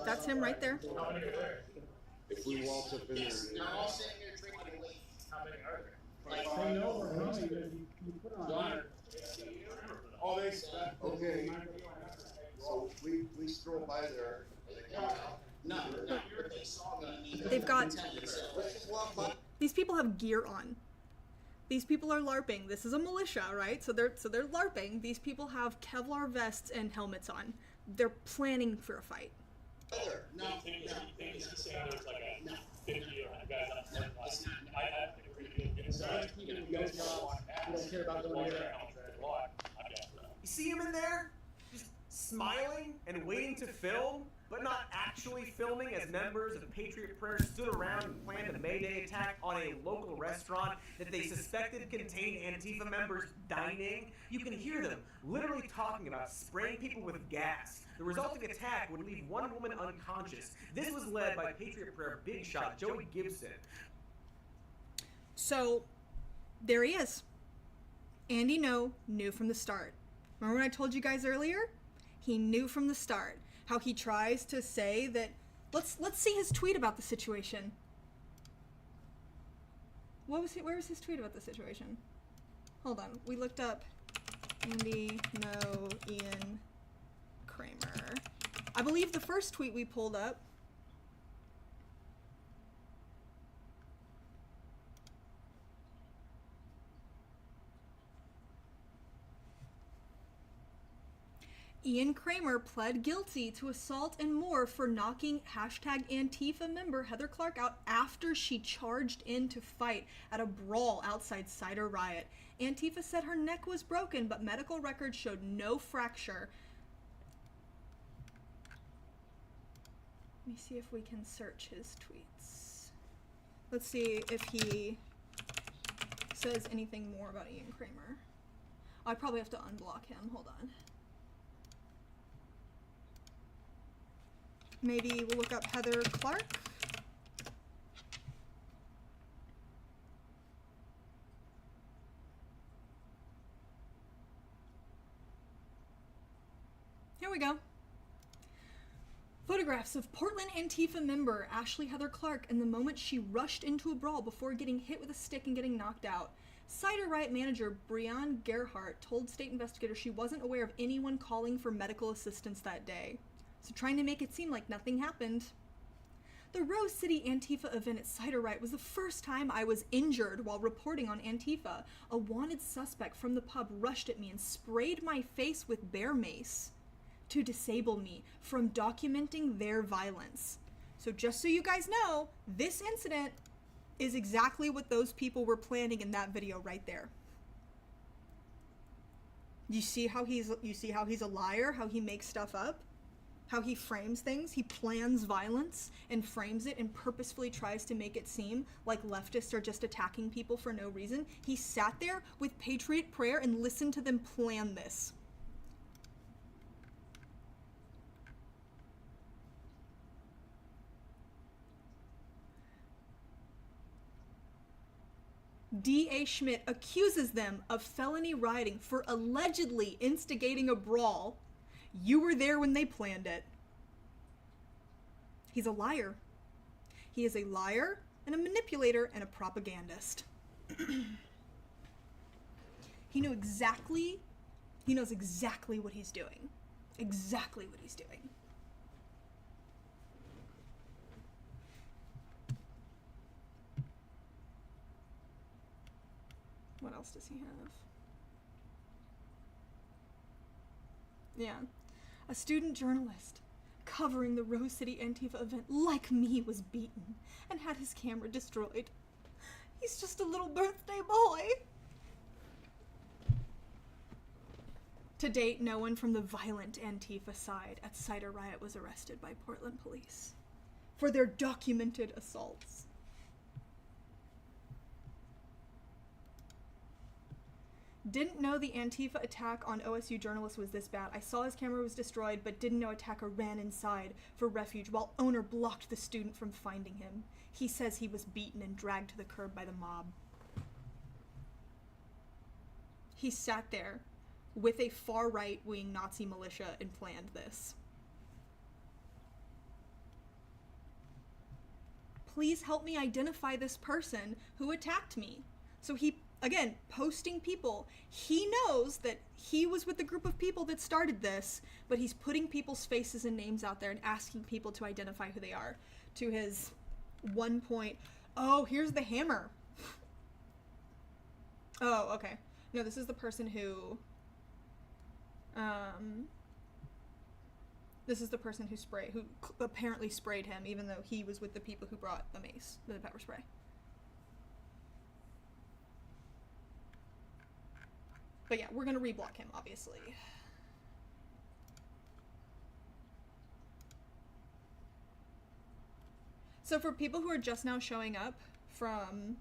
That's him right there. If we walk up in there. They're all sitting there drinking late. How many are there? Oh, they okay. So we stroll by there. No, they saw me. They've got- Let's just walk by. These people have gear on. These people are LARPing. This is a militia, right? So they're LARPing. These people have Kevlar vests and helmets on. They're planning for a fight. No. Saying there's like a 50 or 100 guys on the I think we're pretty good. You guys don't care about going there. You see him in there? Just smiling and waiting to film, but not actually filming, as members of Patriot Prayer stood around and planned a Mayday attack on a local restaurant that they suspected contained Antifa members dining. You can hear them literally talking about spraying people with gas. The resulting attack would leave one woman unconscious. This was led by Patriot Prayer big shot Joey Gibson. So, there he is. Andy Ngo knew from the start. Remember when I told you guys earlier? He knew from the start how he tries to say that. Let's see his tweet about the situation. Where was his tweet about the situation? Hold on. We looked up Andy Ngo, Ian Kramer. I believe the first tweet we pulled up. Ian Kramer pled guilty to assault and more for knocking #Antifa member Heather Clark out after she charged in to fight at a brawl outside Cider Riot. Antifa said her neck was broken, but medical records showed no fracture. Let me see if we can search his tweets. Let's see if he says anything more about Ian Kramer. I probably have to unblock him. Hold on. Maybe we'll look up Heather Clark. Here we go. Photographs of Portland Antifa member Ashley Heather Clark in the moment she rushed into a brawl before getting hit with a stick and getting knocked out. Cider Riot manager Breanne Gerhart told state investigators she wasn't aware of anyone calling for medical assistance that day. So trying to make it seem like nothing happened. The Rose City Antifa event at Cider Riot was the first time I was injured while reporting on Antifa. A wanted suspect from the pub rushed at me and sprayed my face with bear mace to disable me from documenting their violence. So just so you guys know, this incident is exactly what those people were planning in that video right there. You see how he's a liar, how he makes stuff up? How he frames things. He plans violence and frames it and purposefully tries to make it seem like leftists are just attacking people for no reason. He sat there with Patriot Prayer and listened to them plan this. D.A. Schmidt accuses them of felony rioting for allegedly instigating a brawl. You were there when they planned it. He's a liar. He is a liar and a manipulator and a propagandist. He knows exactly what he's doing. Exactly what he's doing. What else does he have? Yeah. A student journalist covering the Rose City Antifa event like me was beaten and had his camera destroyed. He's just a little birthday boy. To date, no one from the violent Antifa side at Cider Riot was arrested by Portland police for their documented assaults. Didn't know the Antifa attack on OSU journalists was this bad. I saw his camera was destroyed, but didn't know attacker ran inside for refuge while owner blocked the student from finding him. He says he was beaten and dragged to the curb by the mob. He sat there with a far right-wing Nazi militia and planned this. Please help me identify this person who attacked me. So he again, posting people. He knows that he was with the group of people that started this, but he's putting people's faces and names out there and asking people to identify who they are. To his one point, oh, here's the hammer. Oh, okay. No, this is the person who, this is the person who apparently sprayed him, even though he was with the people who brought the mace, the pepper spray. But yeah, we're gonna reblock him, obviously. So for people who are just now showing up from...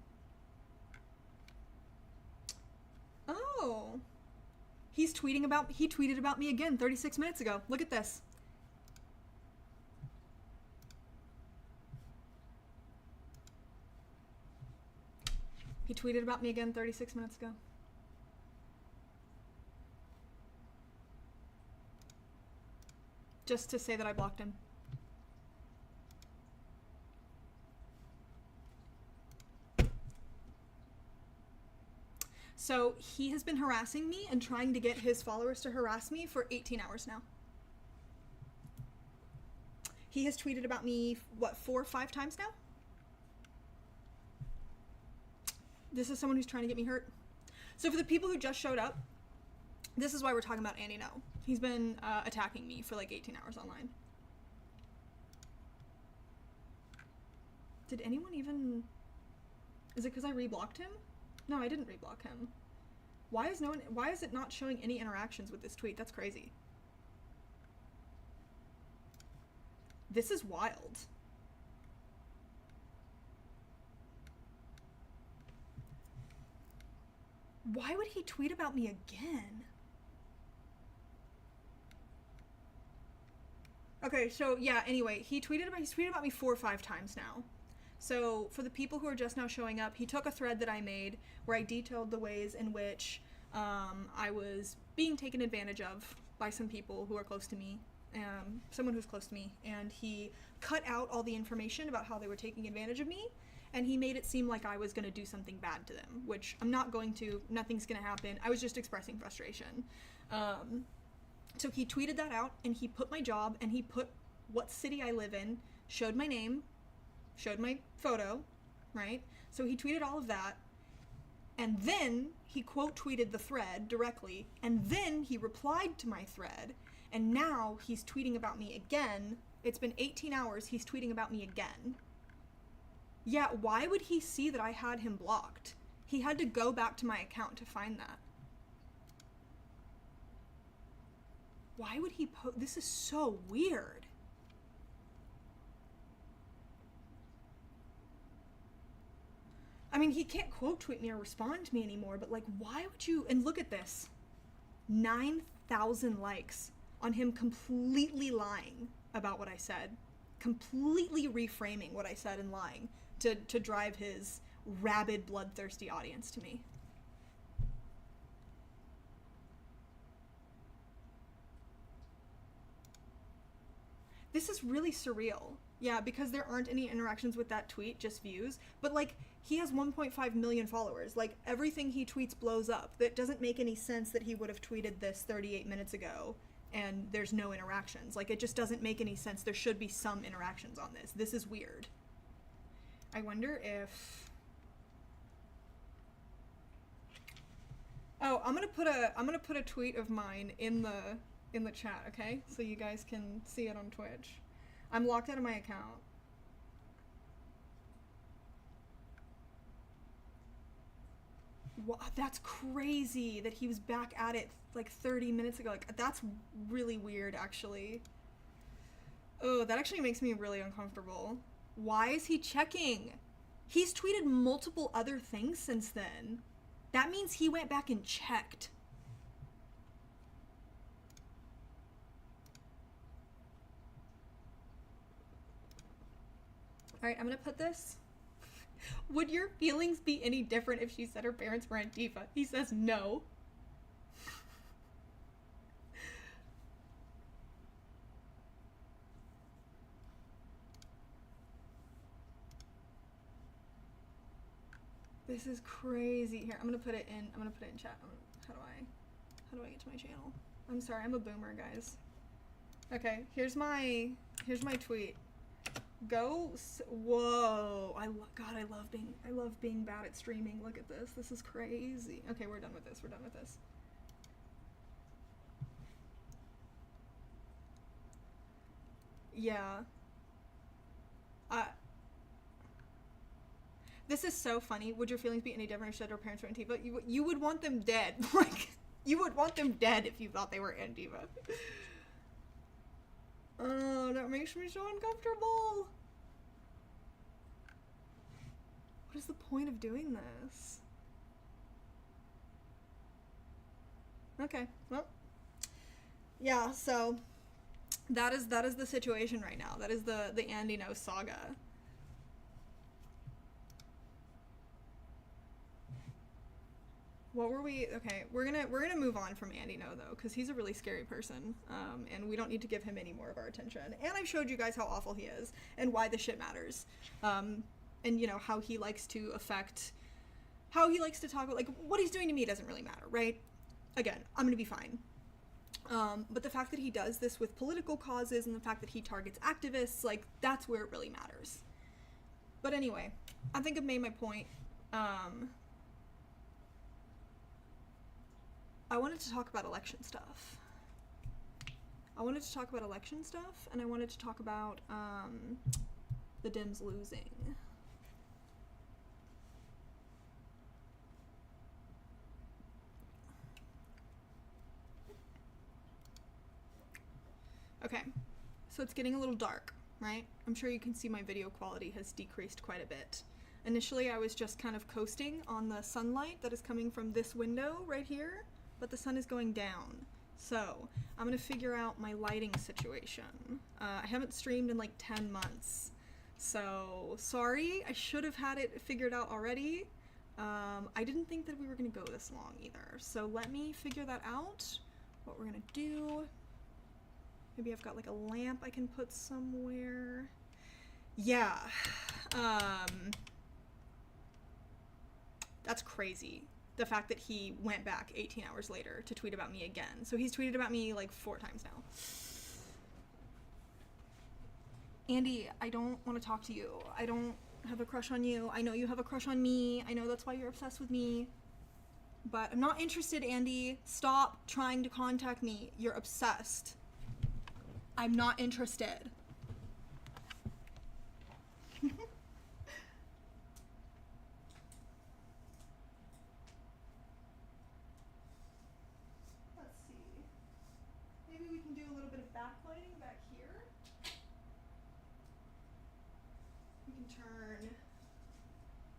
Oh. He tweeted about me again 36 minutes ago. Look at this. He tweeted about me again 36 minutes ago. Just to say that I blocked him. So he has been harassing me and trying to get his followers to harass me for 18 hours now. He has tweeted about me, what, 4 or 5 times now? This is someone who's trying to get me hurt. So for the people who just showed up, this is why we're talking about Andy Ngo. He's been attacking me for like 18 hours online. Did anyone even... Is it because I reblocked him? No, I didn't reblock him. Why is it not showing any interactions with this tweet? That's crazy. This is wild. Why would he tweet about me again? Okay, so yeah, anyway, he's tweeted about me 4 or 5 times now. So for the people who are just now showing up, he took a thread that I made where I detailed the ways in which I was being taken advantage of by some people who are close to me, someone who's close to me, and he cut out all the information about how they were taking advantage of me, and he made it seem like I was going to do something bad to them, which I'm not going to. Nothing's going to happen. I was just expressing frustration. So he tweeted that out, and he put my job, and he put what city I live in, showed my name, showed my photo, right? So he tweeted all of that, and then he quote tweeted the thread directly, and then he replied to my thread, and now he's tweeting about me again. It's been 18 hours, he's tweeting about me again. Yeah, why would he see that I had him blocked? He had to go back to my account to find that. Why would he this is so weird. I mean, he can't quote tweet me or respond to me anymore, but like, why would you? And look at this. 9,000 likes on him completely lying about what I said. Completely reframing what I said and lying to drive his rabid, bloodthirsty audience to me. This is really surreal. Yeah, because there aren't any interactions with that tweet, just views. But like, he has 1.5 million followers. Like, everything he tweets blows up. That doesn't make any sense that he would have tweeted this 38 minutes ago and there's no interactions. Like, it just doesn't make any sense. There should be some interactions on this. This is weird. I wonder if... Oh, I'm gonna put a tweet of mine in the chat, okay? So you guys can see it on Twitch. I'm locked out of my account. Wow, that's crazy that he was back at it like 30 minutes ago. Like, that's really weird, actually. Oh, that actually makes me really uncomfortable. Why is he checking? He's tweeted multiple other things since then. That means he went back and checked. Alright, I'm gonna put this. Would your feelings be any different if she said her parents were Antifa? He says no. This is crazy. Here, I'm gonna put it in chat. How do I get to my channel? I'm sorry, I'm a boomer, guys. Okay, here's my tweet. Whoa! I love being bad at streaming. Look at this. This is crazy. Okay, we're done with this. Yeah. This is so funny. Would your feelings be any different if your parents were Antifa? You would want them dead. Like, you would want them dead if you thought they were Antifa. Oh, that makes me so uncomfortable. What is the point of doing this? Okay, well. Yeah, so that is the situation right now. That is the Andy Ngo saga. What were we? Okay, we're gonna move on from Andy Ngo though, because he's a really scary person, and we don't need to give him any more of our attention. And I've showed you guys how awful he is and why this shit matters, and you know how he likes to talk about, like, what he's doing to me doesn't really matter, right? Again, I'm gonna be fine. But the fact that he does this with political causes and the fact that he targets activists, like, that's where it really matters. But anyway, I think I've made my point. I wanted to talk about election stuff. And I wanted to talk about the Dems losing. Okay, so it's getting a little dark, right? I'm sure you can see my video quality has decreased quite a bit. Initially, I was just kind of coasting on the sunlight that is coming from this window right here, but the sun is going down. So I'm gonna figure out my lighting situation. I haven't streamed in like 10 months. So sorry, I should have had it figured out already. I didn't think that we were gonna go this long either. So let me figure that out, what we're gonna do. Maybe I've got like a lamp I can put somewhere. Yeah, that's crazy. The fact that he went back 18 hours later to tweet about me again. So he's tweeted about me like 4 times now. Andy, I don't want to talk to you. I don't have a crush on you. I know you have a crush on me. I know that's why you're obsessed with me. But I'm not interested, Andy. Stop trying to contact me. You're obsessed. I'm not interested. We can do a little bit of backlighting back here. We can turn.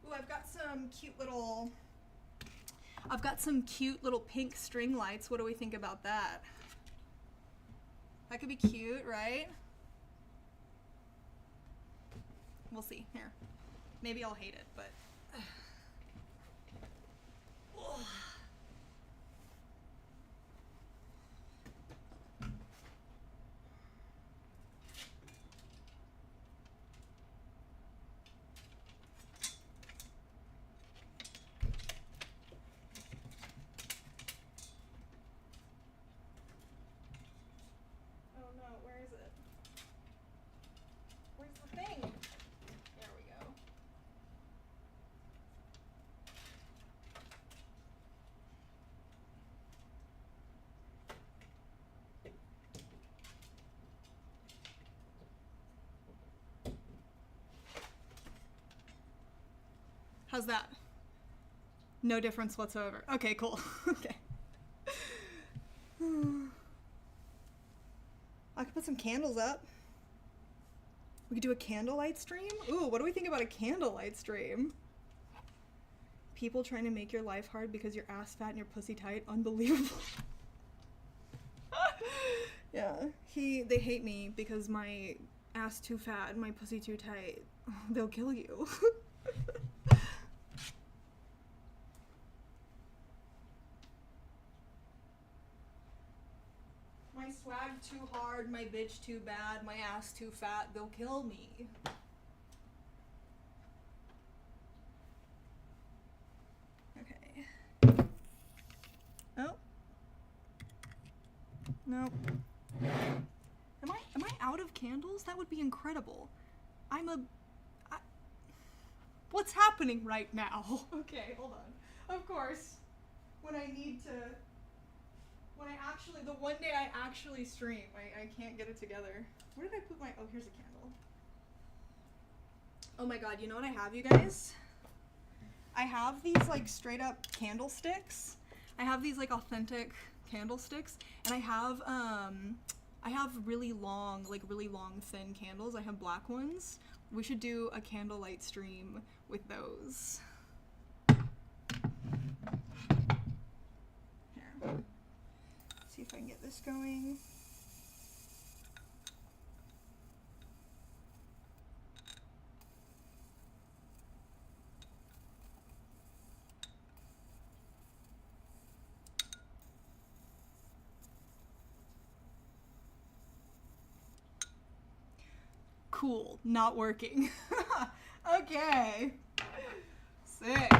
Ooh, I've got some cute little pink string lights. What do we think about that? That could be cute, right? We'll see. Here. Maybe I'll hate it, but how's that? No difference whatsoever. Okay, cool. Okay. I could put some candles up. We could do a candlelight stream? Ooh, what do we think about a candlelight stream? People trying to make your life hard because you're ass fat and your pussy tight. Unbelievable. Yeah, they hate me because my ass too fat and my pussy too tight. They'll kill you. My swag too hard, my bitch too bad, my ass too fat, they'll kill me. Nope. Am I out of candles? That would be incredible. What's happening right now? Okay, hold on. Of course, the one day I actually stream, I can't get it together. Where did I put oh, here's a candle. Oh my god, you know what I have, you guys? I have these, like, straight up candlesticks. I have these, like, authentic candlesticks, and I have really long, thin candles. I have black ones. We should do a candlelight stream with those. Here. See if I can get this going. Cool, not working. Okay. Sick.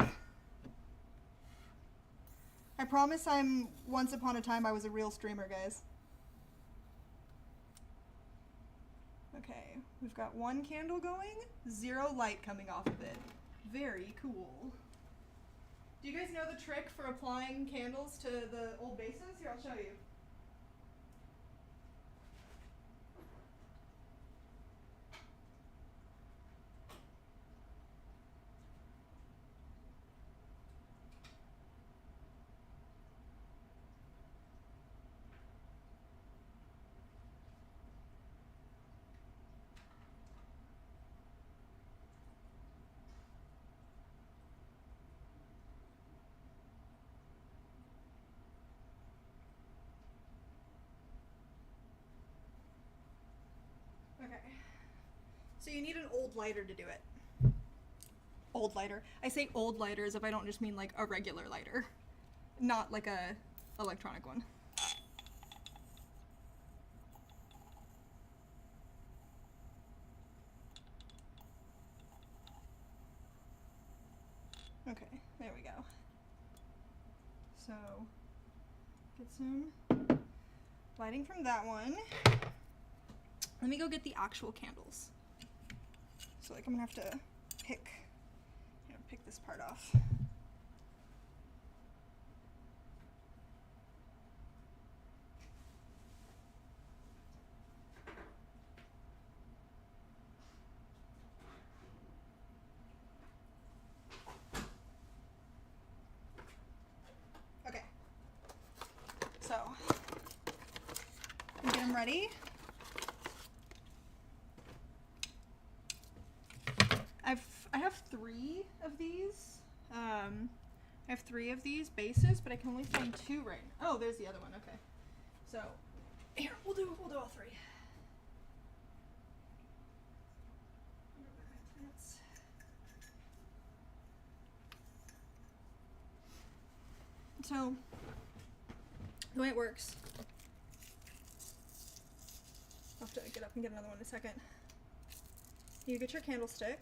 I promise once upon a time I was a real streamer, guys. Okay, we've got one candle going, 0 light coming off of it. Very cool. Do you guys know the trick for applying candles to the old bases? Here, I'll show you. Okay. So you need an old lighter to do it. Old lighter. I say old lighter as if I don't just mean like a regular lighter. Not like a electronic one. Okay, there we go. So, get some lighting from that one. Let me go get the actual candles. So like I'm gonna have to pick this part off. Okay. So, get them ready. I have 3 of these. I have 3 of these bases, but I can only find 2 right now. Oh, there's the other one. Okay. So, here, we'll do all 3. So, the way it works, I'll have to get up and get another one in a second. You get your candlestick.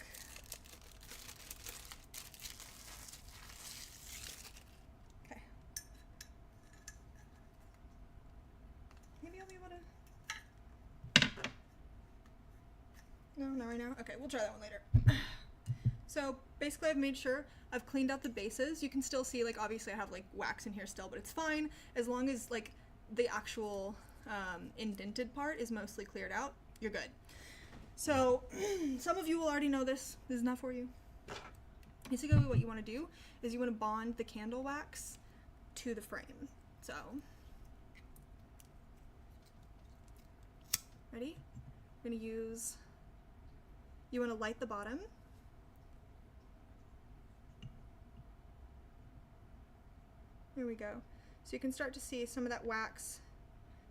Okay. Maybe I'll be able to... No, not right now. Okay, we'll try that one later. So basically I've made sure I've cleaned out the bases. You can still see, like, obviously I have like wax in here still, but it's fine as long as like the actual indented part is mostly cleared out. You're good. So, some of you will already know this. This is not for you. Basically, what you want to do is you want to bond the candle wax to the frame. So, ready? We're going to use, you want to light the bottom. There we go. So you can start to see some of that wax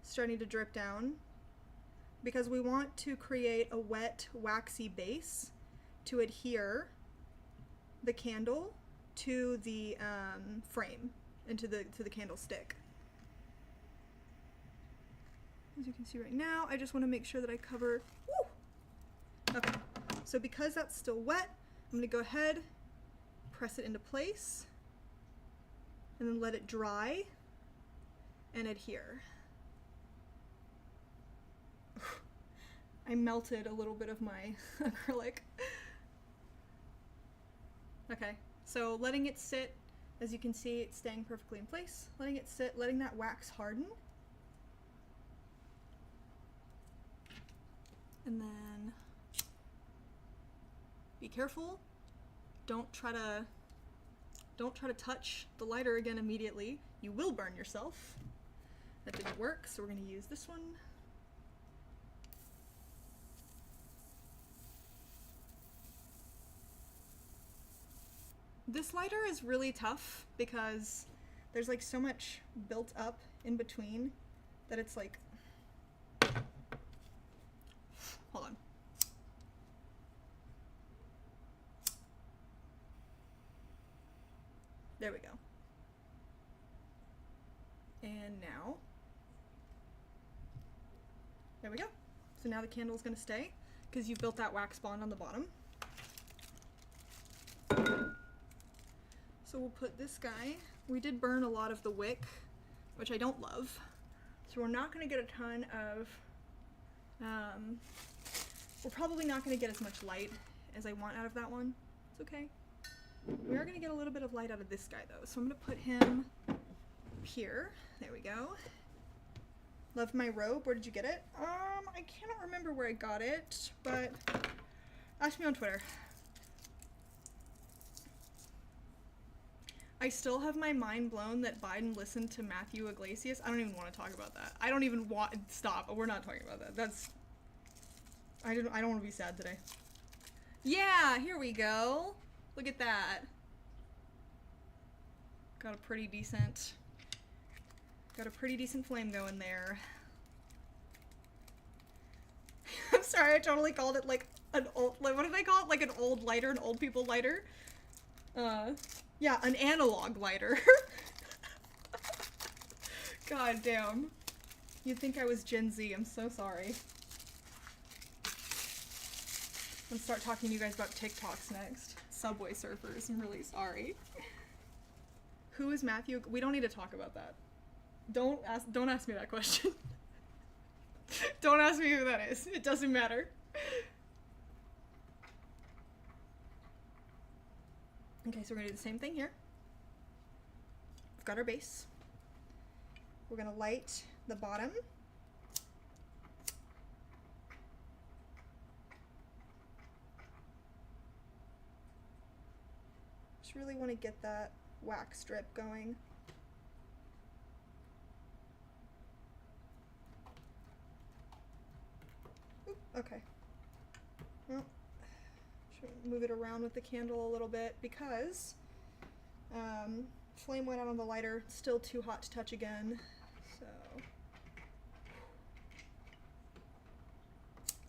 starting to drip down, because we want to create a wet, waxy base to adhere the candle to the frame and to the candlestick. As you can see right now, I just want to make sure that I cover. Woo! Okay, so because that's still wet, I'm going to go ahead, press it into place, and then let it dry and adhere. I melted a little bit of my acrylic. Okay, so letting it sit, as you can see, it's staying perfectly in place. Letting it sit, letting that wax harden. And then be careful. Don't try to touch the lighter again immediately. You will burn yourself. That didn't work, so we're going to use this one. This lighter is really tough because there's like so much built up in between that it's like, hold on. There we go. And now, there we go. So now the candle is going to stay because you've built that wax bond on the bottom. So we'll put this guy. We did burn a lot of the wick, which I don't love. So we're not going to get a ton of, we're probably not going to get as much light as I want out of that one. It's okay. We are going to get a little bit of light out of this guy though. So I'm going to put him here. There we go. Love my robe. Where did you get it? I cannot remember where I got it, but ask me on Twitter. I still have my mind blown that Biden listened to Matthew Iglesias. I don't even want to talk about that. I don't even want, stop. We're not talking about that. That's, I don't want to be sad today. Yeah, here we go. Look at that. Got a pretty decent flame going there. I'm sorry, I totally called it like an old, like, what did I call it? Like an old lighter, an old people lighter. Yeah, an analog lighter. God damn. You'd think I was Gen Z, I'm so sorry. I'm gonna start talking to you guys about TikToks next. Subway surfers, I'm really sorry. Who is Matthew? We don't need to talk about that. Don't ask me that question. Don't ask me who that is. It doesn't matter. Okay, so we're gonna do the same thing here. We've got our base. We're gonna light the bottom. Just really want to get that wax strip going. Oop, okay. Well, should move it around with the candle a little bit because flame went out on the lighter. It's still too hot to touch again. So,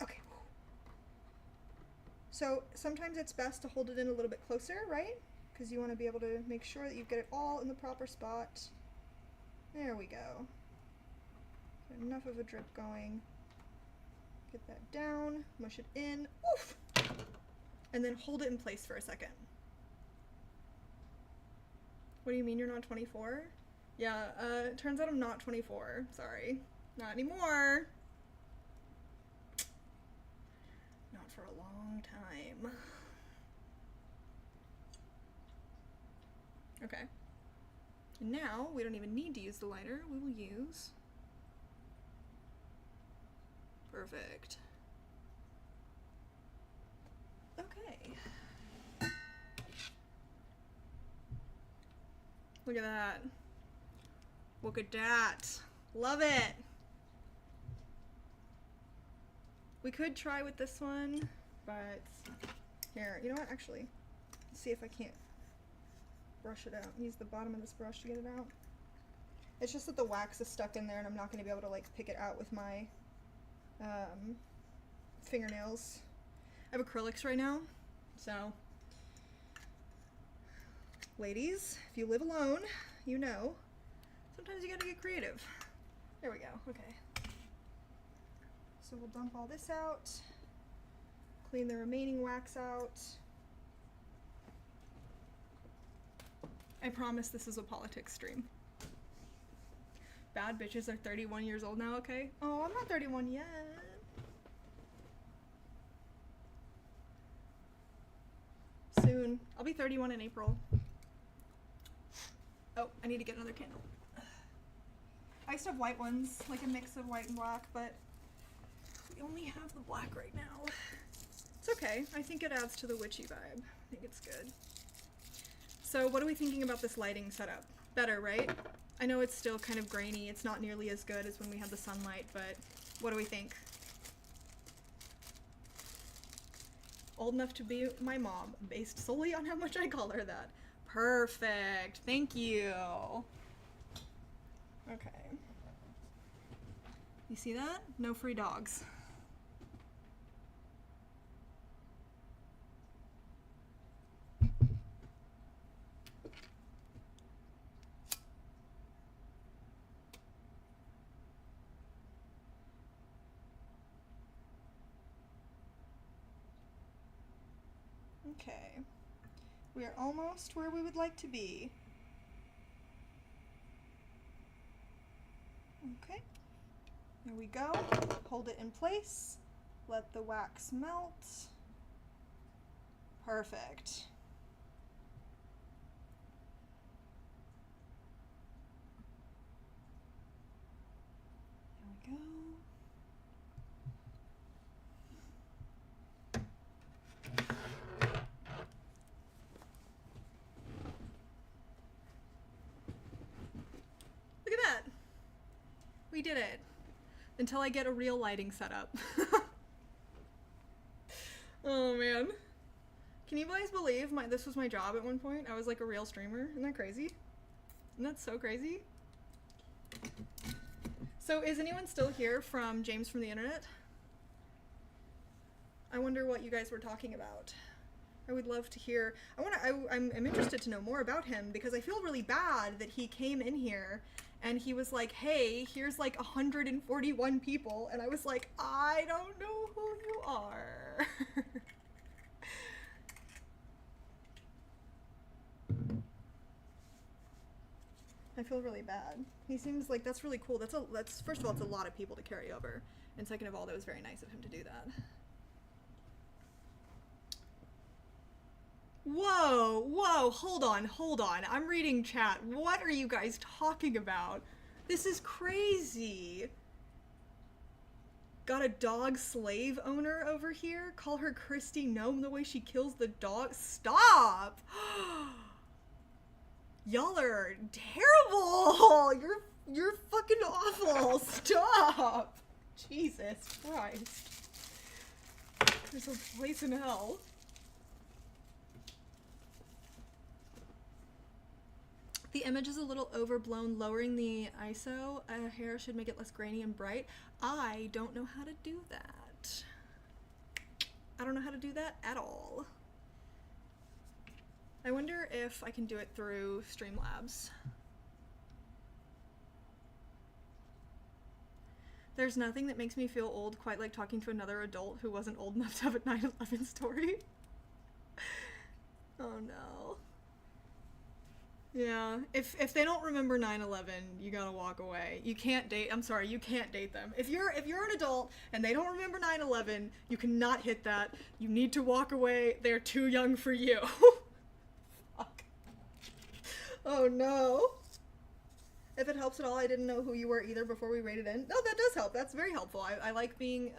okay. So sometimes it's best to hold it in a little bit closer, right? Because you want to be able to make sure that you get it all in the proper spot. There we go. Get enough of a drip going. Get that down, mush it in, oof! And then hold it in place for a second. What do you mean you're not 24? Yeah, it turns out I'm not 24. Sorry. Not anymore. Not for a long time. Okay. And now, we don't even need to use the lighter. We will use... Perfect. Okay. Look at that. Look at that. Love it. We could try with this one, but here, you know what? Actually, let's see if I can't brush it out. Use the bottom of this brush to get it out. It's just that the wax is stuck in there and I'm not going to be able to like pick it out with my fingernails. I have acrylics right now, so ladies, if you live alone, you know, sometimes you gotta get creative. There we go, okay. So we'll dump all this out, clean the remaining wax out. I promise this is a politics stream. Bad bitches are 31 years old now, okay? Oh, I'm not 31 yet. soon. I'll be 31 in April. Oh, I need to get another candle. I used to have white ones, like a mix of white and black, but we only have the black right now. It's okay. I think it adds to the witchy vibe. I think it's good. So what are we thinking about this lighting setup? Better, right? I know it's still kind of grainy. It's not nearly as good as when we had the sunlight, but what do we think? Old enough to be my mom, based solely on how much I call her that. Perfect. Thank you. Okay. You see that? No free dogs. Okay. We are almost where we would like to be. Okay. There we go. Hold it in place. Let the wax melt. Perfect. There we go. Look at that. We did it. Until I get a real lighting setup. Oh man. Can you guys believe this was my job at one point? I was like a real streamer. Isn't that crazy? Isn't that so crazy? So is anyone still here from James from the Internet? I wonder what you guys were talking about. I would love to hear. I'm interested to know more about him because I feel really bad that he came in here and he was like, hey, here's like 141 people. And I was like, I don't know who you are. I feel really bad. He seems like that's really cool. That's first of all, it's a lot of people to carry over. And second of all, that was very nice of him to do that. Whoa, whoa, hold on. I'm reading chat. What are you guys talking about? This is crazy. Got a dog slave owner over here? Call her Christy Gnome the way she kills the dog? Stop! Y'all are terrible! You're fucking awful! Stop! Jesus Christ. There's a place in hell. The image is a little overblown. Lowering the ISO hair should make it less grainy and bright. I don't know how to do that. I don't know how to do that at all. I wonder if I can do it through Streamlabs. There's nothing that makes me feel old quite like talking to another adult who wasn't old enough to have a 9/11 story. Oh no. Yeah, if they don't remember 9/11, you gotta walk away. You can't date, I'm sorry, you can't date them. If you're an adult and they don't remember 9/11, you cannot hit that. You need to walk away. They're too young for you. Fuck. Oh no. If it helps at all, I didn't know who you were either before we rated in. No, that does help. That's very helpful. I like being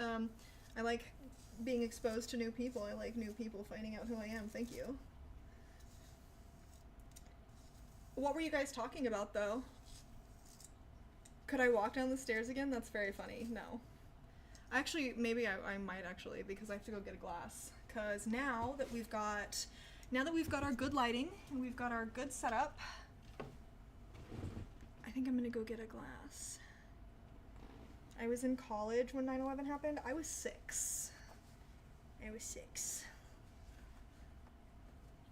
exposed to new people. I like new people finding out who I am. Thank you. What were you guys talking about, though? Could I walk down the stairs again? That's very funny. No. Actually, maybe I might actually, because I have to go get a glass. Because now that we've got our good lighting, and we've got our good setup, I think I'm gonna go get a glass. I was in college when 9/11 happened. I was 6. I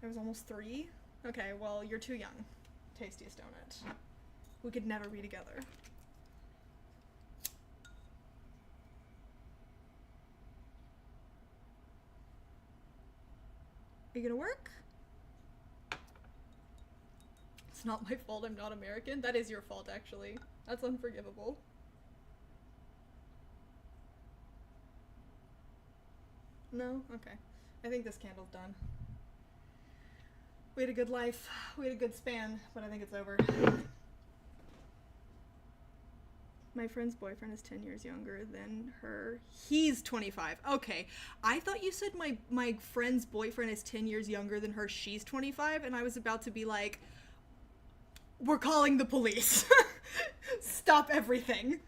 was almost 3. Okay, well, you're too young. Tastiest donut. We could never be together. Are you gonna work? It's not my fault I'm not American. That is your fault, actually. That's unforgivable. No? Okay. I think this candle's done. We had a good life. We had a good span, but I think it's over. My friend's boyfriend is 10 years younger than her. He's 25. Okay. I thought you said my friend's boyfriend is 10 years younger than her. She's 25. And I was about to be like, we're calling the police. Stop everything.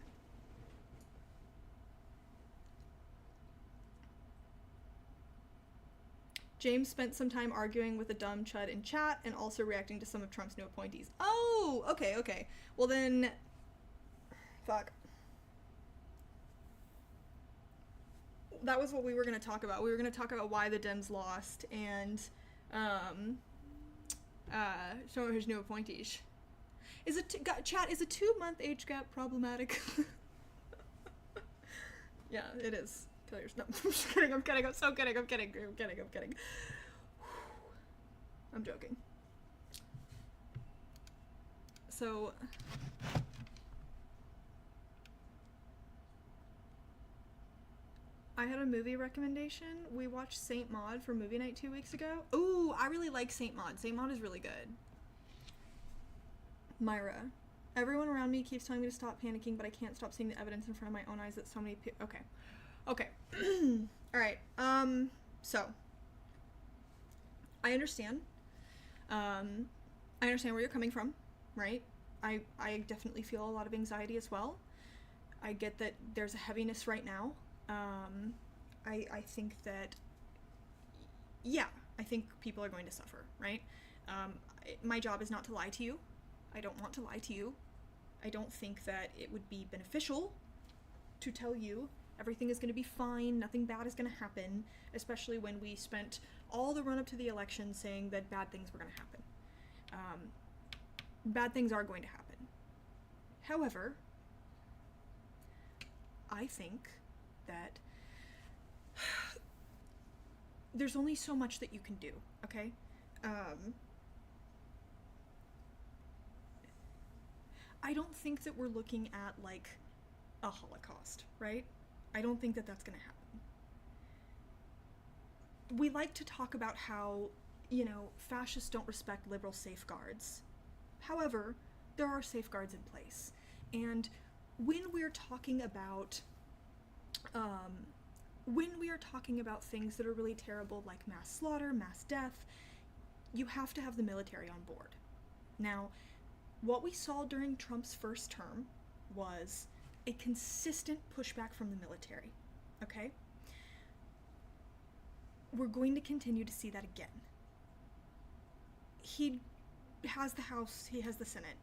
James spent some time arguing with a dumb chud in chat and also reacting to some of Trump's new appointees. Oh, okay. Well then... Fuck. That was what we were going to talk about. We were going to talk about why the Dems lost and some of his new appointees. Chat, is a 2-month age gap problematic? Yeah, it is. Kill yourself. No, I'm just kidding. I'm kidding. I'm so kidding. I'm kidding. I'm kidding. I'm joking. So... I had a movie recommendation. We watched Saint Maud for movie night 2 weeks ago. Ooh, I really like Saint Maud. Saint Maud is really good. Myra. Everyone around me keeps telling me to stop panicking, but I can't stop seeing the evidence in front of my own eyes that so many people... Okay. Alright. So. I understand. I understand where you're coming from, right? I definitely feel a lot of anxiety as well. I get that there's a heaviness right now. I think that, yeah, I think people are going to suffer, right? My job is not to lie to you. I don't want to lie to you. I don't think that it would be beneficial to tell you everything is going to be fine, nothing bad is going to happen, especially when we spent all the run-up to the election saying that bad things were going to happen. Bad things are going to happen. However, I think that there's only so much that you can do, okay? I don't think that we're looking at, like, a Holocaust, right? I don't think that that's gonna happen. We like to talk about how, you know, fascists don't respect liberal safeguards. However, there are safeguards in place. And when we're talking about things that are really terrible, like mass slaughter, mass death, you have to have the military on board. Now, what we saw during Trump's first term was a consistent pushback from the military, okay? We're going to continue to see that again. He has the House, he has the Senate.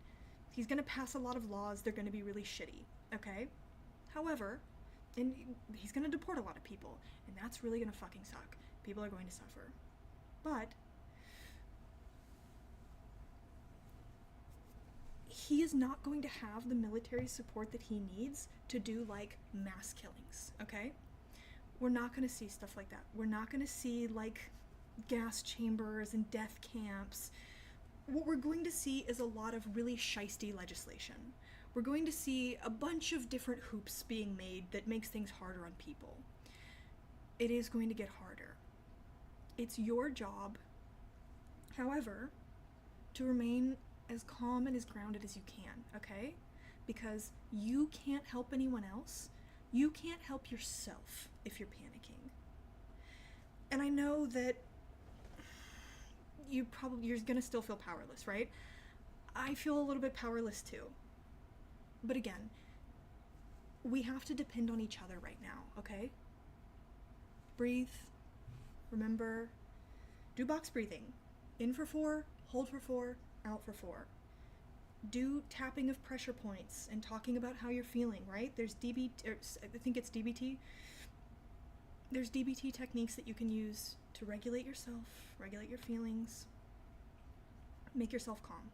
He's going to pass a lot of laws, they're going to be really shitty, okay? However, and he's going to deport a lot of people, and that's really going to fucking suck. People are going to suffer. But he is not going to have the military support that he needs to do, like, mass killings, okay? We're not going to see stuff like that. We're not going to see, like, gas chambers and death camps. What we're going to see is a lot of really shisty legislation. We're going to see a bunch of different hoops being made that makes things harder on people. It is going to get harder. It's your job, however, to remain as calm and as grounded as you can, okay? Because you can't help anyone else. You can't help yourself if you're panicking. And I know that you're gonna still feel powerless, right? I feel a little bit powerless too. But again, we have to depend on each other right now, okay? Breathe. Remember, do box breathing. In for 4, hold for 4, out for 4. Do tapping of pressure points and talking about how you're feeling, right? There's I think it's DBT. There's DBT techniques that you can use to regulate yourself, regulate your feelings, make yourself calm.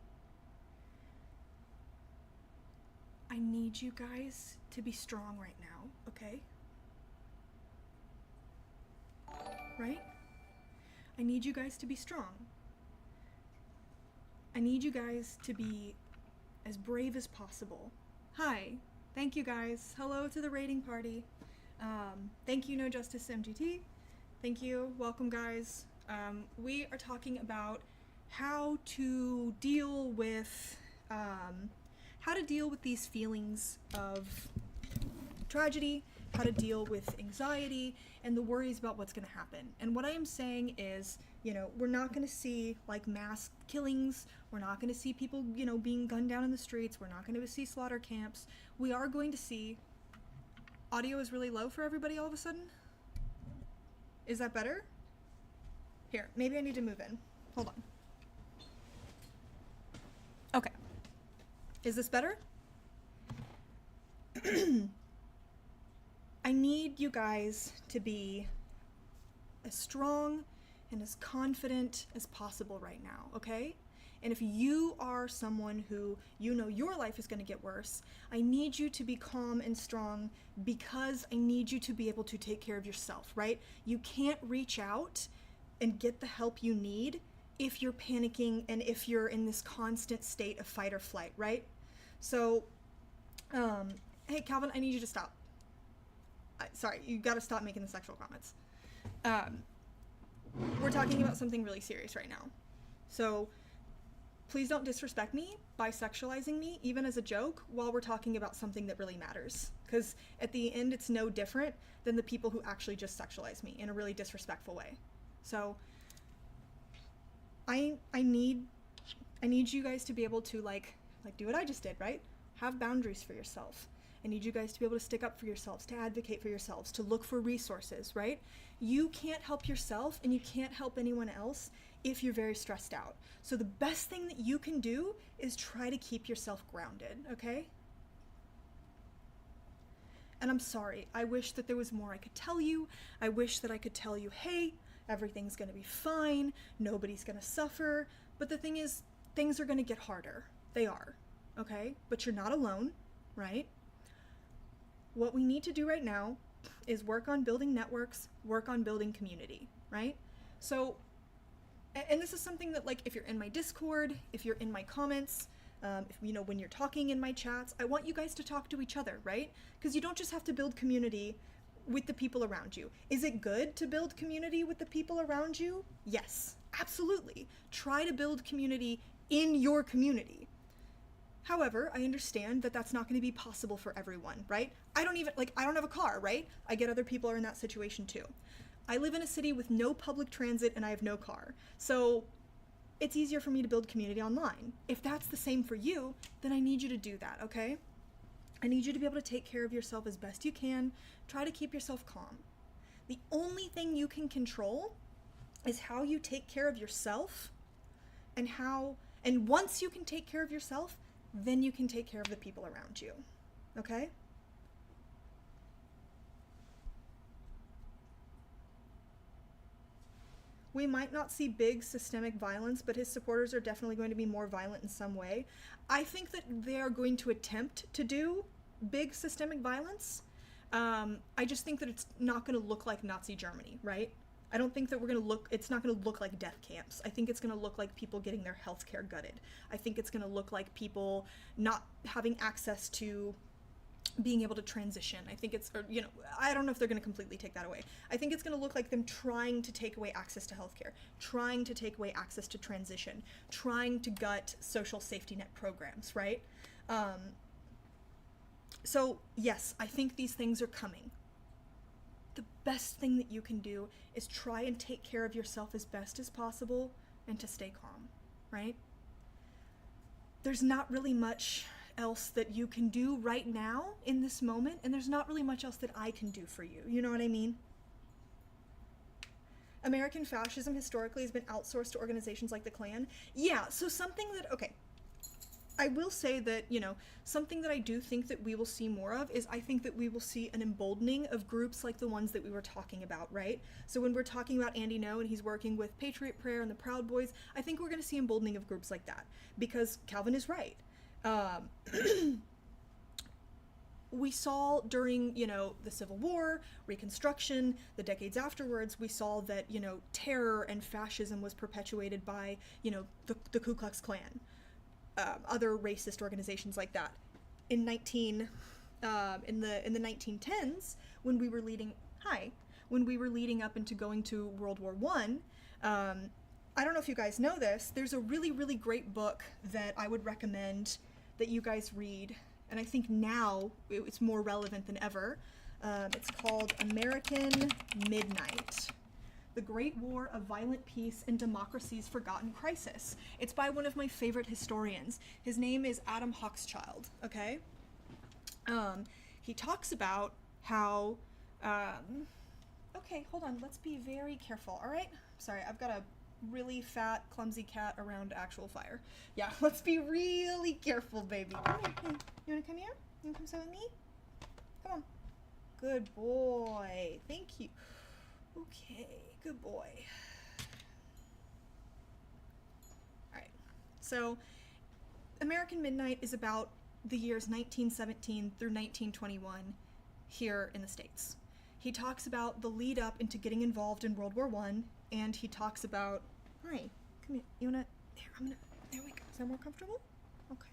I need you guys to be strong right now, okay? Right? I need you guys to be strong. I need you guys to be as brave as possible. Hi. Thank you guys. Hello to the raiding party. Thank you, No Justice MGT. Thank you. Welcome, guys. We are talking about how to deal with these feelings of tragedy, how to deal with anxiety and the worries about what's going to happen. And what I am saying is, you know, we're not going to see like mass killings. We're not going to see people, you know, being gunned down in the streets. We're not going to see slaughter camps. We are going to see... Audio is really low for everybody all of a sudden? Is that better? Here, maybe I need to move in. Hold on. Okay. Is this better? I need you guys to be as strong and as confident as possible right now, okay? And if you are someone who you know your life is going to get worse, I need you to be calm and strong because I need you to be able to take care of yourself, right? You can't reach out and get the help you need if you're panicking and if you're in this constant state of fight or flight, right? So, hey, Calvin, I need you to stop. Sorry, you got to stop making the sexual comments. We're talking about something really serious right now. So please don't disrespect me by sexualizing me, even as a joke, while we're talking about something that really matters. Because at the end, it's no different than the people who actually just sexualize me in a really disrespectful way. So I need you guys to be able to like do what I just did, right? Have boundaries for yourself. I need you guys to be able to stick up for yourselves, to advocate for yourselves, to look for resources, right? You can't help yourself and you can't help anyone else if you're very stressed out. So the best thing that you can do is try to keep yourself grounded, okay? And I'm sorry, I wish that there was more I could tell you. I wish that I could tell you, hey, everything's gonna be fine, nobody's gonna suffer. But the thing is, things are gonna get harder. They are, okay? But you're not alone, right? What we need to do right now is work on building networks, work on building community, right? So, and this is something that, like, if you're in my Discord, if you're in my comments, if, you know, when you're talking in my chats, I want you guys to talk to each other, right? Because you don't just have to build community with the people around you. Is it good to build community with the people around you? Yes, absolutely. Try to build community in your community. However, I understand that that's not going to be possible for everyone, right? I don't have a car, right? I get other people are in that situation too. I live in a city with no public transit and I have no car. So it's easier for me to build community online. If that's the same for you, then I need you to do that, okay? I need you to be able to take care of yourself as best you can. Try to keep yourself calm. The only thing you can control is how you take care of yourself and once you can take care of yourself, then you can take care of the people around you, okay? We might not see big systemic violence, but his supporters are definitely going to be more violent in some way. I think that they are going to attempt to do big systemic violence. I just think that it's not going to look like Nazi Germany, right? I don't think that it's not going to look like death camps. I think it's going to look like people getting their healthcare gutted. I think it's going to look like people not having access to being able to transition. I think I don't know if they're going to completely take that away. I think it's going to look like them trying to take away access to healthcare, trying to take away access to transition, trying to gut social safety net programs, right? So yes, I think these things are coming. The best thing that you can do is try and take care of yourself as best as possible and to stay calm, right? There's not really much else that you can do right now in this moment, and there's not really much else that I can do for you. You know what I mean? American fascism historically has been outsourced to organizations like the Klan. Yeah, so something that, okay, I will say that, something that I do think that we will see more of is I think that we will see an emboldening of groups like the ones that we were talking about, right? So when we're talking about Andy Ngo and he's working with Patriot Prayer and the Proud Boys, I think we're going to see emboldening of groups like that because Calvin is right. We saw during, the Civil War, Reconstruction, the decades afterwards, we saw that, terror and fascism was perpetuated by, the Ku Klux Klan. Other racist organizations like that. In the 1910s, when we were leading up into going to World War I, I don't know if you guys know this, there's a really, really great book that I would recommend that you guys read, and I think now it's more relevant than ever. It's called American Midnight: The Great War of Violent Peace and Democracy's Forgotten Crisis. It's by one of my favorite historians. His name is Adam Hochschild, okay? He talks about how, okay, hold on, let's be very careful, all right? Sorry, I've got a really fat, clumsy cat around actual fire. Yeah, let's be really careful, baby. Come here, hey, you wanna come here? You wanna come sit with me? Come on. Good boy, thank you. Okay, good boy. Alright, so American Midnight is about the years 1917 through 1921 here in the States. He talks about the lead up into getting involved in World War I, and he talks about, hi, come here, you wanna, there we go, is that more comfortable? Okay.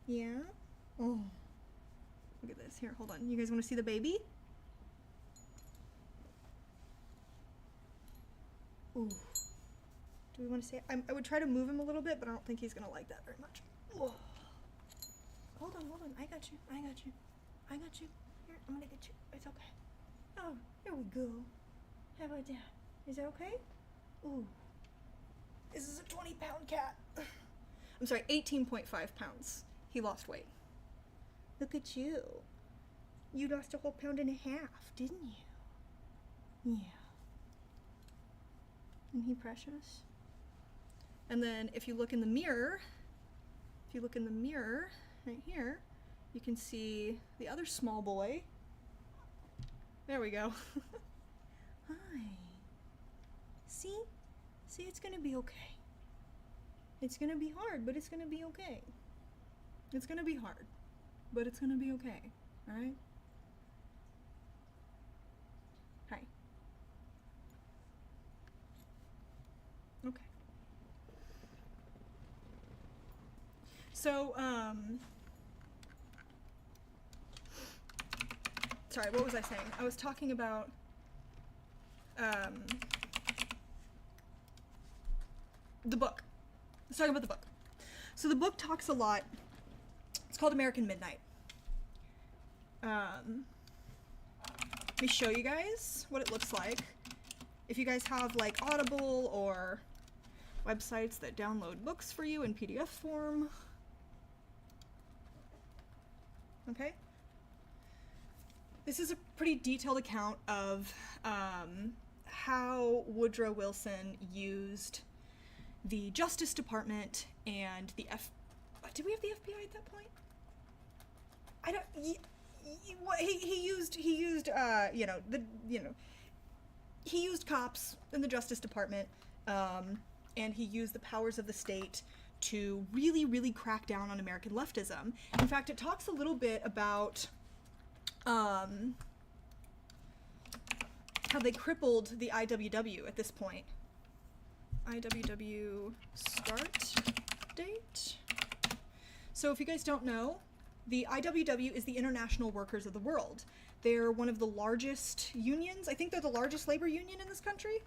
Yeah? Oh, look at this, here, hold on, you guys wanna see the baby? Ooh. Do we wanna say, I would try to move him a little bit, but I don't think he's gonna like that very much. Whoa. Hold on, I got you, I got you. Here, I'm gonna get you, it's okay. Oh, there we go. How about that? Is that okay? Ooh. This is a 20-pound cat. I'm sorry, 18.5 pounds. He lost weight. Look at you. You lost a whole pound and a half, didn't you? Yeah. Isn't he precious? And then if you look in the mirror, right here, you can see the other small boy. There we go. Hi. See? See, it's gonna be okay. It's gonna be hard, but it's gonna be okay. It's gonna be hard, but it's gonna be okay. Alright? Hi. Okay. So, sorry, what was I saying? I was talking about, the book. Let's talk about the book. So the book talks a lot. It's called American Midnight. Let me show you guys what it looks like. If you guys have like Audible or websites that download books for you in PDF form. Okay. This is a pretty detailed account of how Woodrow Wilson used the Justice Department and the did we have the FBI at that point? I don't. He used he used cops in the Justice Department, and he used the powers of the state to really, really crack down on American leftism. In fact, it talks a little bit about how they crippled the IWW at this point. IWW start date. So if you guys don't know, the IWW is the International Workers of the World. They're one of the largest unions. I think they're the largest labor union in this country.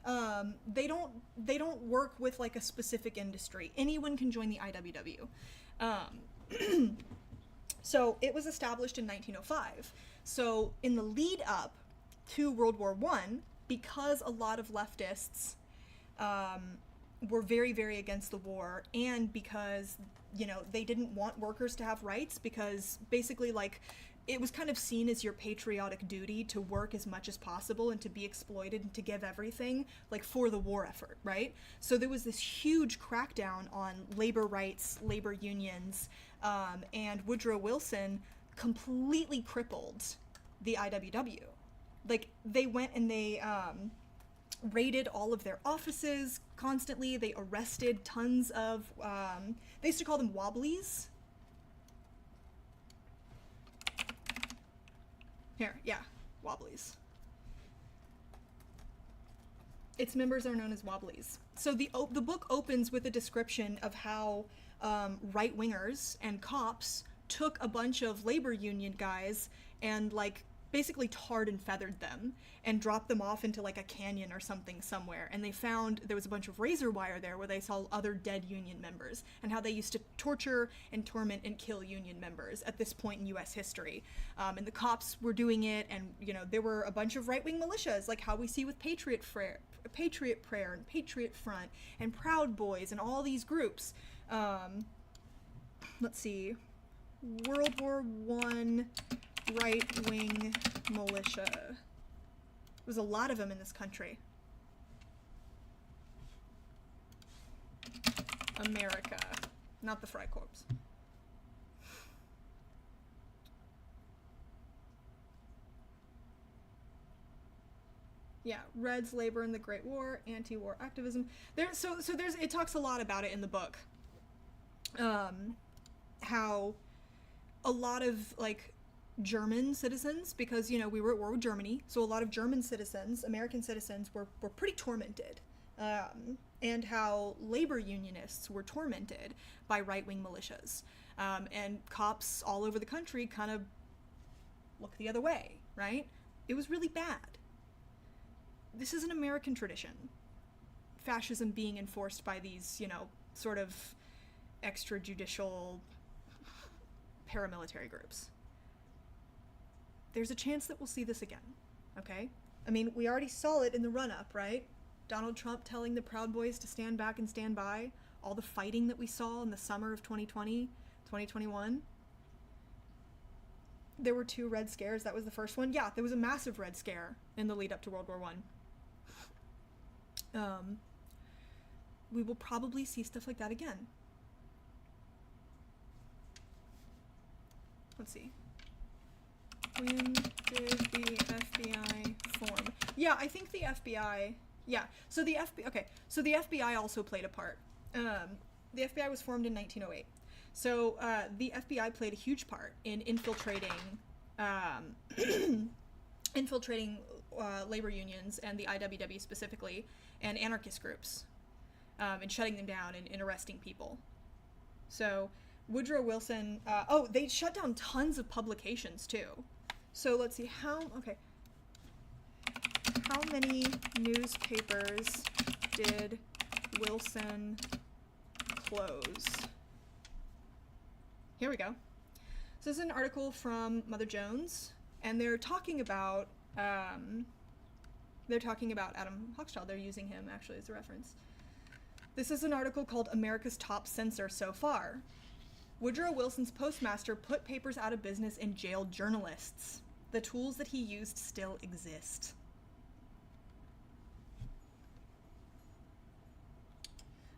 They don't work with like a specific industry. Anyone can join the IWW. So it was established in 1905. So in the lead up to World War I, because a lot of leftists were very, very against the war, and because, you know, they didn't want workers to have rights, because basically, like, it was kind of seen as your patriotic duty to work as much as possible and to be exploited and to give everything, like, for the war effort, right? So there was this huge crackdown on labor rights, labor unions, and Woodrow Wilson completely crippled the IWW. Like, they went and they raided all of their offices constantly. They arrested tons of, they used to call them wobblies. Here, yeah, wobblies. Its members are known as wobblies. So the book opens with a description of how right-wingers and cops took a bunch of labor union guys and, like, basically tarred and feathered them and dropped them off into like a canyon or something somewhere. And they found there was a bunch of razor wire there where they saw other dead Union members and how they used to torture and torment and kill Union members at this point in U.S. history. And the cops were doing it, and there were a bunch of right-wing militias, like how we see with Patriot Prayer and Patriot Front and Proud Boys and all these groups. Let's see, World War I right-wing militia. There's a lot of them in this country. America, not the Freikorps. Yeah, Reds, labor in the Great War, anti-war activism. It talks a lot about it in the book. How a lot of like German citizens, because we were at war with Germany, so a lot of German citizens, American citizens, were pretty tormented, and how labor unionists were tormented by right-wing militias, and cops all over the country kind of look the other way, right? It was really bad. This is an American tradition, fascism being enforced by these sort of extrajudicial paramilitary groups. There's a chance that we'll see this again, okay? I mean, we already saw it in the run-up, right? Donald Trump telling the Proud Boys to stand back and stand by, all the fighting that we saw in the summer of 2020, 2021. There were 2 Red Scares. That was the first one. Yeah, there was a massive Red Scare in the lead up to World War I. We will probably see stuff like that again. Let's see. When did the FBI form? Yeah, I think the FBI... Yeah, so the FBI also played a part. The FBI was formed in 1908. So the FBI played a huge part in infiltrating labor unions and the IWW specifically, and anarchist groups, and shutting them down and arresting people. So Woodrow Wilson, they shut down tons of publications too. So let's see, how many newspapers did Wilson close? Here we go. So this is an article from Mother Jones, and they're talking about Adam Hochschild. They're using him actually as a reference. This is an article called America's Top Censor So Far. Woodrow Wilson's postmaster put papers out of business and jailed journalists. The tools that he used still exist.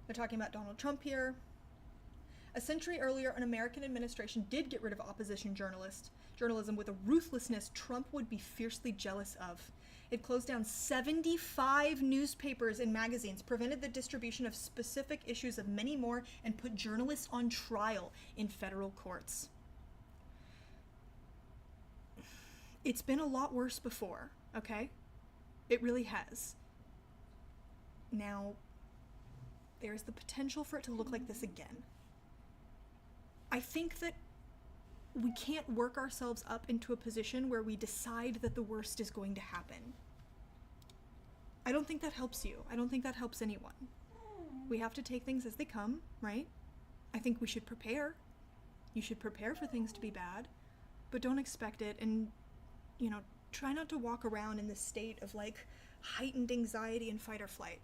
They're talking about Donald Trump here. A century earlier, an American administration did get rid of opposition journalism with a ruthlessness Trump would be fiercely jealous of. It closed down 75 newspapers and magazines, prevented the distribution of specific issues of many more, and put journalists on trial in federal courts. It's been a lot worse before, okay? It really has. Now, there's the potential for it to look like this again. I think that we can't work ourselves up into a position where we decide that the worst is going to happen. I don't think that helps you. I don't think that helps anyone. We have to take things as they come, right? I think we should prepare. You should prepare for things to be bad, but don't expect it, and, try not to walk around in this state of, heightened anxiety and fight or flight.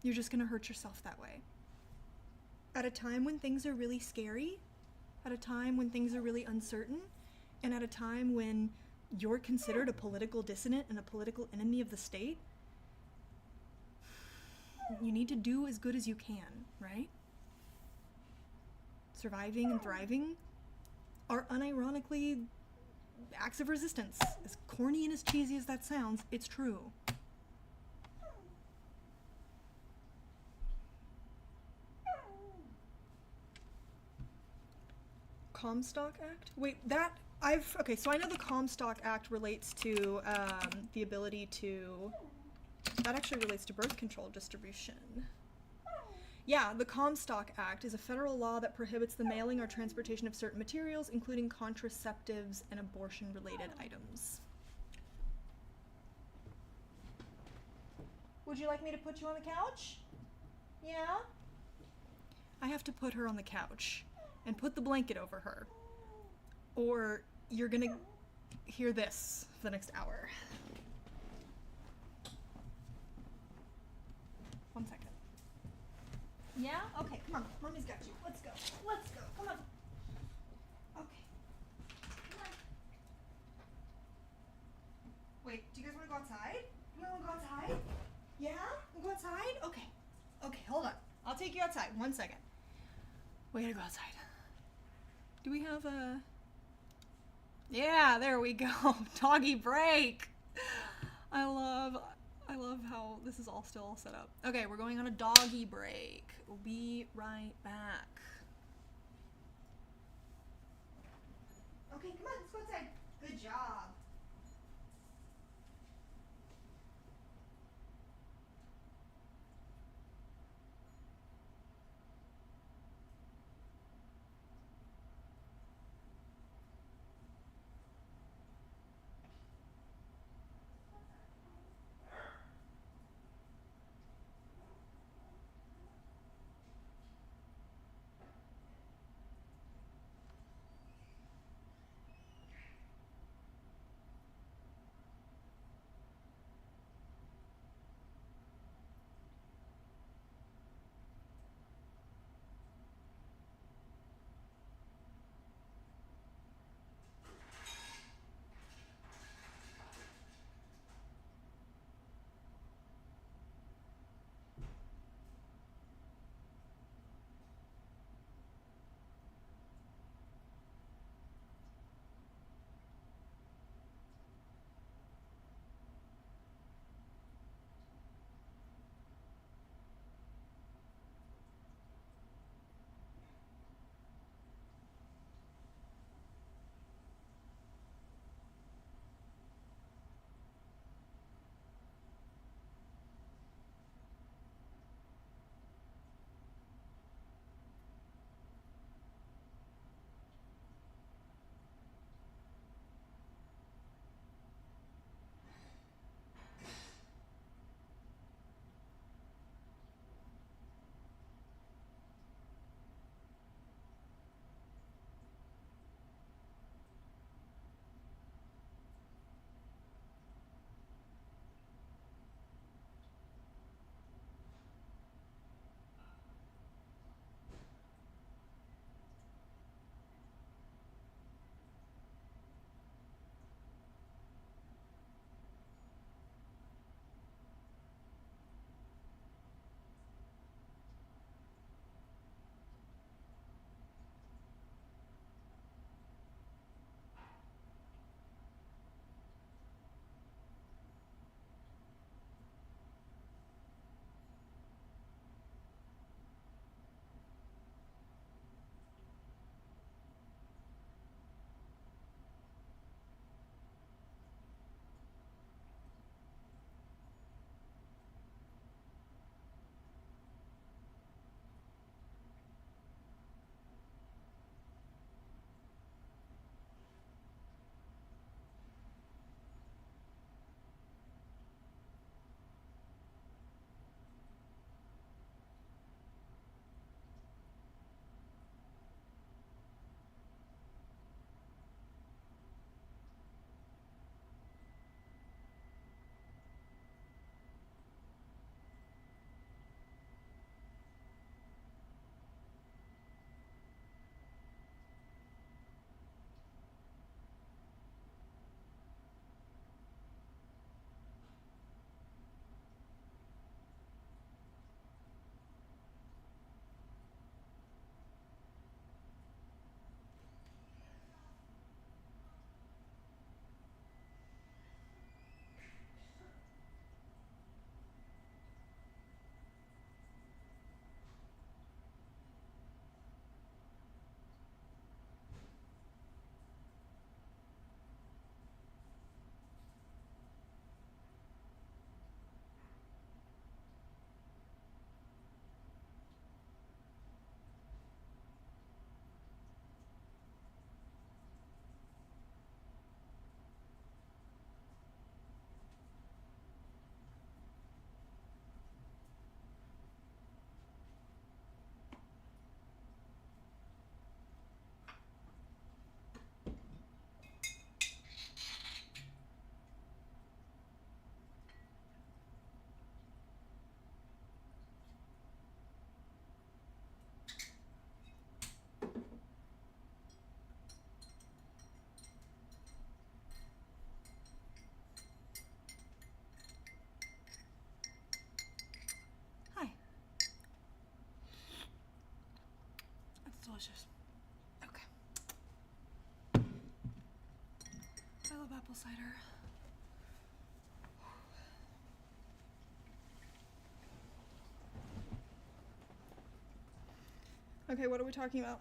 You're just gonna hurt yourself that way. At a time when things are really scary, at a time when things are really uncertain, and at a time when you're considered a political dissident and a political enemy of the state, you need to do as good as you can, right? Surviving and thriving are unironically acts of resistance. As corny and as cheesy as that sounds, it's true. Comstock Act? Wait, so I know the Comstock Act relates to the ability to, that actually relates to birth control distribution. Yeah, the Comstock Act is a federal law that prohibits the mailing or transportation of certain materials, including contraceptives and abortion-related items. Would you like me to put you on the couch? Yeah? I have to put her on the couch and put the blanket over her, or you're gonna hear this for the next hour. 1 second. Yeah? Okay, come on. Mommy's got you. Let's go. Let's go. Come on. Okay. Come on. Wait, do you guys want to go outside? You want to go outside? Yeah? We'll go outside? Okay. Okay, hold on. I'll take you outside. 1 second. We gotta go outside. Do we have a... Yeah, there we go. Doggy break. I love how this is all still set up. Okay, we're going on a doggy break. We'll be right back. Okay, come on, let's go outside. Good job. delicious. Okay. I love apple cider. Okay, what are we talking about?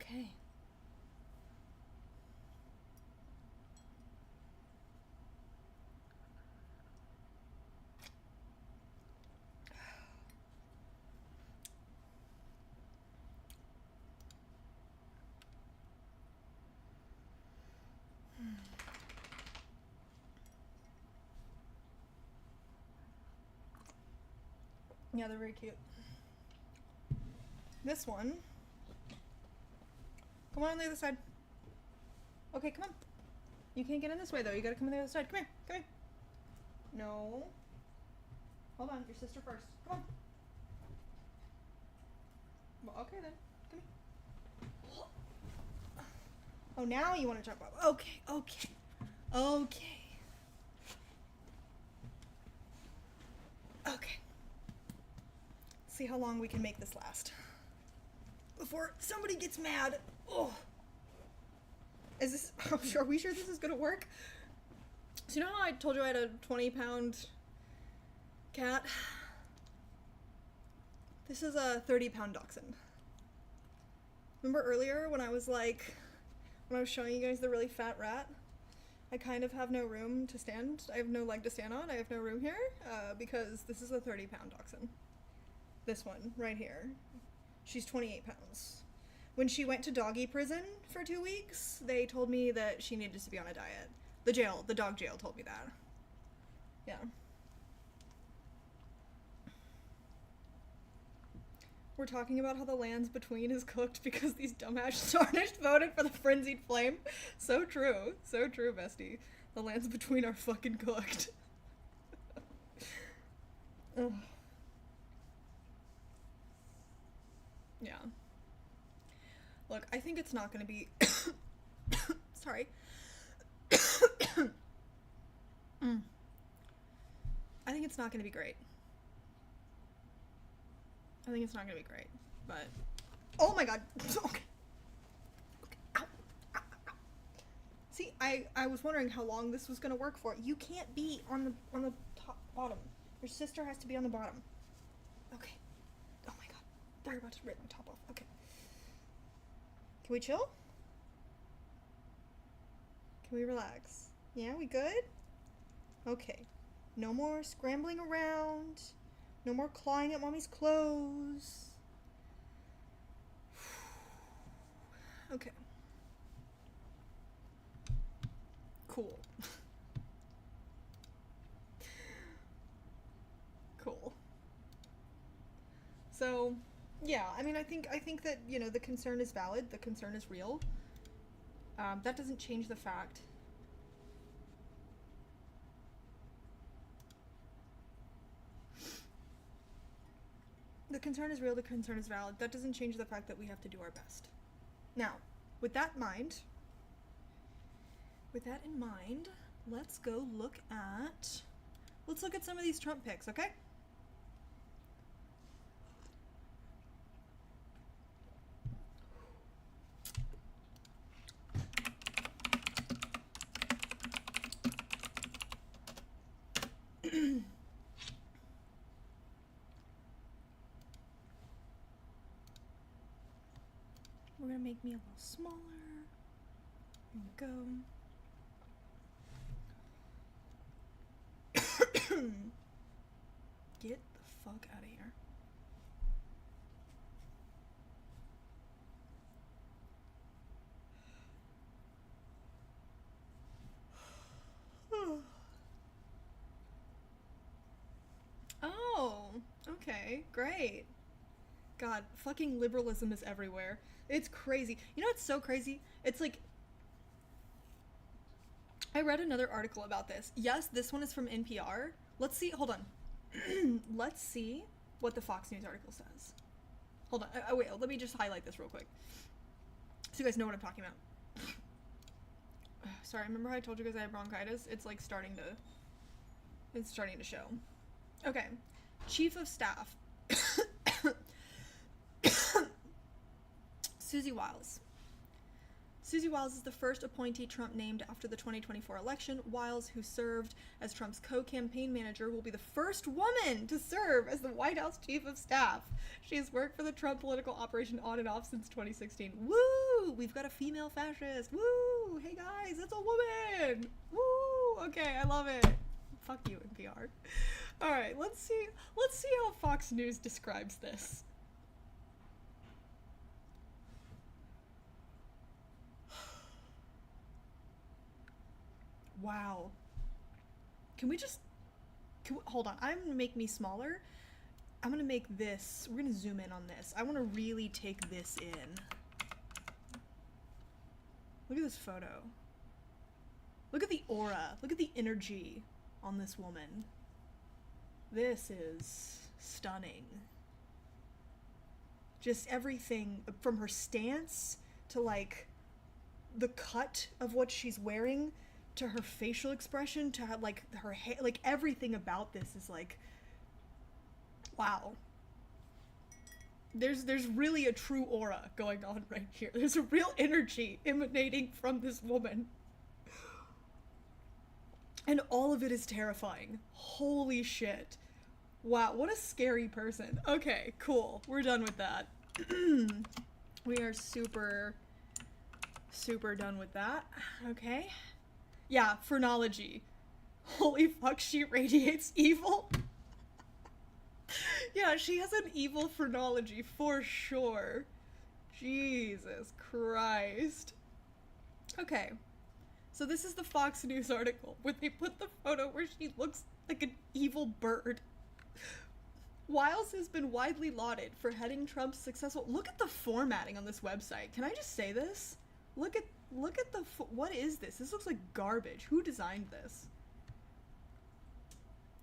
Okay. Yeah, they're very cute. This one. Come on the other side. Okay, come on. You can't get in this way though. You gotta come on the other side. Come here. Come here. No. Hold on. Your sister first. Come on. Well, okay then. Come here. Oh, now you want to jump up. Okay. Okay. Okay. Okay. See how long we can make this last before somebody gets mad. Oh, is this? Are we sure this is gonna work? So you know how I told you I had a 20-pound cat? This is a 30-pound dachshund. Remember earlier when I was showing you guys the really fat rat? I kind of have no room to stand. I have no leg to stand on. I have no room here because this is a 30-pound dachshund. This one right here. She's 28 pounds. When she went to doggy prison for 2 weeks, they told me that she needed to be on a diet. The dog jail told me that. Yeah. We're talking about how the lands between is cooked because these dumbass tarnished voted for the frenzied flame. So true. So true, bestie. The lands between are fucking cooked. Ugh. Yeah. Look, I think it's not gonna be... Sorry. I think it's not gonna be great. I think it's not gonna be great, but... Oh my god! Okay. Ow. Ow. Ow. See, I was wondering how long this was gonna work for. You can't be on the top bottom. Your sister has to be on the bottom. Okay. Oh my god. They're about to rip my top off. Okay. Can we chill? Can we relax? Yeah, we good? Okay. No more scrambling around. No more clawing at mommy's clothes. Okay. Cool. Cool. So, yeah, I mean, I think that, you know, the concern is valid. The concern is real. That doesn't change the fact. The concern is real, the concern is valid. That doesn't change the fact that we have to do our best. Now, with that in mind, let's go look at some of these Trump picks, okay? We're gonna make me a little smaller. There we go. Get the fuck out of here. Oh, okay, great. God, fucking liberalism is everywhere. It's crazy. You know what's so crazy? It's like, I read another article about this. Yes, this one is from NPR. Let's see. Hold on. Let's see what the Fox News article says. Hold on. Wait, let me just highlight this real quick so you guys know what I'm talking about. Sorry, remember how I told you guys I have bronchitis? It's like starting to show. Okay. Chief of Staff. Susie Wiles. Susie Wiles is the first appointee Trump named after the 2024 election. Wiles, who served as Trump's co-campaign manager, will be the first woman to serve as the White House Chief of Staff. She has worked for the Trump political operation on and off since 2016. Woo! We've got a female fascist. Woo! Hey guys, it's a woman! Woo! Okay, I love it. Fuck you, NPR. Alright, let's see how Fox News describes this. Wow. Hold on. I'm gonna make me smaller. I'm gonna make this, we're gonna zoom in on this. I wanna really take this in. Look at this photo. Look at the aura. Look at the energy on this woman. This is stunning. Just everything from her stance to like the cut of what she's wearing to her facial expression to her, like her hair, like everything about this is like, wow. There's really a true aura going on right here. There's a real energy emanating from this woman. And all of it is terrifying. Holy shit. Wow, what a scary person. Okay, cool. We're done with that. We are super done with that. Okay. Yeah, phrenology. Holy fuck, she radiates evil. Yeah, she has an evil phrenology for sure. Jesus Christ. Okay. So this is the Fox News article where they put the photo where she looks like an evil bird. Wiles has been widely lauded for heading Trump's successful... Look at the formatting on this website. Can I just say this? Look at the... What is this? This looks like garbage. Who designed this?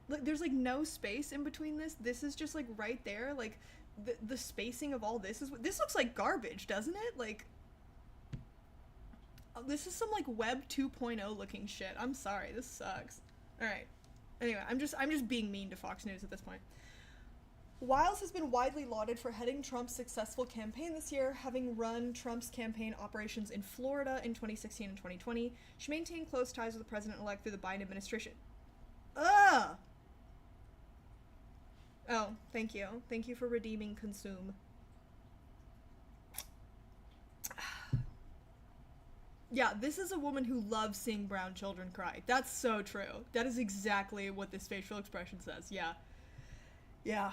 Look, there's like no space in between this. This is just like right there. Like the spacing of all this is... This looks like garbage, doesn't it? Like... This is some like Web 2.0 looking shit. I'm sorry. This sucks. Alright. Anyway, I'm just being mean to Fox News at this point. Wiles has been widely lauded for heading Trump's successful campaign this year, having run Trump's campaign operations in Florida in 2016 and 2020. She maintained close ties with the president-elect through the Biden administration. Ugh! Oh, thank you. Thank you for redeeming consume. Yeah, this is a woman who loves seeing brown children cry. That's so true. That is exactly what this facial expression says. Yeah. Yeah.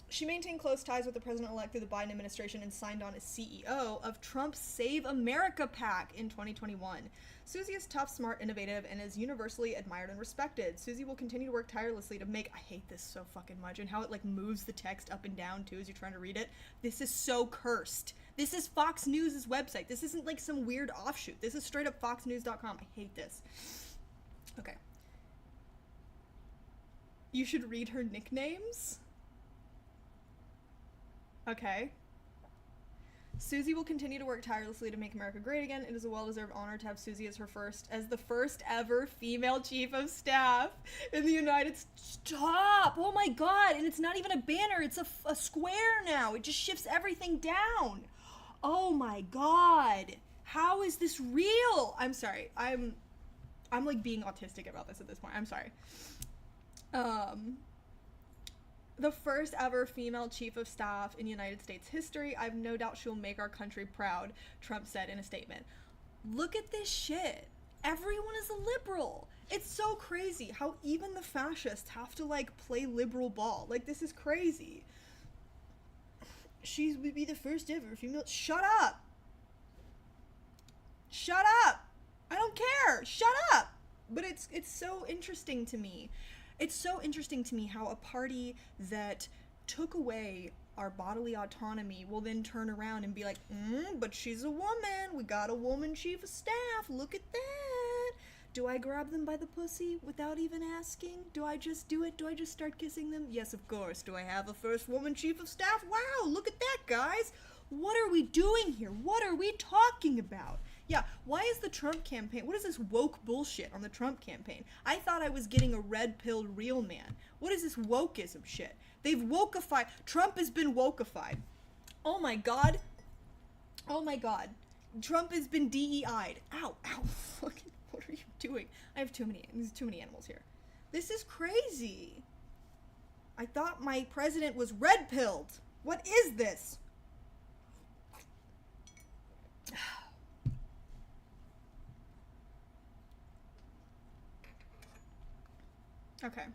She maintained close ties with the president-elect through the Biden administration and signed on as CEO of Trump's Save America PAC in 2021. Susie is tough, smart, innovative, and is universally admired and respected. Susie will continue to work tirelessly to make... I hate this so fucking much, and how it, like, moves the text up and down, too, as you're trying to read it. This is so cursed. This is Fox News' website. This isn't, like, some weird offshoot. This is straight up foxnews.com. I hate this. Okay. You should read her nicknames. Okay. Susie will continue to work tirelessly to make America great again. It is a well-deserved honor to have Susie as the first ever female chief of staff in the United States. Stop! Oh my god! And it's not even a banner. It's a square now. It just shifts everything down. Oh my god! How is this real? I'm sorry. I'm like being autistic about this at this point. I'm sorry. The first ever female chief of staff in United States history. I have no doubt she'll make our country proud, Trump said in a statement. Look at this shit. Everyone is a liberal. It's so crazy how even the fascists have to like play liberal ball. Like, this is crazy. She would be the first ever female... Shut up! Shut up! I don't care! Shut up! But it's so interesting to me. It's so interesting to me how a party that took away our bodily autonomy will then turn around and be like, but she's a woman. We got a woman chief of staff. Look at that. Do I grab them by the pussy without even asking? Do I just do it? Do I just start kissing them? Yes, of course. Do I have a first woman chief of staff? Wow, look at that, guys. What are we doing here? What are we talking about? Yeah, why is the Trump campaign, what is this woke bullshit on the Trump campaign? I thought I was getting a red-pilled real man. What is this wokeism shit? They've wokeified, Trump has been wokeified. Oh my god. Oh my god. Trump has been DEI'd. Ow, ow, fucking, what are you doing? I have there's too many animals here. This is crazy. I thought my president was red-pilled. What is this? Okay.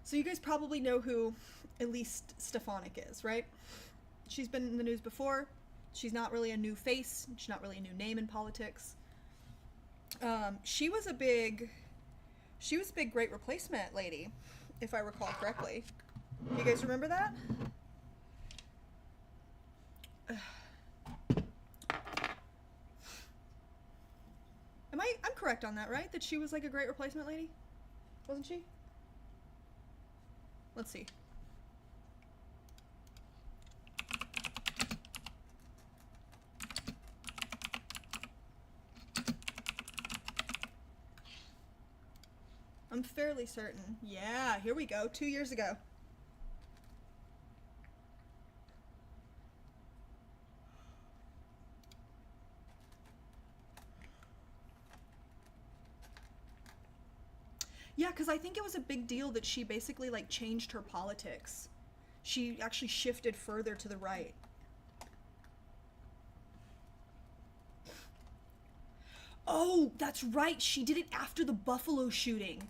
So you guys probably know who Elise Stefanik is, right? She's been in the news before. She's not really a new face. She's not really a new name in politics. She was a big Great Replacement lady, if I recall correctly. You guys remember that? I'm correct on that, right? That she was like a Great Replacement lady? Wasn't she? Let's see. I'm fairly certain. Yeah, here we go. 2 years ago. Yeah, because I think it was a big deal that she basically, like, changed her politics. She actually shifted further to the right. Oh, that's right. She did it after the Buffalo shooting.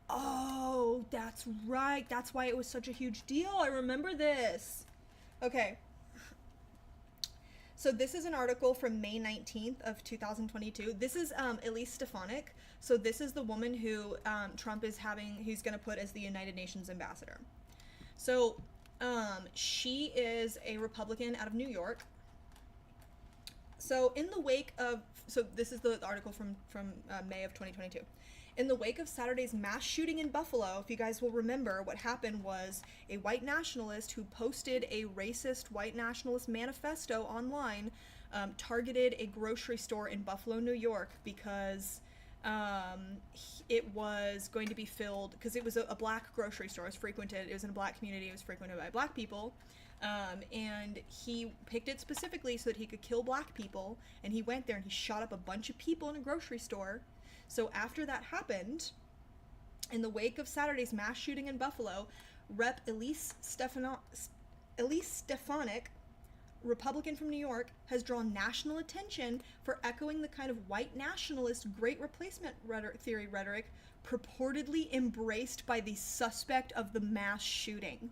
Oh, that's right. That's why it was such a huge deal. I remember this. Okay. So this is an article from May 19th of 2022. This is Elise Stefanik. So this is the woman who Trump is he's going to put as the United Nations ambassador. So she is a Republican out of New York. So in the wake of, so this is the article from May of 2022. In the wake of Saturday's mass shooting in Buffalo, if you guys will remember, what happened was a white nationalist who posted a racist white nationalist manifesto online targeted a grocery store in Buffalo, New York, because it was going to be filled, because it was a black grocery store. It was in a black community, it was frequented by black people. And he picked it specifically so that he could kill black people, and he went there and he shot up a bunch of people in a grocery store. So after that happened, in the wake of Saturday's mass shooting in Buffalo, Rep. Elise Stefanik, Republican from New York, has drawn national attention for echoing the kind of white nationalist Great Replacement theory rhetoric purportedly embraced by the suspect of the mass shooting.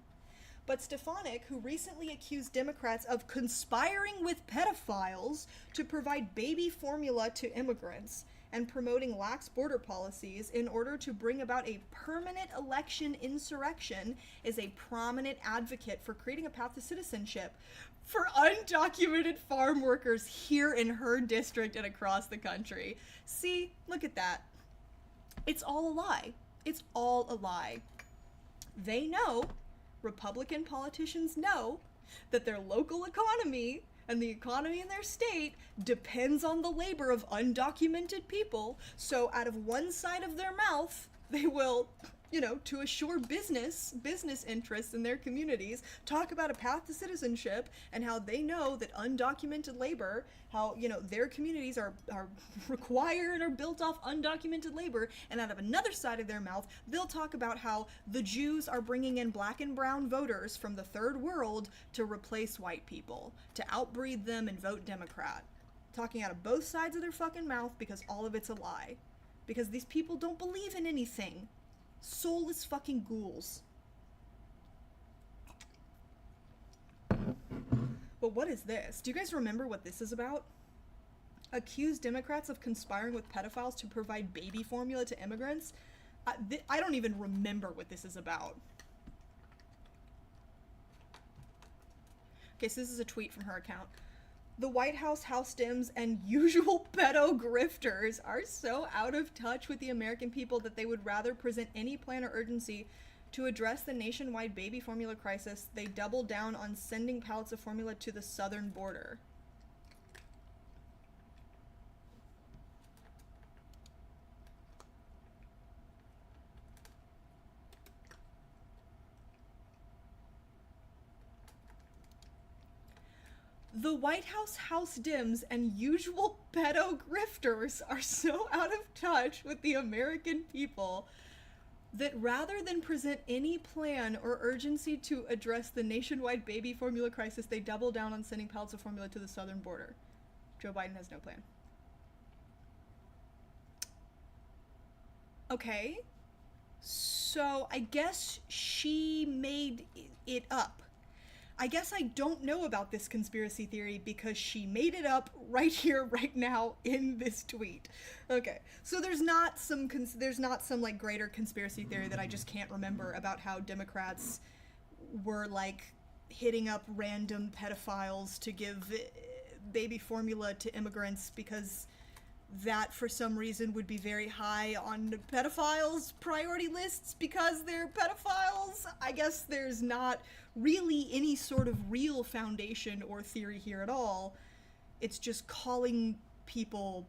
But Stefanik, who recently accused Democrats of conspiring with pedophiles to provide baby formula to immigrants and promoting lax border policies in order to bring about a permanent election insurrection, is a prominent advocate for creating a path to citizenship for undocumented farm workers here in her district and across the country. See, look at that. It's all a lie. It's all a lie. They know, Republican politicians know, that their local economy and the economy in their state depends on the labor of undocumented people. So out of one side of their mouth, they will, to assure business interests in their communities, talk about a path to citizenship and how they know that undocumented labor, how, their communities are required or built off undocumented labor. And out of another side of their mouth, they'll talk about how the Jews are bringing in black and brown voters from the third world to replace white people, to outbreed them and vote Democrat. Talking out of both sides of their fucking mouth because all of it's a lie. Because these people don't believe in anything. Soulless fucking ghouls. But what is this? Do you guys remember what this is about? accuse Democrats of conspiring with pedophiles to provide baby formula to immigrants. I don't even remember what this is about. Okay, so this is a tweet from her account. The White House, House Dems, and usual pedo grifters are so out of touch with the American people that they would rather present any plan or urgency to address the nationwide baby formula crisis. They double down on sending pallets of formula to the southern border. The White House, House Dems, and usual pedo grifters are so out of touch with the American people that rather than present any plan or urgency to address the nationwide baby formula crisis, they double down on sending pallets of formula to the southern border. Joe Biden has no plan. Okay. So I guess she made it up. I guess I don't know about this conspiracy theory because she made it up right here, right now, in this tweet. Okay, so there's not some like greater conspiracy theory that I just can't remember about how Democrats were like hitting up random pedophiles to give baby formula to immigrants because that for some reason would be very high on pedophiles' priority lists because they're pedophiles. I guess there's not really any sort of real foundation or theory here at all. It's just calling people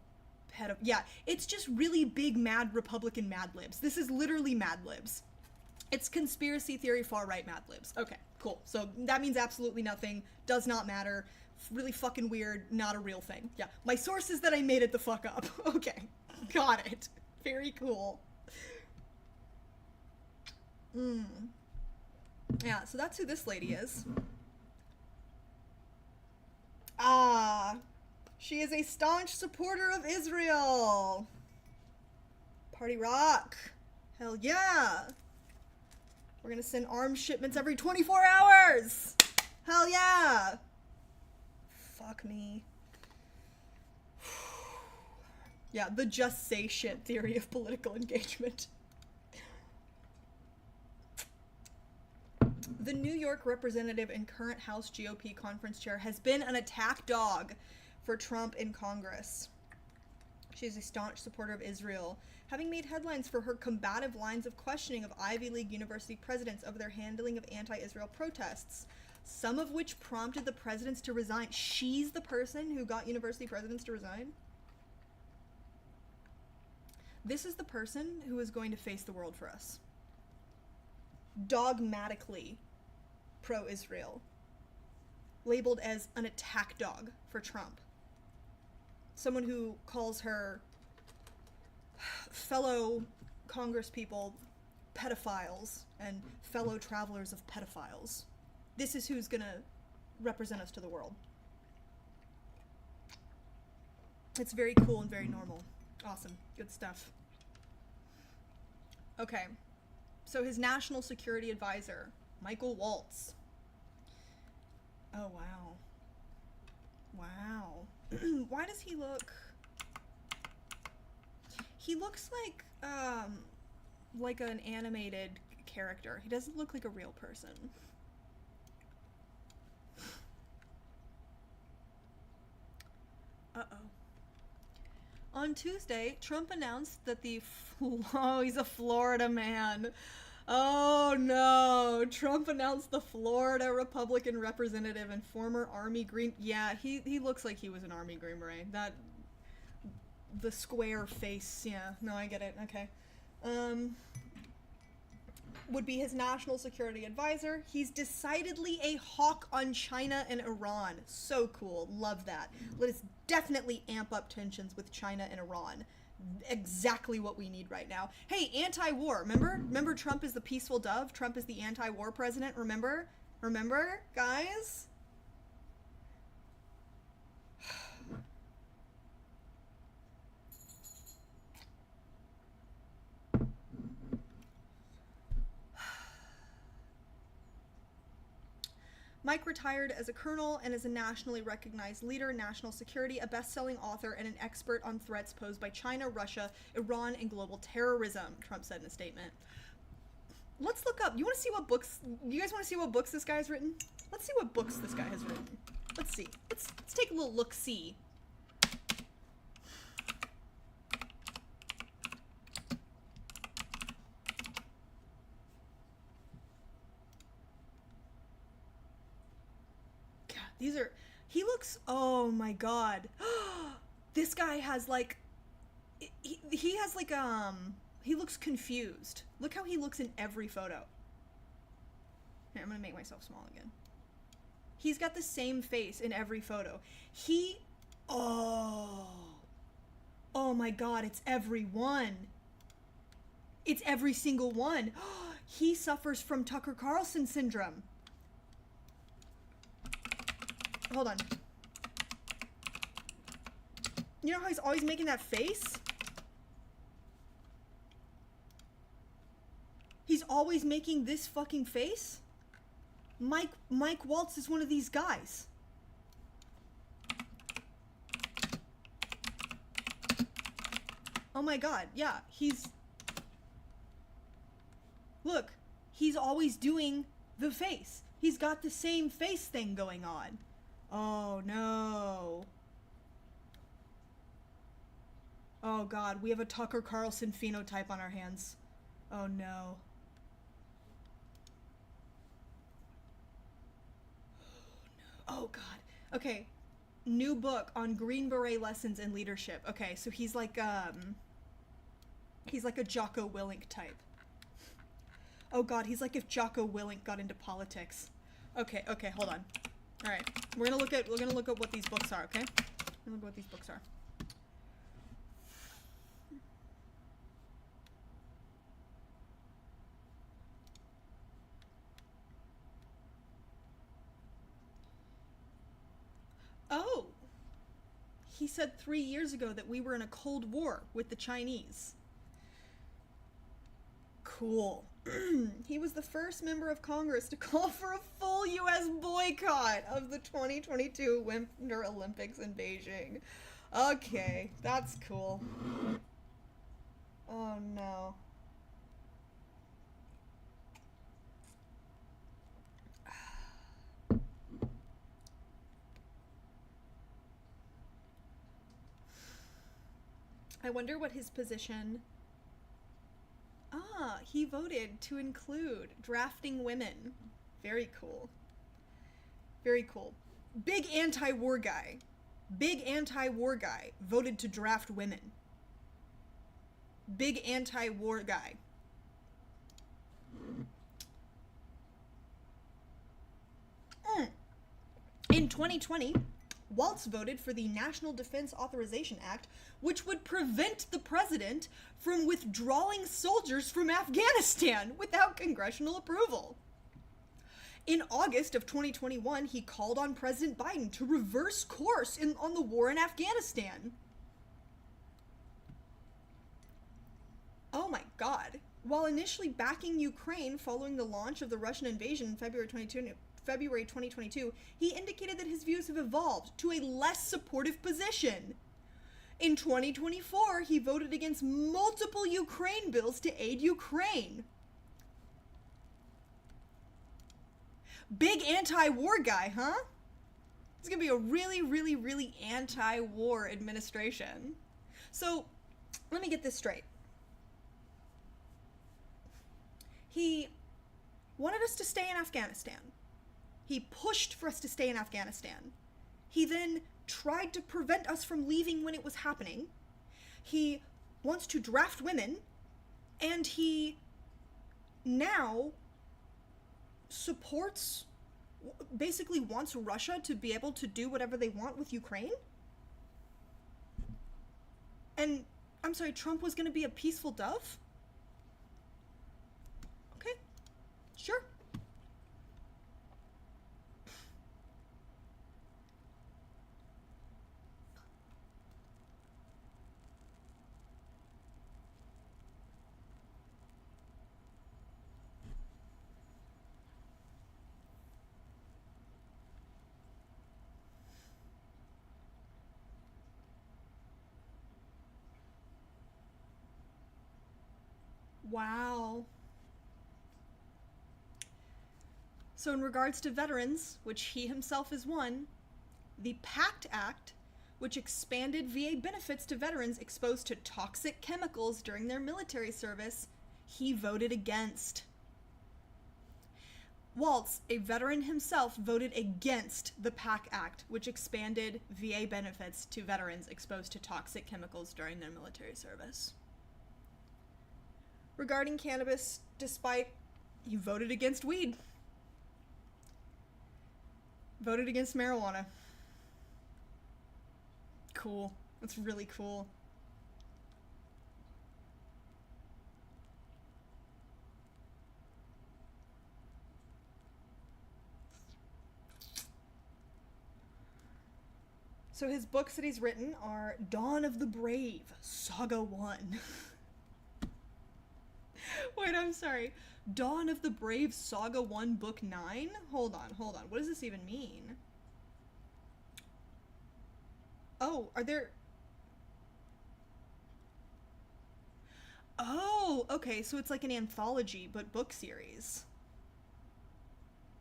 yeah, it's just really big mad Republican Mad Libs. This is literally Mad Libs. It's conspiracy theory far-right Mad Libs. Okay, cool. So that means absolutely nothing. Does not matter. Really fucking weird. Not a real thing. Yeah, my source is that I made it the fuck up. Okay, got it. Very cool. Yeah, so that's who this lady is. Ah, she is a staunch supporter of Israel. Party rock. Hell yeah. We're gonna send arms shipments every 24 hours. Hell yeah. Fuck me. Yeah, the just say shit theory of political engagement. The New York representative and current House GOP conference chair has been an attack dog for Trump in Congress. She's a staunch supporter of Israel, having made headlines for her combative lines of questioning of Ivy League university presidents over their handling of anti-Israel protests, some of which prompted the presidents to resign. She's the person who got university presidents to resign? This is the person who is going to face the world for us. Dogmatically pro-Israel. Labeled as an attack dog for Trump. Someone who calls her fellow congresspeople pedophiles and fellow travelers of pedophiles. This is who's gonna represent us to the world. It's very cool and very normal. Awesome. Good stuff. Okay. So his national security advisor, Michael Waltz. Oh, wow. Wow. Why does he look... He looks like an animated character. He doesn't look like a real person. Uh-oh. On Tuesday, Trump announced that oh, he's a Florida man. Oh no, Trump announced the Florida Republican representative and former Army Green... Yeah, he looks like he was an Army Green Beret. The square face, yeah. No, I get it, okay. Would be his national security advisor. He's decidedly a hawk on China and Iran. So cool, love that. Let us definitely amp up tensions with China and Iran. Exactly what we need right now. Hey, anti-war, remember Trump is the peaceful dove? Trump is the anti-war president, remember, guys? Mike retired as a colonel and is a nationally recognized leader in national security, a best-selling author, and an expert on threats posed by China, Russia, Iran, and global terrorism, Trump said in a statement. Let's look up. You want to see what books? You guys want to see what books this guy's written? Let's see what books this guy has written. Let's see. Let's take a little look-see. These are, he looks, oh my god. This guy has like, he has like, he looks confused. Look how he looks in every photo. Here, I'm gonna make myself small again. He's got the same face in every photo. Oh my god, it's every one. It's every single one. He suffers from Tucker Carlson syndrome. Hold on. You know how he's always making that face? He's always making this fucking face? Mike Waltz is one of these guys. Oh my god, yeah, look, he's always doing the face. He's got the same face thing going on. Oh no. Oh god, we have a Tucker Carlson phenotype on our hands. Oh no. Oh god. Okay. New book on Green Beret lessons in leadership. Okay, so he's like a Jocko Willink type. Oh god, he's like if Jocko Willink got into politics. Okay, hold on. All right, we're gonna look at what these books are. Okay, we're gonna look at what these books are. Oh, he said 3 years ago that we were in a Cold War with the Chinese. Cool. He was the first member of Congress to call for a full U.S. boycott of the 2022 Winter Olympics in Beijing. Okay, that's cool. Oh no. I wonder what his position... Ah, he voted to include drafting women. Very cool. Very cool. Big anti-war guy. Big anti-war guy voted to draft women. Big anti-war guy. In 2020, Waltz voted for the National Defense Authorization Act, which would prevent the president from withdrawing soldiers from Afghanistan without congressional approval. In August of 2021, he called on President Biden to reverse course on the war in Afghanistan. Oh my god. While initially backing Ukraine following the launch of the Russian invasion in February 2022, he indicated that his views have evolved to a less supportive position. In 2024, he voted against multiple Ukraine bills to aid Ukraine. Big anti-war guy, huh? It's gonna be a really, really, really anti-war administration. So, let me get this straight. He wanted us to stay in Afghanistan. He pushed for us to stay in Afghanistan. He then tried to prevent us from leaving when it was happening. He wants to draft women, and he now supports, basically wants Russia to be able to do whatever they want with Ukraine. And, I'm sorry, Trump was going to be a peaceful dove? Okay, sure. Wow. So in regards to veterans, which he himself is one, the PACT Act, which expanded VA benefits to veterans exposed to toxic chemicals during their military service, he voted against. Waltz, a veteran himself, voted against the PACT Act, which expanded VA benefits to veterans exposed to toxic chemicals during their military service. Regarding cannabis, he voted against weed. Voted against marijuana. Cool. That's really cool. So his books that he's written are Dawn of the Brave, Saga 1. Wait, I'm sorry. Dawn of the Brave, Saga 1, Book 9? Hold on. What does this even mean? Oh, are there... Oh, okay, so it's like an anthology, but book series.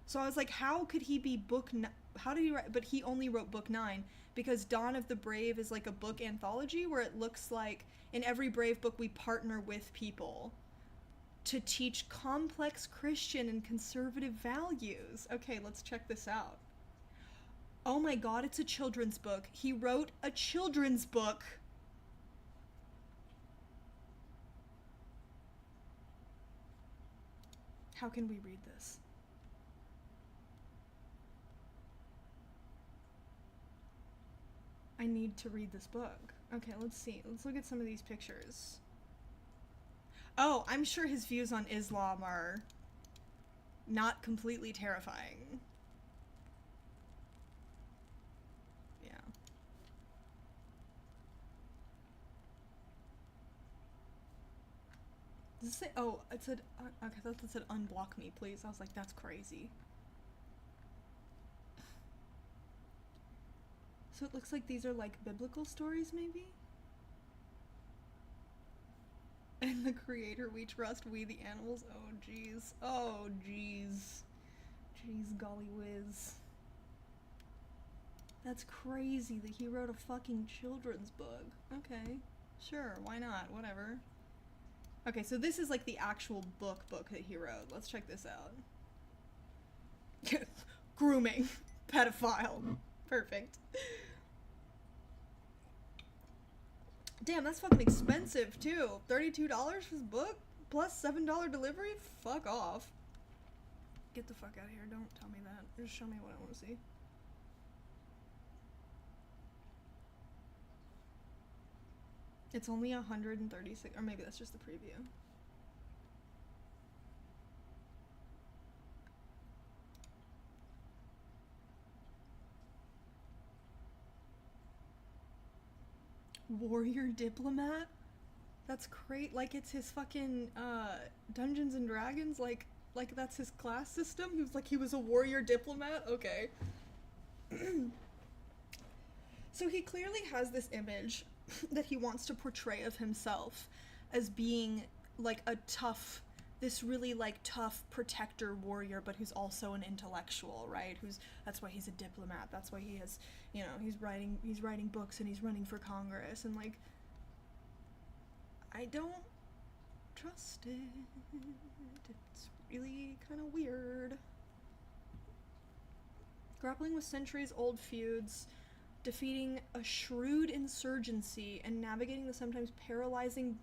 So I was like, how could he be how did he write? But he only wrote book 9, because Dawn of the Brave is like a book anthology where it looks like in every Brave book we partner with people to teach complex Christian and conservative values. Okay, let's check this out. Oh my god, it's a children's book. He wrote a children's book. How can we read this? I need to read this book. Okay, let's see. Let's look at some of these pictures. Oh, I'm sure his views on Islam are not completely terrifying. Yeah. Does it say, oh, it said, okay, I thought it said unblock me, please. I was like, that's crazy. So it looks like these are like biblical stories, maybe? And the creator we trust, we the animals. Oh, jeez. Oh, jeez. Jeez, golly whiz. That's crazy that he wrote a fucking children's book. Okay. Sure, why not? Whatever. Okay, so this is like the actual book that he wrote. Let's check this out. Grooming. Pedophile. Perfect. Damn, that's fucking expensive, too. $32 for this book? Plus $7 delivery? Fuck off. Get the fuck out of here. Don't tell me that. Just show me what I want to see. It's only 136, or maybe that's just the preview. Warrior diplomat? That's great. Like it's his fucking Dungeons and Dragons, like that's his class system. He was a warrior diplomat. Okay. So he clearly has this image that he wants to portray of himself as being like a tough, this really like tough protector warrior, but who's also an intellectual, right? That's why he's a diplomat. That's why he has, you know, he's writing books and he's running for Congress, and like, I don't trust it. It's really kind of weird. Grappling with centuries-old feuds, defeating a shrewd insurgency, and navigating the sometimes paralyzing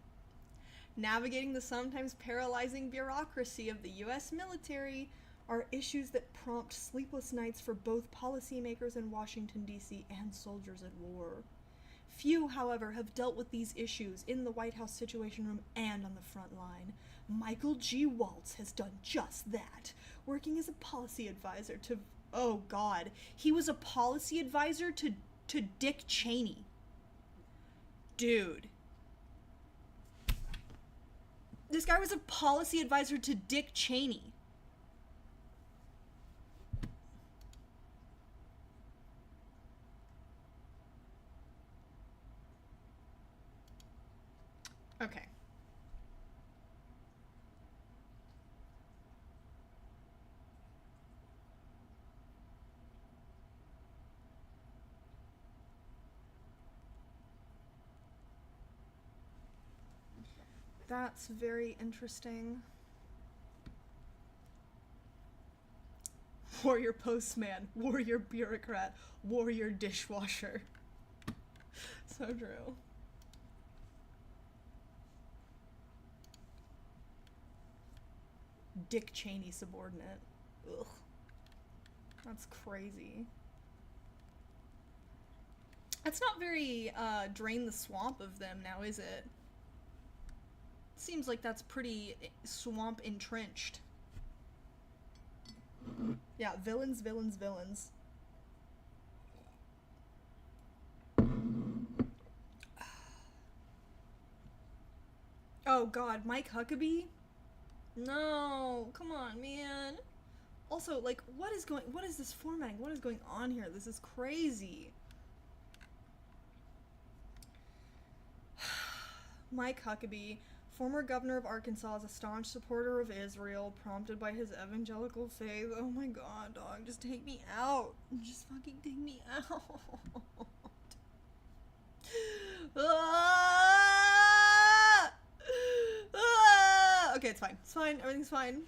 bureaucracy of the U.S. military are issues that prompt sleepless nights for both policymakers in Washington, D.C. and soldiers at war. Few, however, have dealt with these issues in the White House Situation Room and on the front line. Michael G. Waltz has done just that, working as a policy advisor to... Oh, God. He was a policy advisor to Dick Cheney. Dude. This guy was a policy advisor to Dick Cheney. Okay. That's very interesting. Warrior postman, warrior bureaucrat, warrior dishwasher. So true. Dick Cheney subordinate. Ugh. That's crazy. That's not very drain the swamp of them now, is it? Seems like that's pretty swamp entrenched. Yeah, villains, villains, villains. Oh god, Mike Huckabee? No, come on, man. Also, like, what is this formatting? What is going on here? This is crazy. Mike Huckabee, former governor of Arkansas, is a staunch supporter of Israel, prompted by his evangelical faith. Oh my god, dog, just take me out. Just fucking take me out. Ah! Ah! Okay, it's fine. It's fine. Everything's fine.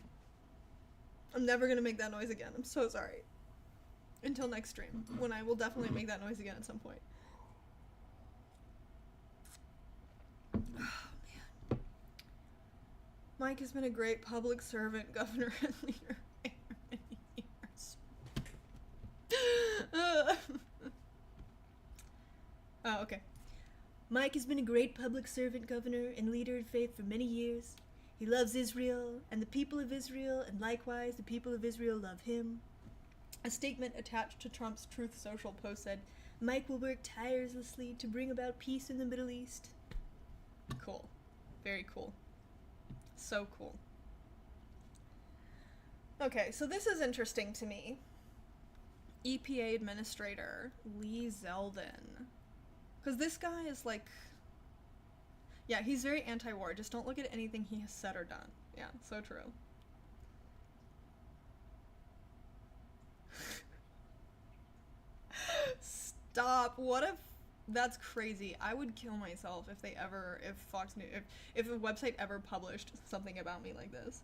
I'm never gonna make that noise again. I'm so sorry. Until next stream, when I will definitely make that noise again at some point. Oh, man. Mike has been a great public servant, governor, and leader for many years. Oh, okay. Mike has been a great public servant, governor, and leader in faith for many years. He loves Israel and the people of Israel, and likewise the people of Israel love him. A statement attached to Trump's Truth Social post said, Mike will work tirelessly to bring about peace in the Middle East. Cool. Very cool. So cool. Okay, so this is interesting to me. EPA Administrator Lee Zeldin. Because this guy is like... Yeah, he's very anti-war. Just don't look at anything he has said or done. Yeah, so true. Stop. What if... That's crazy. I would kill myself if they ever... If Fox News... If a website ever published something about me like this.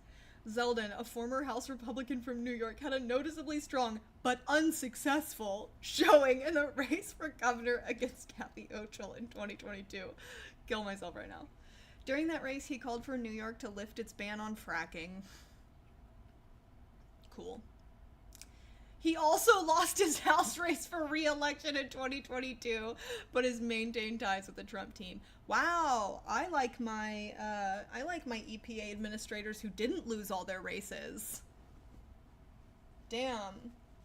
Zeldin, a former House Republican from New York, had a noticeably strong, but unsuccessful, showing in the race for governor against Kathy Hochul in 2022. Kill myself right now. During that race, he called for New York to lift its ban on fracking. Cool. He also lost his House race for re-election in 2022, but has maintained ties with the Trump team. Wow, I like my EPA administrators who didn't lose all their races. Damn.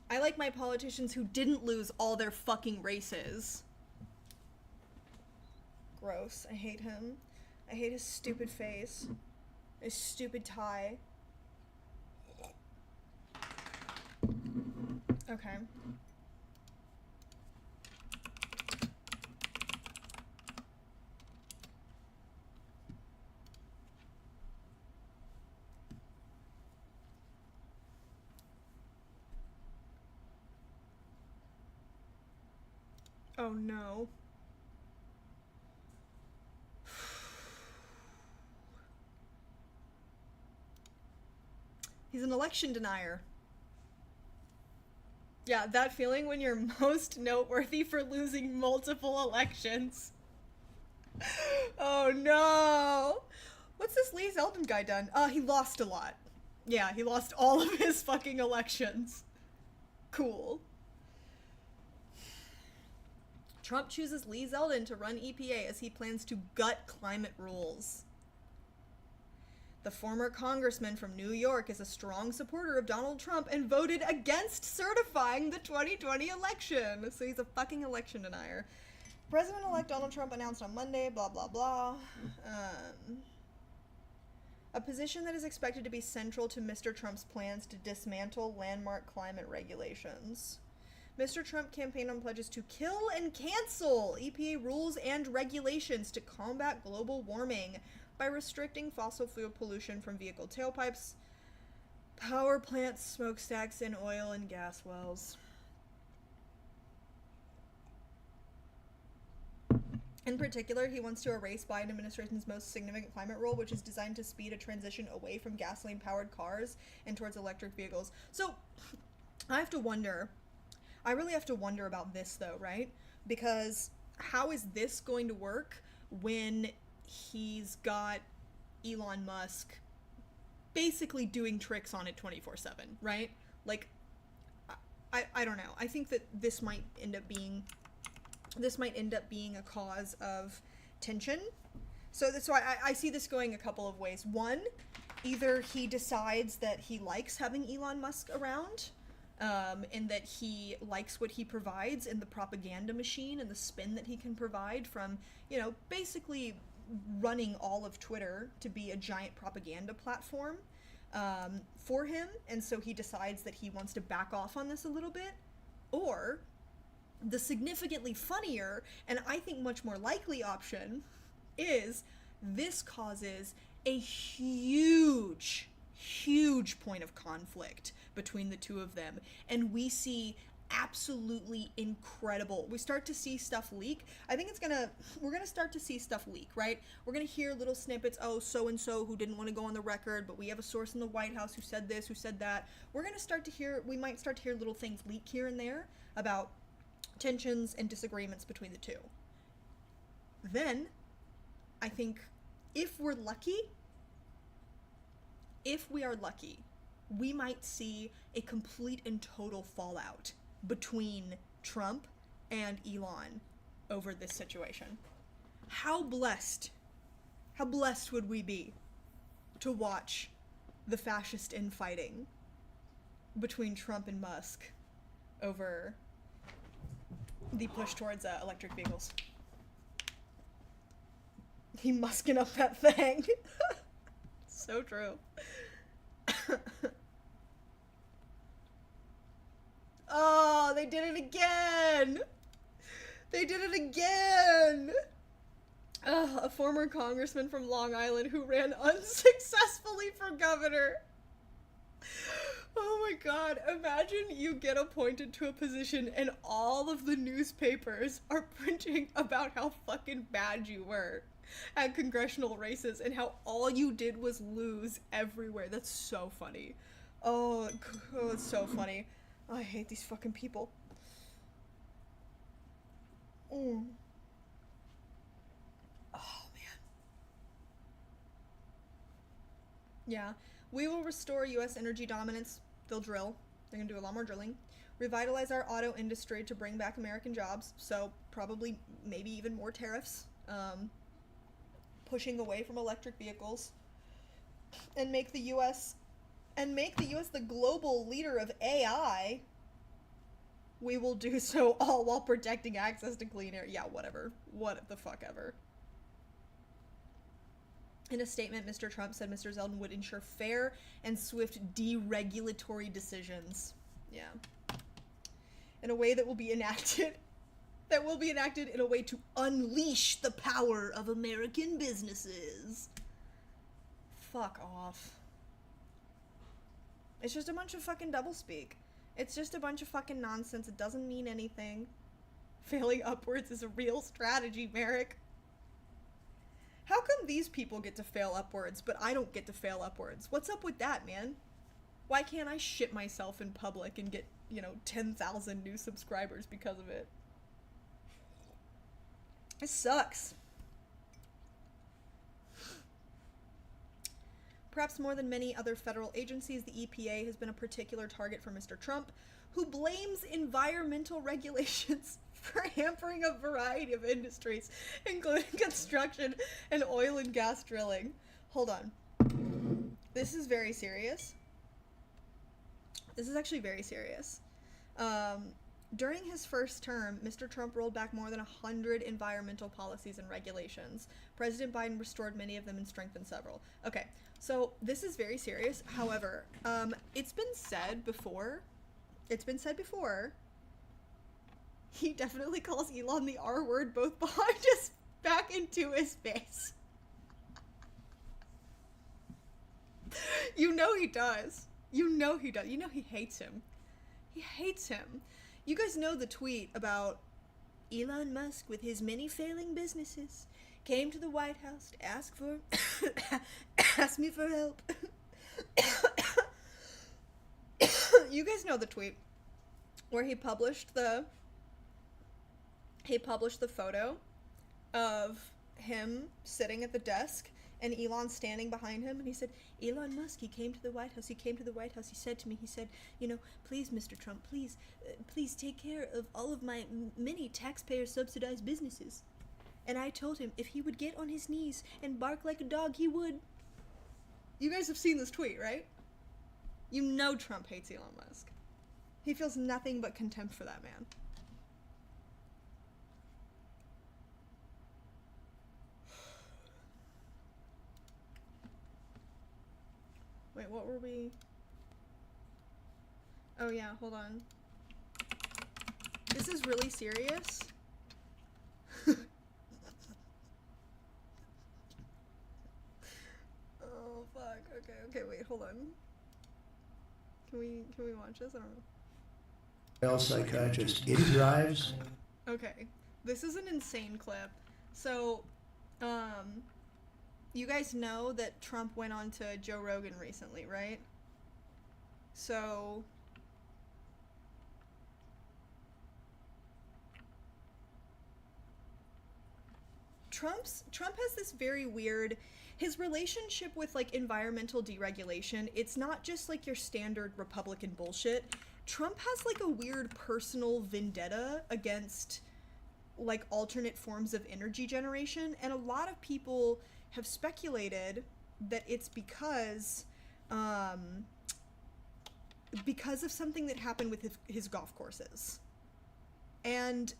I like my politicians who didn't lose all their fucking races. Gross. I hate him. I hate his stupid face. His stupid tie. Okay. Oh no. He's an election denier. Yeah, that feeling when you're most noteworthy for losing multiple elections. Oh no! What's this Lee Zeldin guy done? He lost a lot. Yeah, he lost all of his fucking elections. Cool. Trump chooses Lee Zeldin to run EPA as he plans to gut climate rules. The former congressman from New York is a strong supporter of Donald Trump and voted against certifying the 2020 election. So he's a fucking election denier. President-elect Donald Trump announced on Monday, blah, blah, blah. A position that is expected to be central to Mr. Trump's plans to dismantle landmark climate regulations. Mr. Trump campaigned on pledges to kill and cancel EPA rules and regulations to combat global warming by restricting fossil fuel pollution from vehicle tailpipes, power plants, smokestacks, and oil and gas wells. In particular, he wants to erase Biden administration's most significant climate role, which is designed to speed a transition away from gasoline-powered cars and towards electric vehicles. So, I really have to wonder about this, though, right? Because how is this going to work when he's got Elon Musk basically doing tricks on it 24/7, right? Like, I don't know. I think that this might end up being a cause of tension. So I see this going a couple of ways. One, either he decides that he likes having Elon Musk around, and that he likes what he provides and the propaganda machine and the spin that he can provide from, basically running all of Twitter to be a giant propaganda platform for him, and so he decides that he wants to back off on this a little bit. Or the significantly funnier, and I think much more likely option, is this causes a huge point of conflict between the two of them, and we see absolutely incredible. We start to see stuff leak. I think we're gonna start to see stuff leak, right? We're gonna hear little snippets. Oh, so and so who didn't want to go on the record, but we have a source in the White House who said this, who said that. We might start to hear little things leak here and there about tensions and disagreements between the two. Then, I think if we are lucky, we might see a complete and total fallout between Trump and Elon over this situation. How blessed would we be to watch the fascist infighting between Trump and Musk over the push towards electric vehicles. He musking up that thing. So true. Oh, they did it again! They did it again! A former congressman from Long Island who ran unsuccessfully for governor. Oh my god, imagine you get appointed to a position and all of the newspapers are printing about how fucking bad you were at congressional races and how all you did was lose everywhere. That's so funny. Oh, it's so funny. Oh, I hate these fucking people. Oh, man. Yeah. We will restore U.S. energy dominance. They'll drill. They're going to do a lot more drilling. Revitalize our auto industry to bring back American jobs. So probably maybe even more tariffs. Pushing away from electric vehicles. And make the U.S. the global leader of AI. We will do so all while protecting access to clean air. Yeah, whatever. What the fuck ever. In a statement, Mr. Trump said Mr. Zeldin would ensure fair and swift deregulatory decisions. Yeah. In a way that will be enacted. In a way to unleash the power of American businesses. Fuck off. It's just a bunch of fucking doublespeak. It's just a bunch of fucking nonsense. It doesn't mean anything. Failing upwards is a real strategy, Merrick. How come these people get to fail upwards, but I don't get to fail upwards? What's up with that, man? Why can't I shit myself in public and get, 10,000 new subscribers because of it? It sucks. Perhaps more than many other federal agencies, the EPA has been a particular target for Mr. Trump, who blames environmental regulations for hampering a variety of industries, including construction and oil and gas drilling. Hold on. This is very serious. This is actually very serious. During his first term, Mr. Trump rolled back more than 100 environmental policies and regulations. President Biden restored many of them and strengthened several. Okay, so this is very serious. However, it's been said before. He definitely calls Elon the R word both behind his back and to his face. You know he does. You know he hates him. He hates him. You guys know the tweet about Elon Musk, with his many failing businesses, came to the White House to ask me for help. You guys know the tweet where he published the photo of him sitting at the desk and Elon standing behind him, and he said, Elon Musk, he came to the White House, he said to me, please, Mr. Trump, please take care of all of my many taxpayer subsidized businesses. And I told him if he would get on his knees and bark like a dog, he would. You guys have seen this tweet, right? You know Trump hates Elon Musk. He feels nothing but contempt for that man. Wait, what were we? Oh yeah, hold on. This is really serious. Oh fuck. Okay, wait, hold on. Can we watch this? I don't know. Well, psychiatrist. It drives. Okay. This is an insane clip. So, you guys know that Trump went on to Joe Rogan recently, right? So, Trump has this very weird, his relationship with like environmental deregulation, it's not just like your standard Republican bullshit. Trump has like a weird personal vendetta against like alternate forms of energy generation, and a lot of people have speculated that it's because of something that happened with his golf courses. And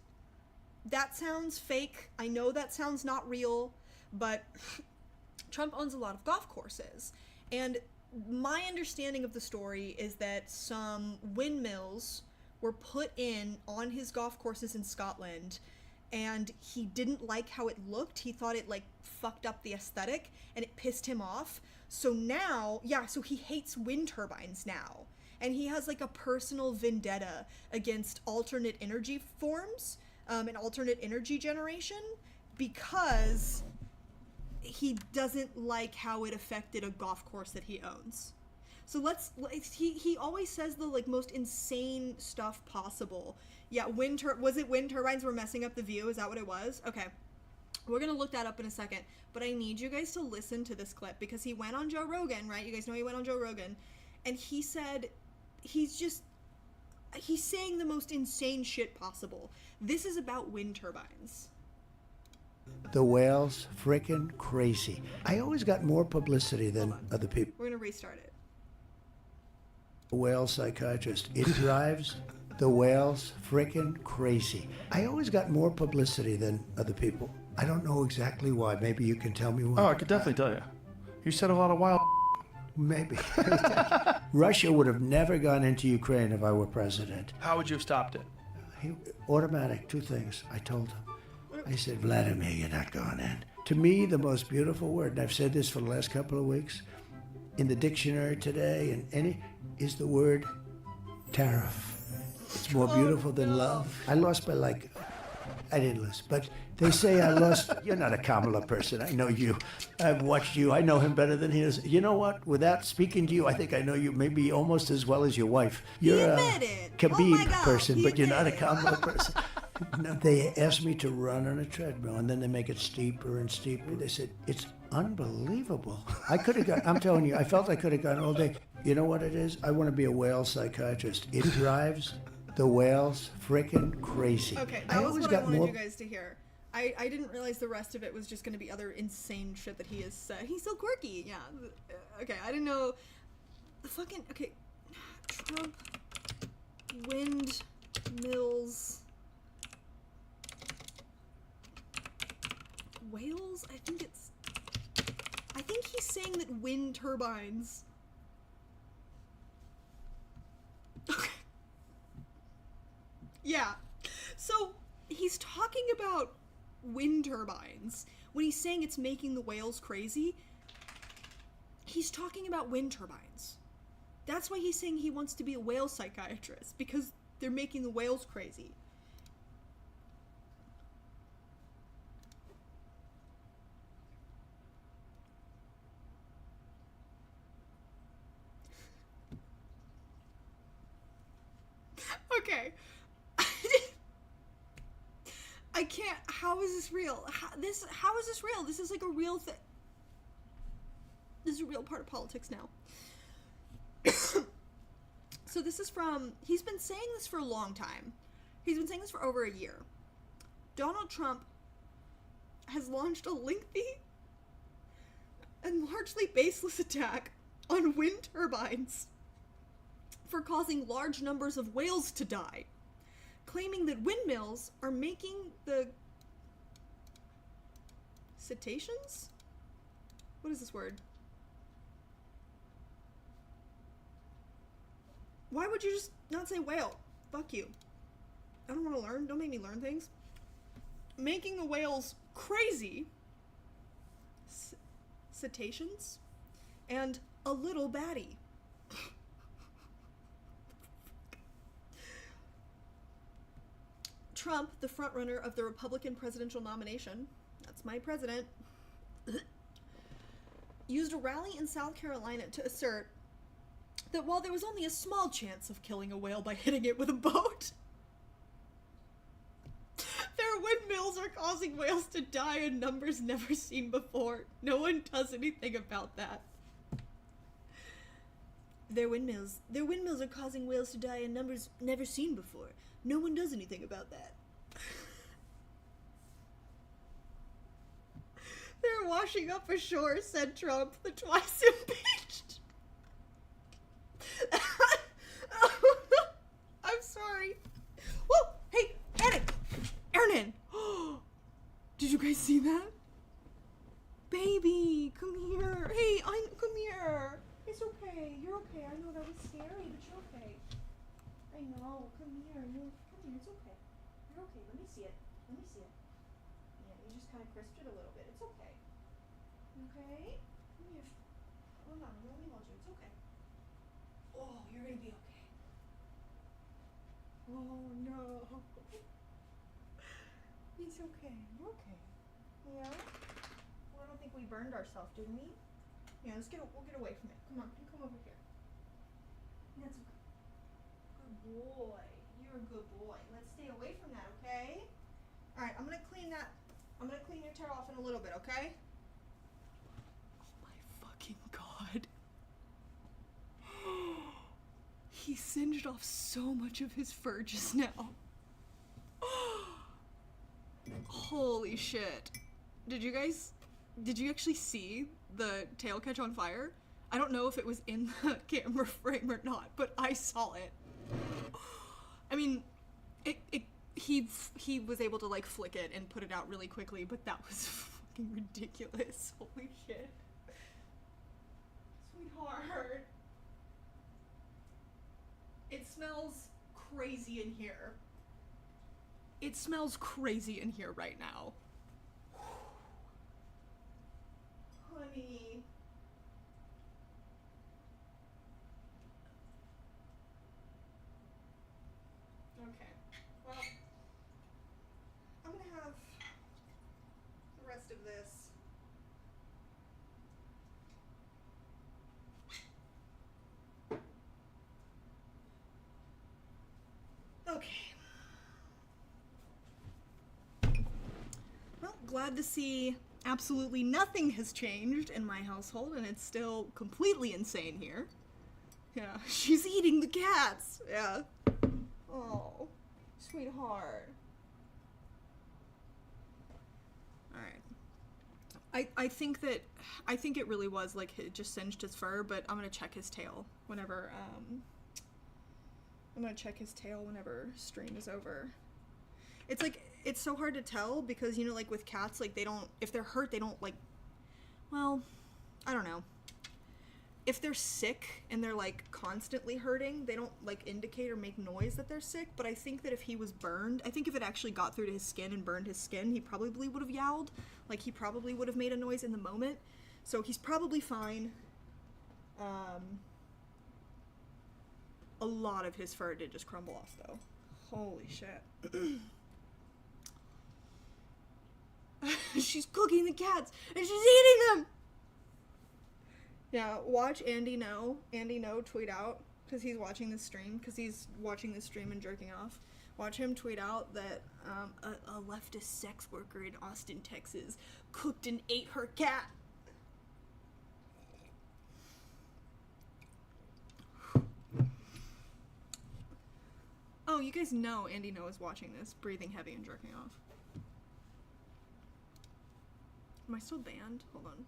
that sounds fake. I know that sounds not real, but Trump owns a lot of golf courses. And my understanding of the story is that some windmills were put in on his golf courses in Scotland, and he didn't like how it looked. He thought it like fucked up the aesthetic and it pissed him off. So now, so he hates wind turbines now. And he has like a personal vendetta against alternate energy forms and alternate energy generation because he doesn't like how it affected a golf course that he owns. So he always says the like most insane stuff possible. Yeah, wind turbines were messing up the view? Is that what it was? Okay. We're gonna look that up in a second, but I need you guys to listen to this clip because he went on Joe Rogan, right? You guys know he went on Joe Rogan, and he said he's saying the most insane shit possible. This is about wind turbines. The whale's frickin' crazy. I always got more publicity than other people. We're gonna restart it. The whale psychiatrist. It drives the whale's frickin' crazy. I always got more publicity than other people. I don't know exactly why. Maybe you can tell me why. Oh, I could definitely tell you. You said a lot of wild. Maybe. Russia would have never gone into Ukraine if I were president. How would you have stopped it? Automatic, two things. I told him. I said, Vladimir, you're not going in. To me, the most beautiful word, and I've said this for the last couple of weeks, in the dictionary today, is the word tariff. It's more beautiful than love. I lost by I didn't lose, but they say I lost. You're not a Kamala person. I know you. I've watched you. I know him better than he is. You know what? Without speaking to you, I think I know you maybe almost as well as your wife. You're a Khabib person, but you're not a Kamala person. No, they asked me to run on a treadmill, and then they make it steeper and steeper. They said, it's unbelievable. I could have gone, I'm telling you, I felt I could have gone all day. You know what it is? I want to be a whale psychiatrist. It drives the whales frickin' crazy. Okay, that was what I wanted you guys to hear. I didn't realize the rest of it was just going to be other insane shit that he has said. He's so quirky, yeah. Okay, I didn't know. Okay. Trump windmills. Whales? I think he's saying that wind turbines. Okay. Yeah. So he's talking about wind turbines. When he's saying it's making the whales crazy, he's talking about wind turbines. That's why he's saying he wants to be a whale psychiatrist, because they're making the whales crazy. Okay. I can't. How is this real? How is this real? This is like a real thing. This is a real part of politics now. So this is from, he's been saying this for a long time. He's been saying this for over a year. Donald Trump has launched a lengthy and largely baseless attack on wind turbines for causing large numbers of whales to die, claiming that windmills are making the cetaceans? What is this word? Why would you just not say whale? Fuck you. I don't want to learn. Don't make me learn things. Making the whales crazy. Cetaceans. And a little baddie. Trump, the frontrunner of the Republican presidential nomination, that's my president, used a rally in South Carolina to assert that while there was only a small chance of killing a whale by hitting it with a boat, their windmills are causing whales to die in numbers never seen before. No one does anything about that. Their windmills are causing whales to die in numbers never seen before. No one does anything about that. They're washing up ashore, said Trump, the twice impeached. I'm sorry. Whoa! Hey, Aaron! Did you guys see that? Baby, come here. Hey, come here. It's okay. You're okay. I know that was scary, but you're okay. I know. Come here. Come here. It's okay. You're okay. Let me see it. Yeah, you just kind of crisped it a little bit. It's okay. Okay? Come here. Hold on. Let me hold you. It's okay. Oh, you're gonna be okay. Oh, no. It's okay. You're okay. Yeah? Well, I don't think we burned ourselves, did we? Yeah, we'll get away from it. Come on, you come over here. That's okay. Good boy. You're a good boy. Let's stay away from that, okay? Alright, I'm gonna clean your tail off in a little bit, okay? Oh my fucking god. He singed off so much of his fur just now. Holy shit. Did you actually see the tail catch on fire? I don't know if it was in the camera frame or not, but I saw it. I mean, he was able to like flick it and put it out really quickly, but that was fucking ridiculous. Holy shit. Sweetheart. It smells crazy in here. It smells crazy in here right now. Honey. Okay. Well, I'm gonna have the rest of this. Okay. Well, glad to see absolutely nothing has changed in my household, and it's still completely insane here. Yeah, she's eating the cats. Yeah. Oh, sweetheart. Alright. I think it really was like it just singed his fur, but I'm gonna check his tail whenever stream is over. It's like, it's so hard to tell because, you know, like with cats, like they don't, if they're hurt, they don't like, well, I don't know. If they're sick and they're like constantly hurting, they don't like indicate or make noise that they're sick, but I think that if he was burned, I think if it actually got through to his skin and burned his skin, he probably would have yowled. Like he probably would have made a noise in the moment. So he's probably fine. A lot of his fur did just crumble off though. Holy shit. She's cooking the cats and she's eating them. Yeah, watch Andy Ngo tweet out because he's watching this stream, and jerking off. Watch him tweet out that a leftist sex worker in Austin, Texas, cooked and ate her cat. Oh, you guys know Andy Ngo is watching this, breathing heavy and jerking off. Am I still banned? Hold on.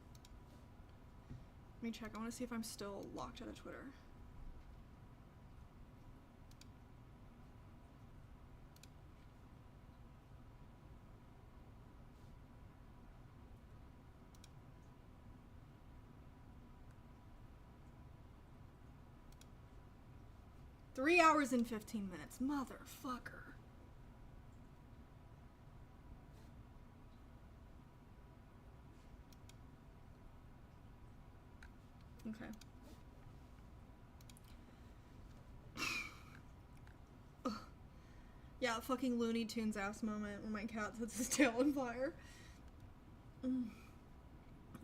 Let me check. I want to see if I'm still locked out of Twitter. Three hours and 15 minutes. Motherfucker. Okay. Yeah, fucking Looney Tunes ass moment when my cat sets his tail on fire.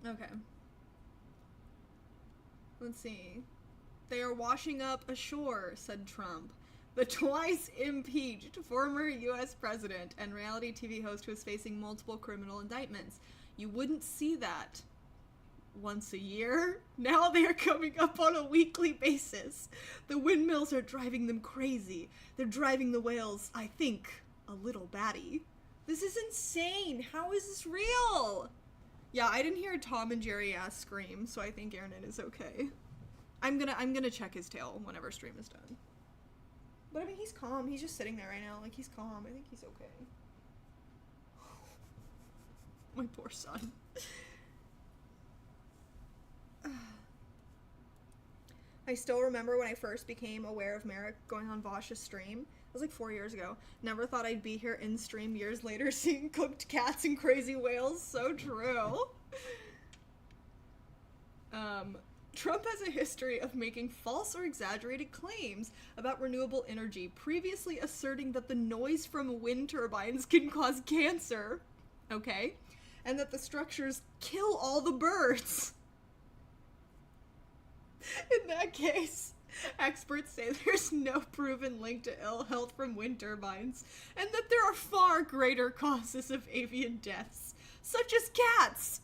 Okay. Let's see. They are washing up ashore, said Trump. The twice impeached former U.S. president and reality TV host who is facing multiple criminal indictments. You wouldn't see that once a year. Now they are coming up on a weekly basis. The windmills are driving them crazy. They're driving the whales, I think, a little batty. This is insane. How is this real? Yeah, I didn't hear a Tom and Jerry ass scream, so I think Aaron is okay. I'm gonna check his tail whenever stream is done. But I mean, he's calm. He's just sitting there right now. Like, he's calm. I think he's okay. My poor son. I still remember when I first became aware of Merrick going on Vosh's stream. It was like 4 years ago. Never thought I'd be here in stream years later seeing cooked cats and crazy whales. So true. Trump has a history of making false or exaggerated claims about renewable energy, previously asserting that the noise from wind turbines can cause cancer, okay? And that the structures kill all the birds. In that case, experts say there's no proven link to ill health from wind turbines, and that there are far greater causes of avian deaths, such as cats,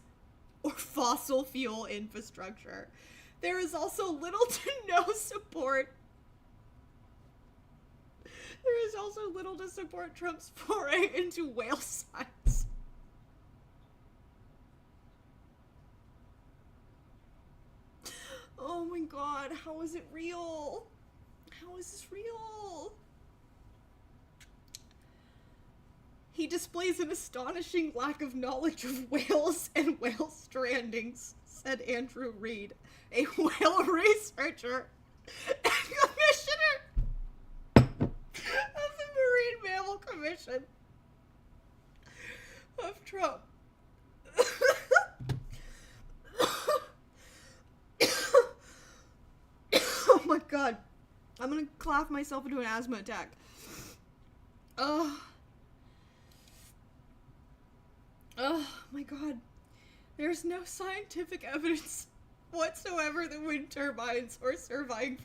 or fossil fuel infrastructure. There is also little to no support. There is also little to support Trump's foray into whale science. Oh my god, how is it real? How is this real? He displays an astonishing lack of knowledge of whales and whale strandings, said Andrew Reid, a whale researcher and commissioner of the Marine Mammal Commission of Trump. Oh my god. I'm gonna clap myself into an asthma attack. Oh my god. There's no scientific evidence whatsoever that wind turbines or serving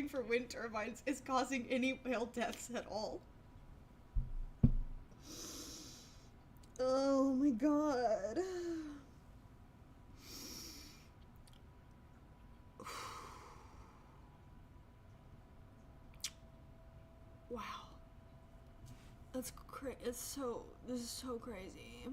for wind turbines is causing any whale deaths at all. Oh my god. Wow. That's this is so crazy.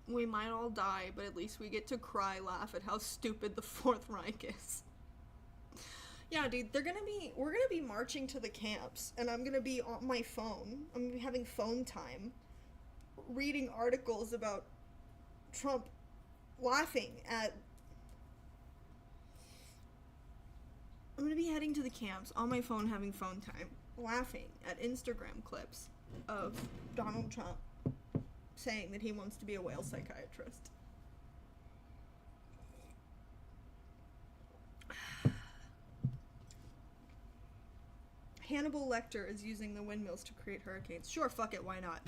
We might all die, but at least we get to cry, laugh at how stupid the Fourth Reich is. Yeah, dude, we're gonna be marching to the camps, and I'm gonna be on my phone. I'm gonna be having phone time, reading articles about Trump laughing at... I'm gonna be heading to the camps on my phone, having phone time, laughing at Instagram clips of Donald Trump saying that he wants to be a whale psychiatrist. Hannibal Lecter is using the windmills to create hurricanes. Sure, fuck it, why not?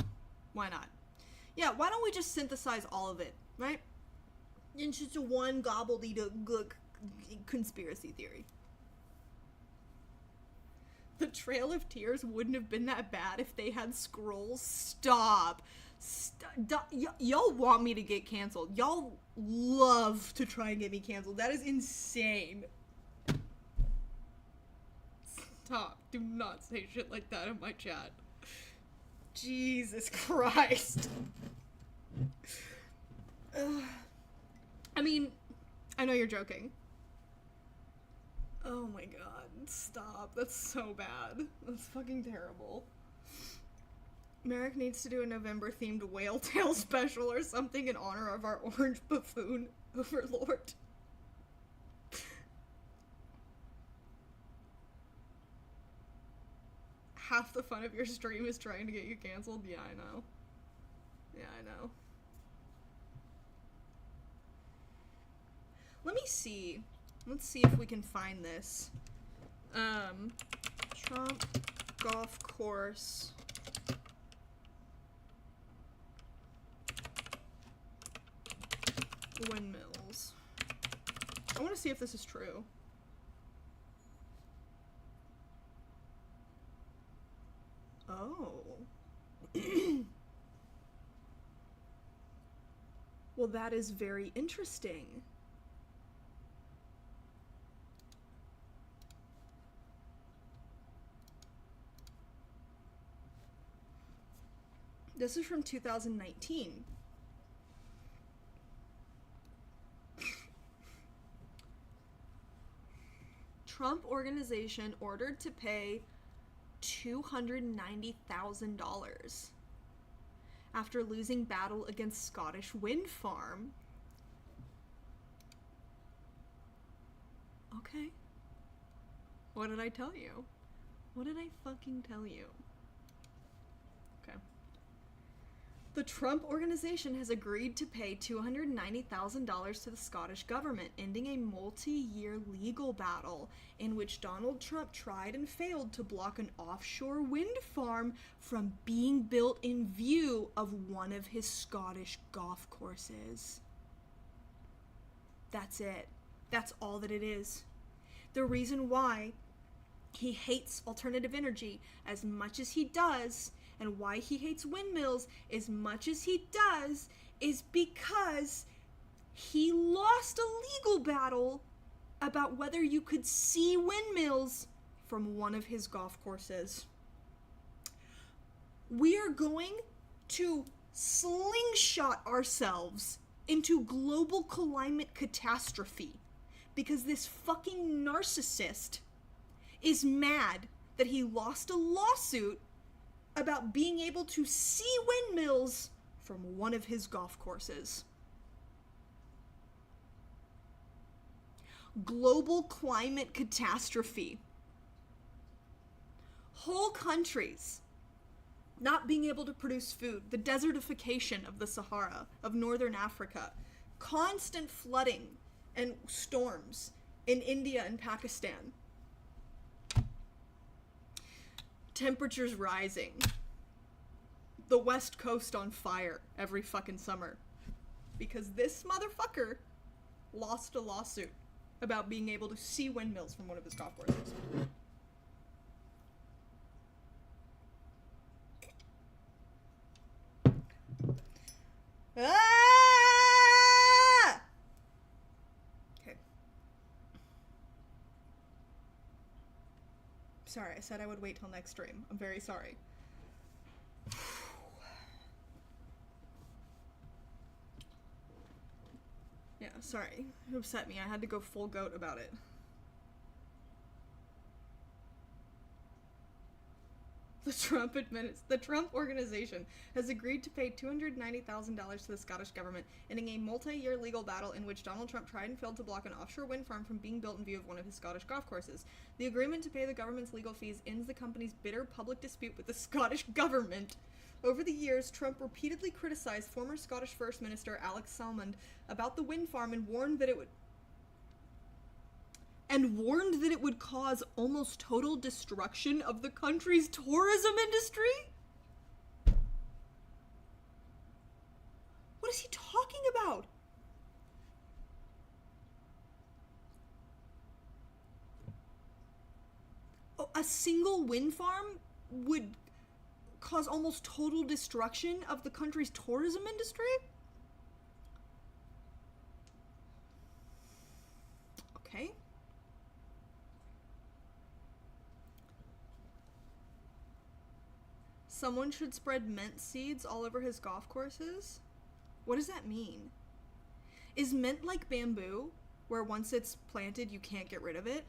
Why not? Yeah, why don't we just synthesize all of it, right? It's just a one gobbledygook conspiracy theory. The Trail of Tears wouldn't have been that bad if they had scrolls. Stop. Y'all want me to get canceled. Y'all love to try and get me canceled. That is insane. Stop. Do not say shit like that in my chat. Jesus Christ. I mean, I know you're joking. Oh my god. Stop. That's so bad. That's fucking terrible. Merrick needs to do a November-themed whale tail special or something in honor of our orange buffoon overlord. Half the fun of your stream is trying to get you canceled? Yeah, I know. Yeah, I know. Let me see. Let's see if we can find this. Trump golf course. Windmills. I want to see if this is true. Oh. Well, that is very interesting. This is from 2019. Trump organization ordered to pay $290,000 after losing battle against Scottish wind farm. Okay. What did I tell you? What did I fucking tell you? Okay. The Trump organization has agreed to pay $290,000 to the Scottish government, ending a multi-year legal battle in which Donald Trump tried and failed to block an offshore wind farm from being built in view of one of his Scottish golf courses. That's it. That's all that it is. The reason why he hates alternative energy as much as he does, and why he hates windmills as much as he does, is because he lost a legal battle about whether you could see windmills from one of his golf courses. We are going to slingshot ourselves into global climate catastrophe because this fucking narcissist is mad that he lost a lawsuit about being able to see windmills from one of his golf courses. Global climate catastrophe. Whole countries not being able to produce food, the desertification of the Sahara, of northern Africa, constant flooding and storms in India and Pakistan. Temperatures rising. The West Coast on fire every fucking summer. Because this motherfucker lost a lawsuit about being able to see windmills from one of his golf courses. Ah! Okay. Sorry, I said I would wait till next stream. I'm very sorry. Yeah, sorry. It upset me. I had to go full goat about it. The Trump organization has agreed to pay $290,000 to the Scottish government, ending a multi-year legal battle in which Donald Trump tried and failed to block an offshore wind farm from being built in view of one of his Scottish golf courses. The agreement to pay the government's legal fees ends the company's bitter public dispute with the Scottish government. Over the years, Trump repeatedly criticized former Scottish First Minister Alex Salmond about the wind farm and warned that it would cause almost total destruction of the country's tourism industry? What is he talking about? a single wind farm would cause almost total destruction of the country's tourism industry? Okay. Someone should spread mint seeds all over his golf courses? What does that mean? Is mint like bamboo, where once it's planted, you can't get rid of it?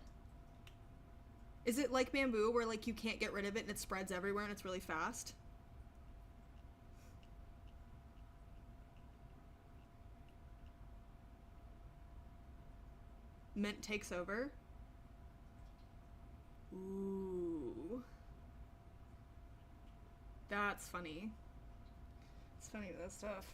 Is it like bamboo, where like you can't get rid of it and it spreads everywhere and it's really fast? Mint takes over? Ooh. That's funny. It's funny, that stuff.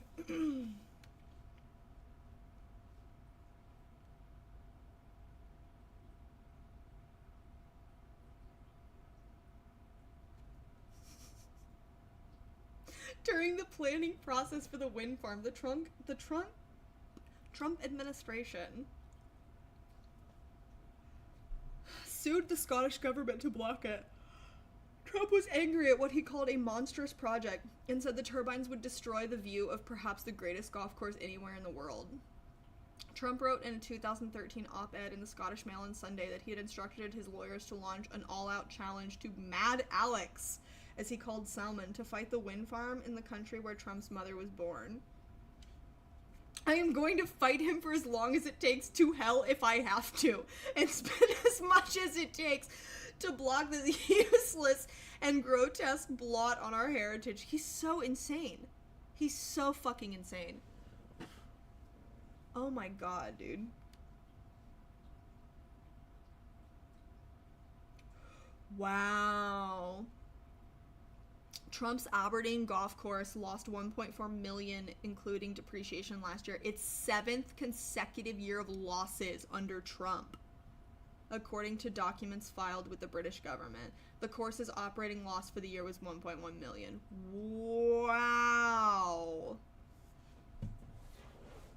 During the planning process for the wind farm, the Trump administration sued the Scottish government to block it. Trump was angry at what he called a monstrous project and said the turbines would destroy the view of perhaps the greatest golf course anywhere in the world. Trump wrote in a 2013 op-ed in the Scottish Mail on Sunday that he had instructed his lawyers to launch an all-out challenge to Mad Alex, as he called Salmon, to fight the wind farm in the country where Trump's mother was born. I am going to fight him for as long as it takes to hell if I have to, and spend as much as it takes to block this useless and grotesque blot on our heritage. He's so insane. He's so fucking insane. Oh my god, dude. Wow. Trump's Aberdeen golf course lost $1.4 million, including depreciation last year. Its 7th consecutive year of losses under Trump, according to documents filed with the British government. The course's operating loss for the year was $1.1 million. Wow.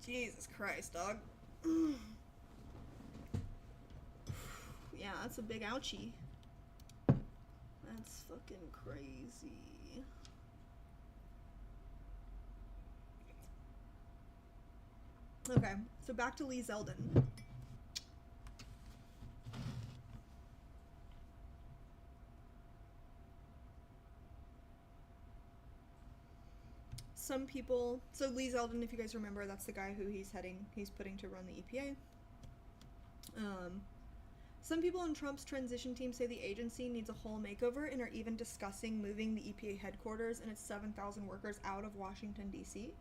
Jesus Christ, dog. Yeah, that's a big ouchie. That's fucking crazy. Okay, so back to Lee Zeldin. Some people, so Lee Zeldin, if you guys remember, that's the guy who he's putting to run the EPA. Some people in Trump's transition team say the agency needs a whole makeover and are even discussing moving the EPA headquarters and its 7,000 workers out of Washington, D.C.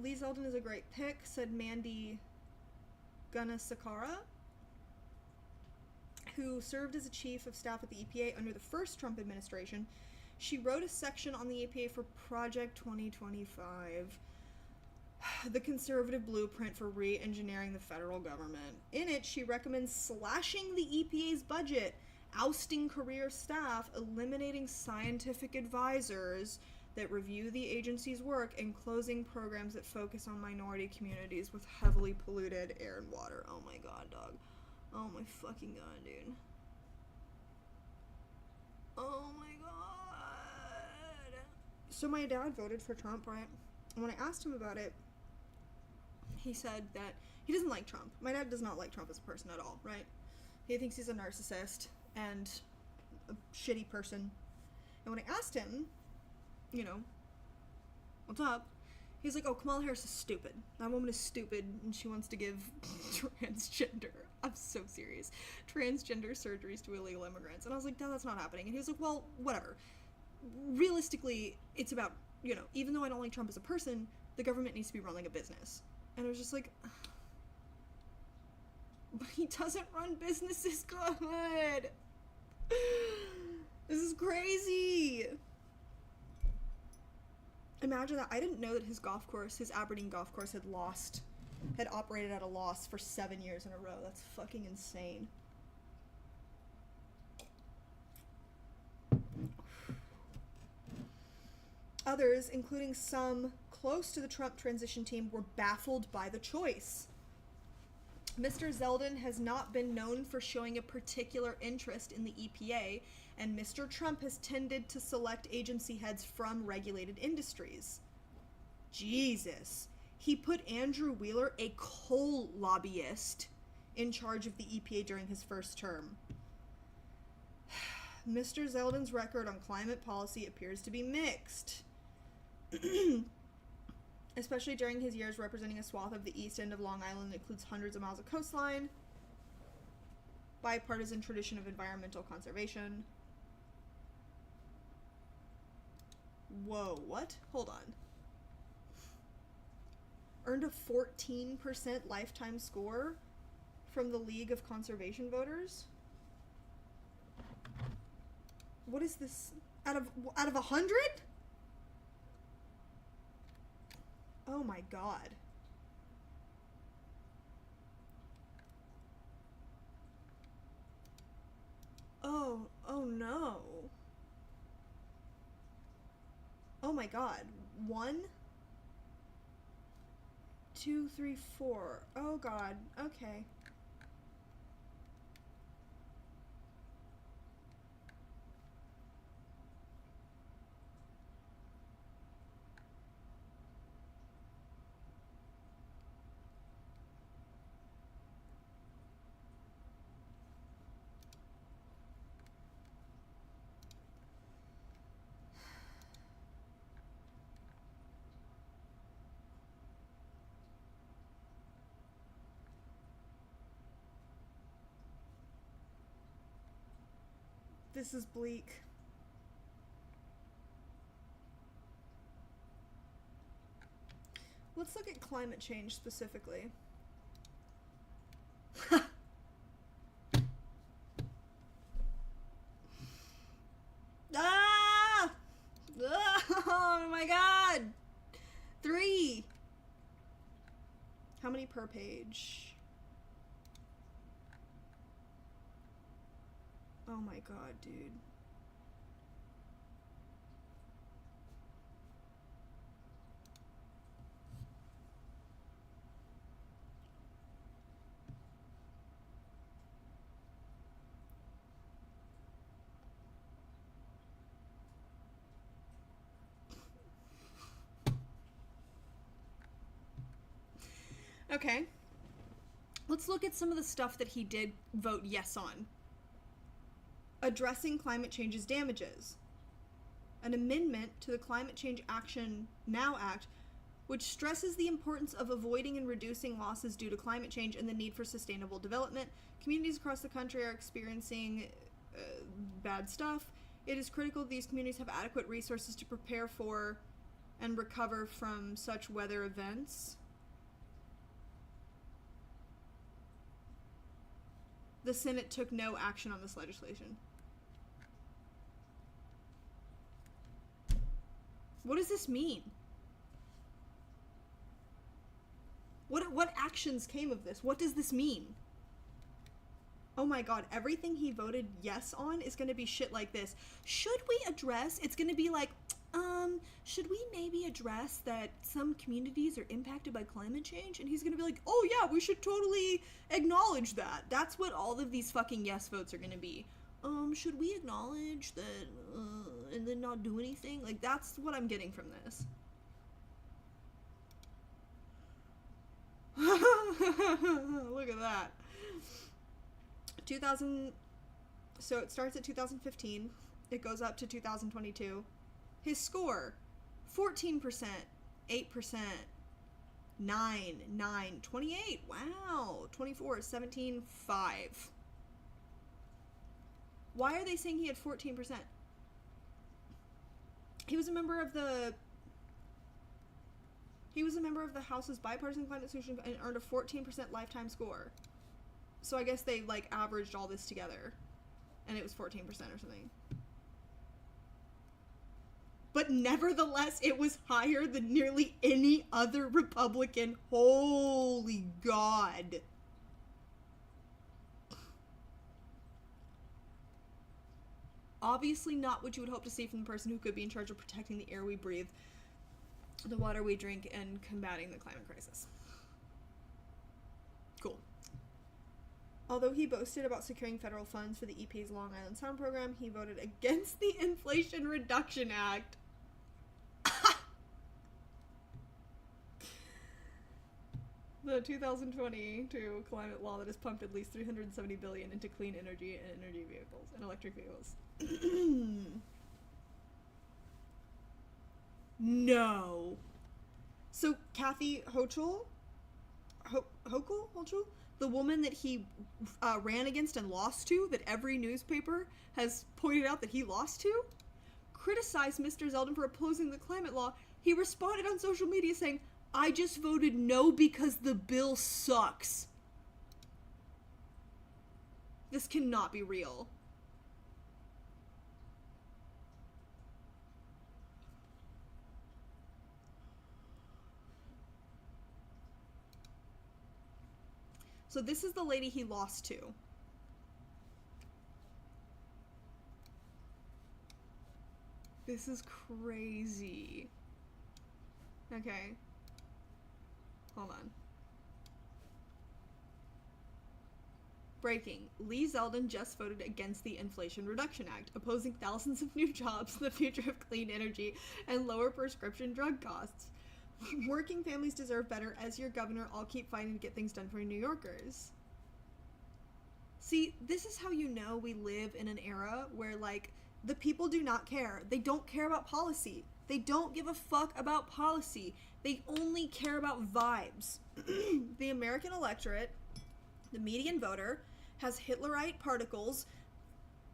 Lee Zeldin is a great pick, said Mandy Gunasakara, who served as a chief of staff at the EPA under the first Trump administration. She wrote a section on the EPA for Project 2025, the conservative blueprint for re-engineering the federal government. In it, she recommends slashing the EPA's budget, ousting career staff, eliminating scientific advisors that review the agency's work, and closing programs that focus on minority communities with heavily polluted air and water. Oh my god, dog. Oh my fucking god, dude. Oh my god. So my dad voted for Trump, right? And when I asked him about it, he said that he doesn't like Trump. My dad does not like Trump as a person at all, right? He thinks he's a narcissist and a shitty person. And when I asked him, you know, what's up? He's like, oh, Kamala Harris is stupid. That woman is stupid, and she wants to give transgender, I'm so serious, transgender surgeries to illegal immigrants. And I was like, no, that's not happening. And he was like, well, whatever. Realistically, it's about, you know, even though I don't like Trump as a person, the government needs to be run like a business. And I was just like, but he doesn't run businesses good. This is crazy. Imagine that. I didn't know that his golf course, his Aberdeen golf course, had operated at a loss for 7 years in a row. That's fucking insane. Others, including some close to the Trump transition team, were baffled by the choice. Mr. Zeldin has not been known for showing a particular interest in the EPA, and Mr. Trump has tended to select agency heads from regulated industries. Jesus. He put Andrew Wheeler, a coal lobbyist, in charge of the EPA during his first term. Mr. Zeldin's record on climate policy appears to be mixed. Especially during his years representing a swath of the east end of Long Island that includes hundreds of miles of coastline, bipartisan tradition of environmental conservation. Whoa, what? Hold on. Earned a 14% lifetime score from the League of Conservation Voters? What is this? Out of 100? Oh my god. Oh no. Oh my god. 1, 2, 3, 4. Oh god. Okay. This is bleak. Let's look at climate change specifically. Ah! Oh my god! 3! How many per page? Oh my god, dude. Okay. Let's look at some of the stuff that he did vote yes on. Addressing climate change's damages. An amendment to the Climate Change Action Now Act, which stresses the importance of avoiding and reducing losses due to climate change and the need for sustainable development. Communities across the country are experiencing bad stuff. It is critical these communities have adequate resources to prepare for and recover from such weather events. The Senate took no action on this legislation. What does this mean? What actions came of this? What does this mean? Oh my god, everything he voted yes on is gonna be shit like this. Should we address, it's gonna be like, should we maybe address that some communities are impacted by climate change? And he's gonna be like, oh yeah, we should totally acknowledge that. That's what all of these fucking yes votes are gonna be. Should we acknowledge that, and then not do anything? Like, that's what I'm getting from this. Look at that. 2000, so it starts at 2015, it goes up to 2022. His score, 14%, 8%, 9, 28, wow, 24, 17, 5. Why are they saying he had 14%? He was a member of the House's bipartisan climate solution and earned a 14% lifetime score. So I guess they like averaged all this together and it was 14% or something. But nevertheless, it was higher than nearly any other Republican. Holy God. obviously not what you would hope to see from the person who could be in charge of protecting the air we breathe, the water we drink, and combating the climate crisis. Cool. Although he boasted about securing federal funds for the EPA's Long Island Sound program, he voted against the Inflation Reduction Act. The 2022 climate law that has pumped at least $370 billion into clean energy and energy vehicles and electric vehicles. No. So Kathy Hochul, the woman that he ran against and lost to, that every newspaper has pointed out that he lost to, criticized Mr. Zeldin for opposing the climate law. He responded on social media saying, "I just voted no because the bill sucks." This cannot be real. So this is the lady he lost to. This is crazy. Okay. Hold on. Breaking. Lee Zeldin just voted against the Inflation Reduction Act, opposing thousands of new jobs, the future of clean energy, and lower prescription drug costs. Working families deserve better. As your governor, I'll keep fighting to get things done for New Yorkers. See, this is how you know we live in an era where, like, the people do not care. They don't care about policy. They don't give a fuck about policy. They only care about vibes. The American electorate, the median voter, has Hitlerite particles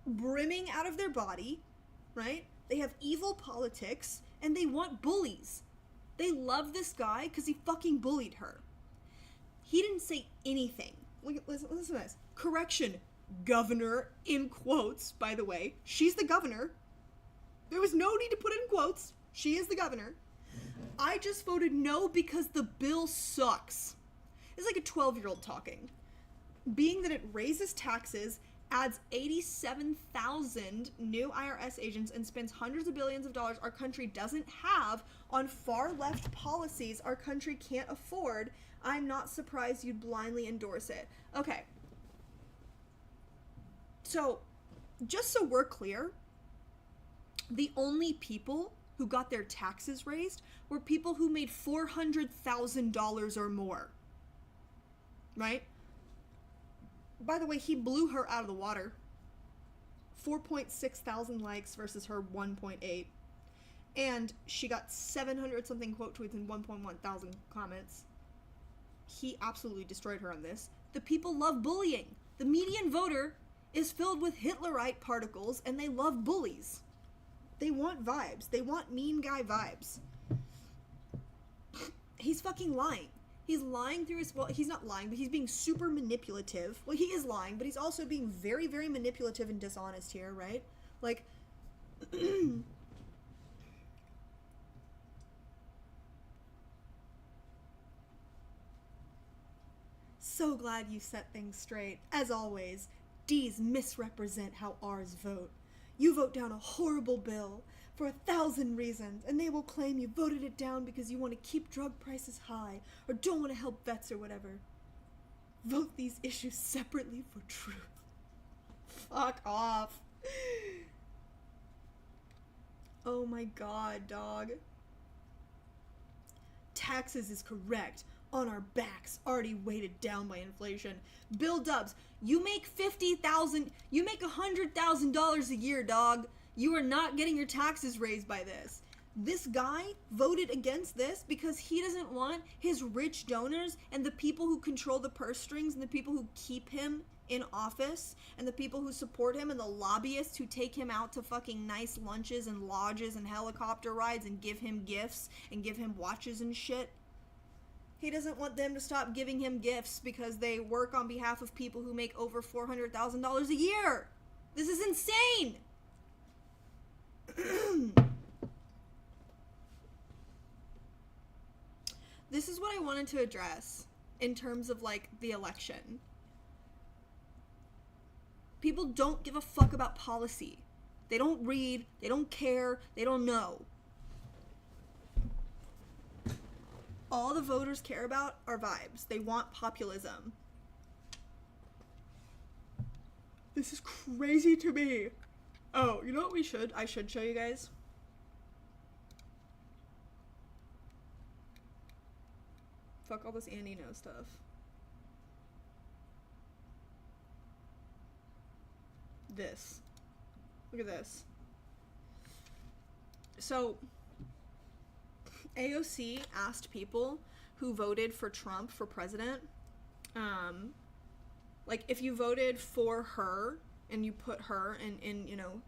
brimming out of their body, right? They have evil politics, and they want bullies. They love this guy because he fucking bullied her. He didn't say anything. Listen to this. Correction, governor, in quotes, by the way. She's the governor. There was no need to put it in quotes. She is the governor. I just voted no because the bill sucks. It's like a 12-year-old talking. Being that it raises taxes, adds 87,000 new IRS agents, and spends hundreds of billions of dollars our country doesn't have on far-left policies our country can't afford, I'm not surprised you'd blindly endorse it. Okay. So, just so we're clear, the only people who got their taxes raised were people who made $400,000 or more. Right? By the way, he blew her out of the water. 4.6 thousand likes versus her 1.8. And she got 700 something quote tweets and 1.1 thousand comments. He absolutely destroyed her on this. The people love bullying. The median voter is filled with Hitlerite particles, and they love bullies. They want vibes. They want mean guy vibes. He's fucking lying. He's lying through his... Well, he's not lying, but he's being super manipulative. Well, he is lying, but he's also being very, very manipulative and dishonest here, right? Like... So glad you set things straight. As always, D's misrepresent how R's vote. You vote down a horrible bill for 1,000 reasons, and they will claim you voted it down because you want to keep drug prices high or don't want to help vets or whatever. Vote these issues separately for truth. Fuck off. Oh my god, dog. Taxes is correct. On our backs, already weighted down by inflation. Bill Dubs, you make $50,000, you make $100,000 a year, dog. You are not getting your taxes raised by this. This guy voted against this because he doesn't want his rich donors and the people who control the purse strings and the people who keep him in office and the people who support him and the lobbyists who take him out to fucking nice lunches and lodges and helicopter rides and give him gifts and give him watches and shit. He doesn't want them to stop giving him gifts because they work on behalf of people who make over $400,000 a year. This is insane. This is what I wanted to address in terms of, like, the election. People don't give a fuck about policy. They don't read, they don't care, they don't know. All the voters care about are vibes. They want populism. This is crazy to me. Oh, you know what I should show you guys? Fuck all this Andy Ngo stuff. This. Look at this. So, AOC asked people who voted for Trump for president, like, if you voted for her and you put her in you know,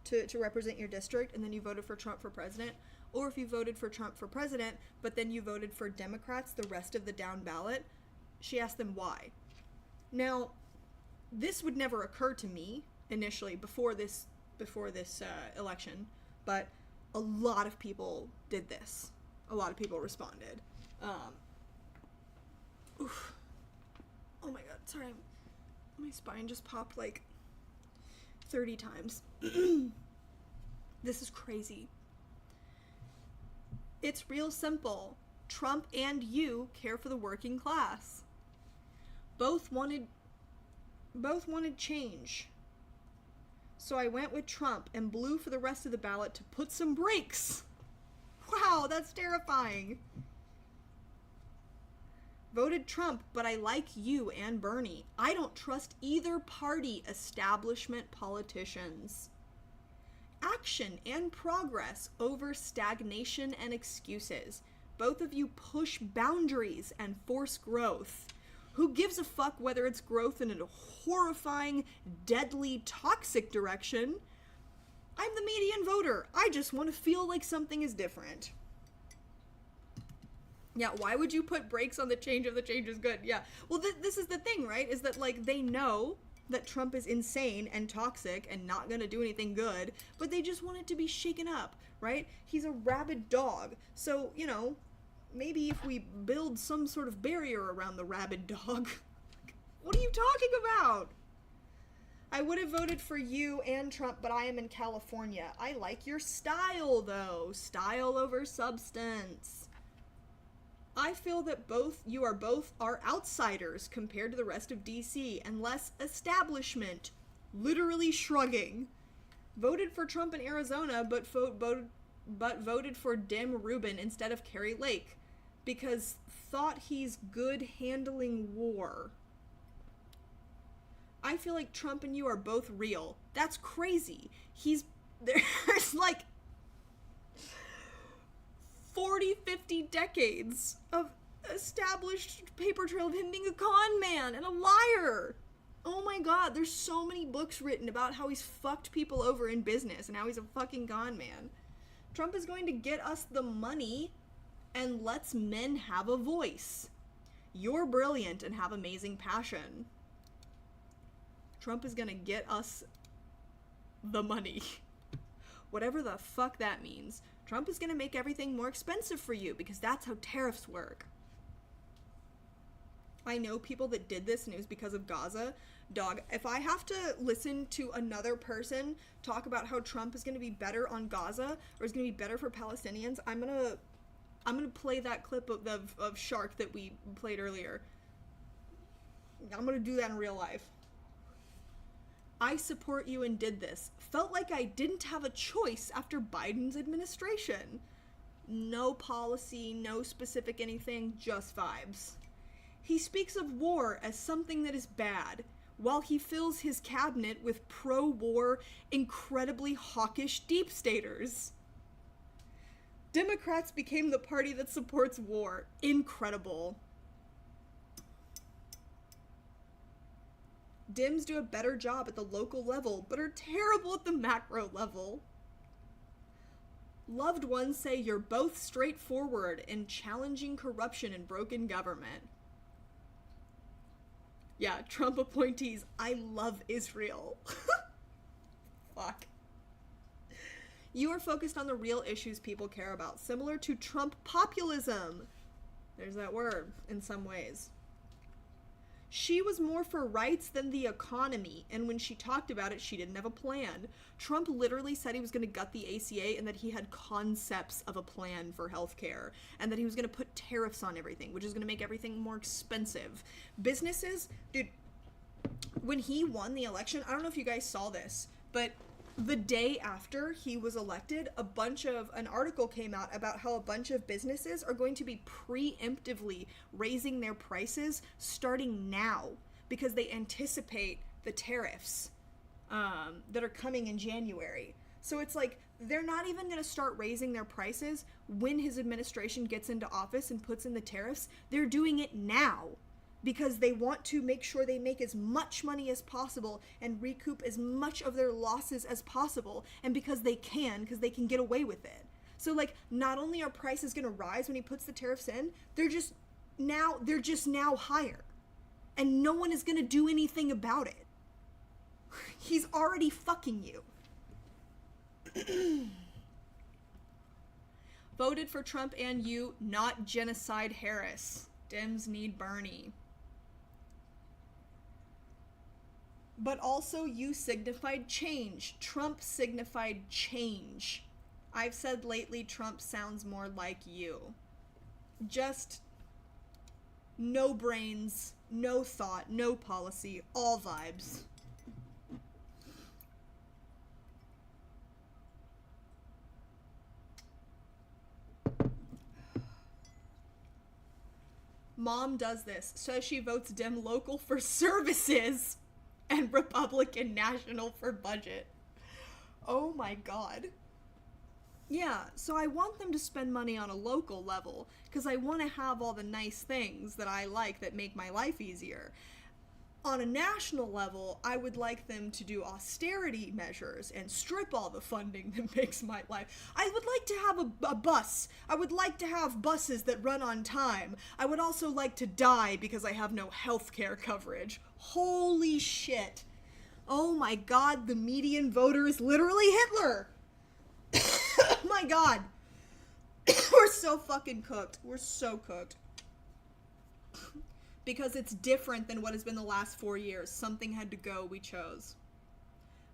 to represent your district, and then you voted for Trump for president, or if you voted for Trump for president, but then you voted for Democrats the rest of the down ballot, she asked them why. Now, this would never occur to me initially before this election, but a lot of people did this. A lot of people responded. Oof. Oh my god, sorry. My spine just popped like 30 times. This is crazy. It's real simple. Trump and you care for the working class. Both wanted change. So I went with Trump and blew for the rest of the ballot to put some brakes. Wow, that's terrifying. Voted Trump, but I like you and Bernie. I don't trust either party establishment politicians. Action and progress over stagnation and excuses. Both of you push boundaries and force growth. Who gives a fuck whether it's growth in a horrifying, deadly, toxic direction? I'm the median voter. I just want to feel like something is different. Yeah, why would you put brakes on the change if the change is good? Yeah. Well, this is the thing, right? Is that, like, they know that Trump is insane and toxic and not gonna do anything good, but they just want it to be shaken up, right? He's a rabid dog. So, you know, maybe if we build some sort of barrier around the rabid dog. What are you talking about? I would have voted for you and Trump, but I am in California. I like your style, though. Style over substance. I feel that you are both outsiders compared to the rest of DC and less establishment. Literally shrugging. Voted for Trump in Arizona, but voted for Dim Rubin instead of Carrie Lake because thought he's good handling war. I feel like Trump and you are both real. That's crazy. There's like 40, 50 decades of established paper trail of him being a con man and a liar. Oh my god, there's so many books written about how he's fucked people over in business and how he's a fucking con man. Trump is going to get us the money and lets men have a voice. You're brilliant and have amazing passion. Trump is gonna get us the money. Whatever the fuck that means. Trump is gonna make everything more expensive for you because that's how tariffs work. I know people that did this and it was because of Gaza. Dog, if I have to listen to another person talk about how Trump is gonna be better on Gaza or is gonna be better for Palestinians, I'm gonna play that clip of Shark that we played earlier. I'm gonna do that in real life. I support you and did this. Felt like I didn't have a choice after Biden's administration. No policy, no specific anything, just vibes. He speaks of war as something that is bad, while he fills his cabinet with pro-war, incredibly hawkish deep staters. Democrats became the party that supports war. Incredible. Dems do a better job at the local level, but are terrible at the macro level. Loved ones say you're both straightforward in challenging corruption and broken government. Yeah, Trump appointees, I love Israel. Fuck. You are focused on the real issues people care about, similar to Trump populism. There's that word, in some ways. She was more for rights than the economy, and when she talked about it, she didn't have a plan. Trump literally said he was going to gut the ACA and that he had concepts of a plan for healthcare, and that he was going to put tariffs on everything, which is going to make everything more expensive. Businesses, dude, when he won the election, I don't know if you guys saw this, but the day after he was elected, an article came out about how a bunch of businesses are going to be preemptively raising their prices starting now because they anticipate the tariffs that are coming in January. So it's like they're not even going to start raising their prices when his administration gets into office and puts in the tariffs. They're doing it now, because they want to make sure they make as much money as possible and recoup as much of their losses as possible, and because they can get away with it. So, like, not only are prices going to rise when he puts the tariffs in, they're just now higher. And no one is going to do anything about it. He's already fucking you. Voted for Trump and you, not genocide Harris. Dems need Bernie. But also you signified change. Trump signified change. I've said lately Trump sounds more like you. Just no brains, no thought, no policy, all vibes. Mom does this. Says she votes Dem local for services and Republican national for budget. Oh my god. Yeah, so I want them to spend money on a local level because I want to have all the nice things that I like that make my life easier. On a national level, I would like them to do austerity measures and strip all the funding that makes my life. I would like to have a bus. I would like to have buses that run on time. I would also like to die because I have no health care coverage. Holy shit. Oh my god, the median voter is literally Hitler. Oh my god. We're so fucking cooked. We're so cooked. Because it's different than what has been the last 4 years. Something had to go, we chose.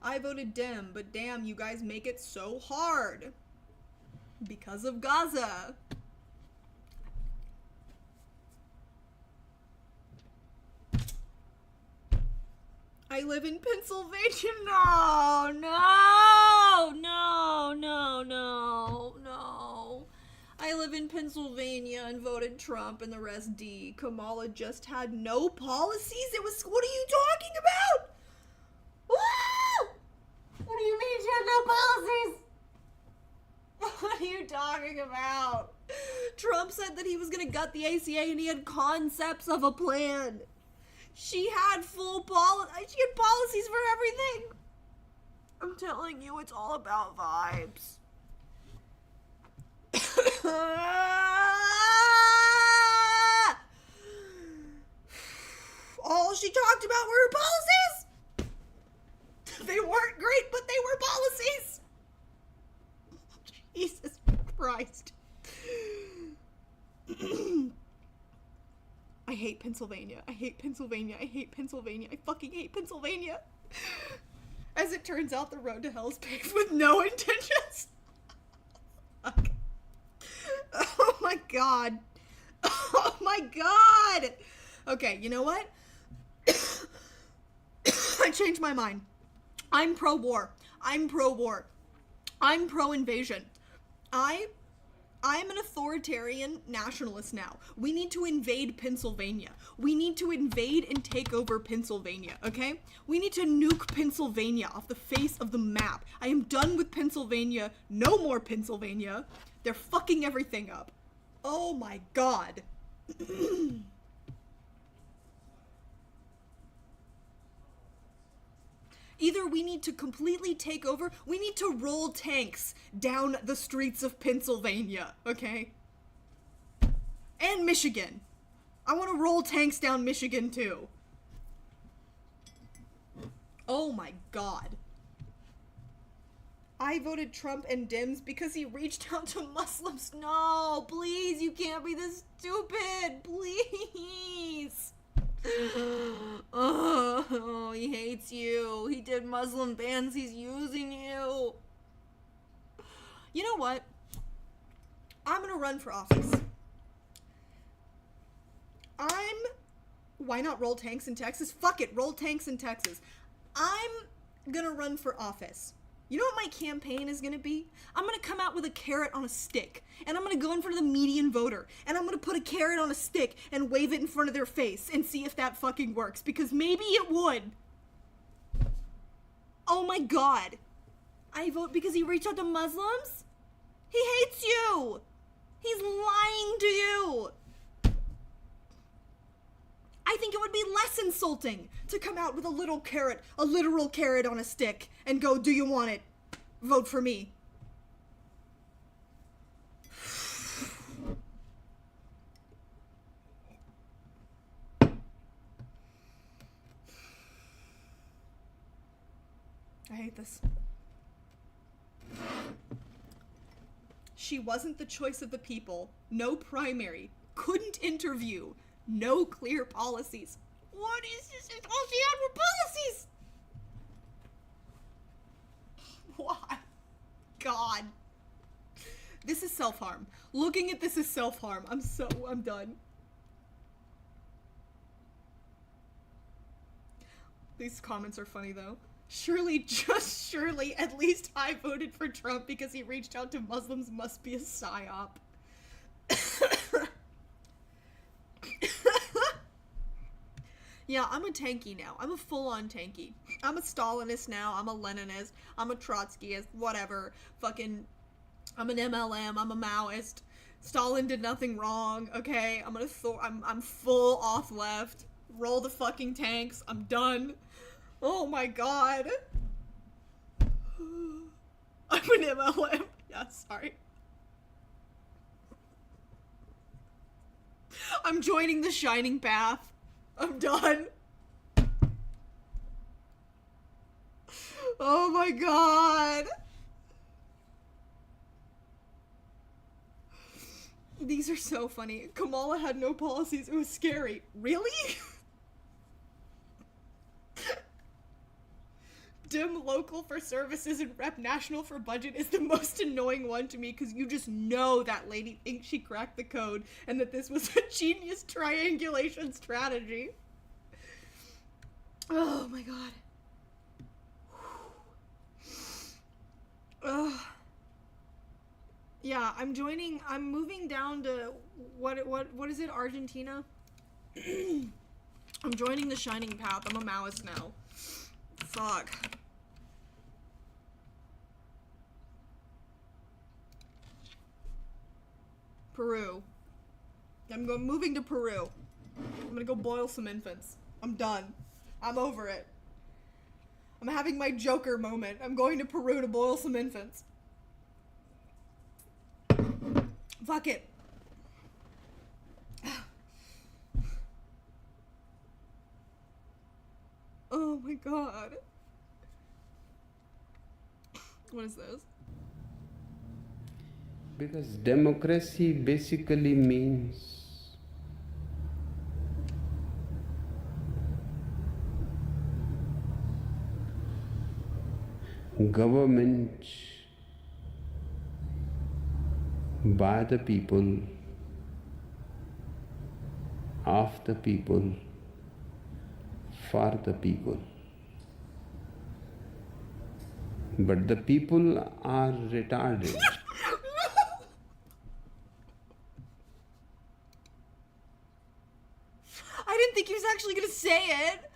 I voted Dem, but damn, you guys make it so hard. Because of Gaza. I live in Pennsylvania. No. I live in Pennsylvania and voted Trump and the rest D. Kamala just had no policies. What are you talking about? Woo! What do you mean she had no policies? What are you talking about? Trump said that he was gonna gut the ACA and he had concepts of a plan. She had she had policies for everything. I'm telling you, it's all about vibes. All she talked about were her policies. They weren't great, but they were policies. Jesus Christ. I hate Pennsylvania. I fucking hate Pennsylvania. As it turns out, the road to hell is paved with no intentions. Fuck. Oh my god. Oh my god. Okay, you know what? I changed my mind. I'm pro-war. I'm pro-invasion. I'm an authoritarian nationalist now. We need to invade Pennsylvania. We need to invade and take over Pennsylvania, okay? We need to nuke Pennsylvania off the face of the map. I am done with Pennsylvania. No more Pennsylvania. They're fucking everything up. Oh my god. Either we need to completely take over, we need to roll tanks down the streets of Pennsylvania, okay? And Michigan. I want to roll tanks down Michigan too. Oh my god. I voted Trump and Dems because he reached out to Muslims. No, please, you can't be this stupid. Please. Oh, he hates you. He did Muslim bans. He's using you. You know what? I'm gonna run for office. Why not roll tanks in Texas? Fuck it, roll tanks in Texas. I'm gonna run for office. You know what my campaign is gonna be? I'm gonna come out with a carrot on a stick, and I'm gonna go in front of the median voter, and I'm gonna put a carrot on a stick and wave it in front of their face and see if that fucking works, because maybe it would. Oh my god. I vote because he reached out to Muslims? He hates you! He's lying to you! I think it would be less insulting to come out with a little carrot, a literal carrot on a stick, and go, do you want it? Vote for me. I hate this. She wasn't the choice of the people. No primary. Couldn't interview. No clear policies. What is this? All she had were policies! Why? God. This is self-harm. Looking at this is self-harm. I'm done. These comments are funny though. Surely, just surely, at least I voted for Trump because he reached out to Muslims must be a psyop. Yeah, I'm a tanky now. I'm a full-on tanky. I'm a Stalinist now. I'm a Leninist. I'm a Trotskyist. Whatever. Fucking, I'm an MLM. I'm a Maoist. Stalin did nothing wrong. Okay, I'm full off left. Roll the fucking tanks. I'm done. Oh my god. I'm an MLM. Yeah, sorry. I'm joining the Shining Path. I'm done. Oh my god. These are so funny. Kamala had no policies. It was scary. Really? Dim local for services and rep national for budget is the most annoying one to me because you just know that lady thinks she cracked the code and that this was a genius triangulation strategy. Oh my god. Ugh. Yeah, I'm moving down to what is it, Argentina? I'm joining the Shining Path. I'm a Maoist now. Fuck. Peru. I'm moving to Peru. I'm gonna go boil some infants. I'm done. I'm over it. I'm having my Joker moment. I'm going to Peru to boil some infants. Fuck it. Oh my god. What is this? Because democracy basically means government by the people, of the people, for the people. But the people are retarded. I didn't think he was actually gonna say it.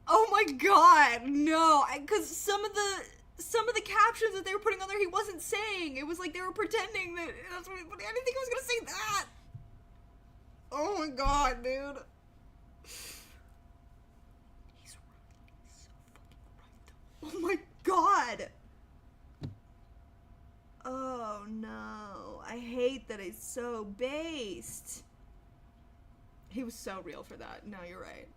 Oh my god, no. Because some of the captions that they were putting on there, he wasn't saying. It was like they were pretending that that's what. But I didn't think he was gonna say that. Oh my god, dude. He's so fucking right. Oh my god. Oh no. I hate that it's so based. He was so real for that. No, you're right.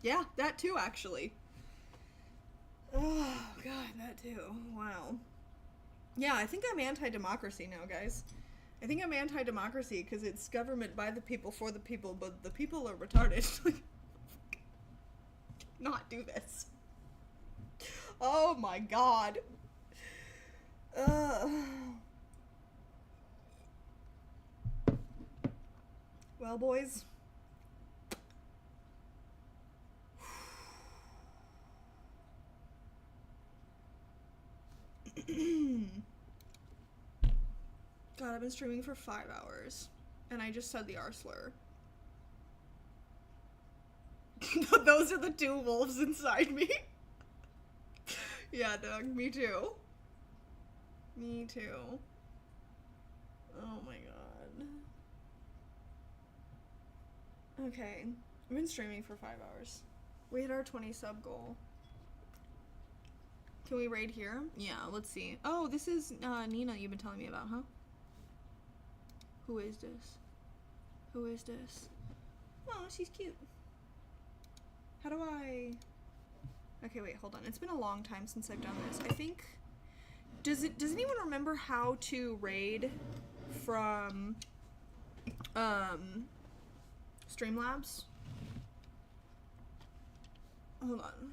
Yeah, that too, actually. Oh, God, that too. Wow. Yeah, I think I'm anti-democracy now, guys. I think I'm anti-democracy because it's government by the people, for the people, but the people are retarded. Not do this. Oh my God. Well, boys. God, I've been streaming for 5 hours, and I just said the R slur. Those are the two wolves inside me. Yeah, Doug, me too. Me too. Oh my God. Okay, I've been streaming for 5 hours. We hit our 20 sub goal. Can we raid here? Yeah, let's see. Oh, this is Nina you've been telling me about, huh? Who is this? Who is this? Oh, she's cute. How do I... Okay, wait, hold on. It's been a long time since I've done this. I think... Does anyone remember how to raid from Streamlabs? Hold on.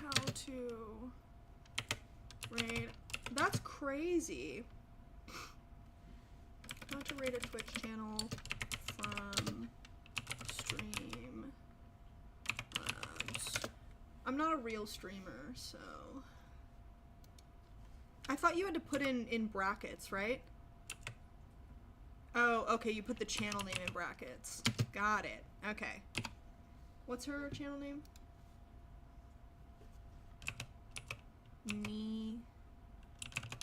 How to raid... That's crazy. How to raid a Twitch channel from Streamlabs. I'm not a real streamer, so... I thought you had to put in brackets, right? Oh, okay, you put the channel name in brackets. Got it. Okay. What's her channel name?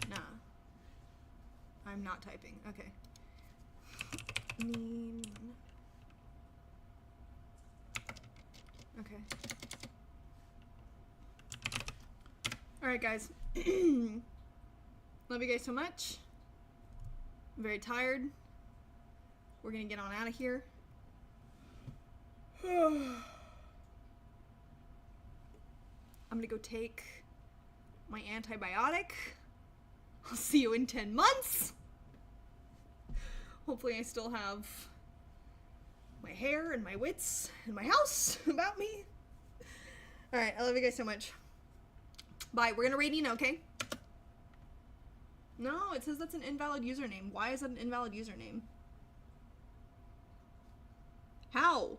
Nah. I'm not typing. Okay. Okay. Alright, guys. Love you guys so much. I'm very tired. We're gonna get on out of here. I'm gonna go take my antibiotic. I'll see you in 10 months. Hopefully I still have my hair and my wits and my house about me. Alright, I love you guys so much. Bye. We're gonna raid Nina, okay? No, it says that's an invalid username. Why is that an invalid username? How?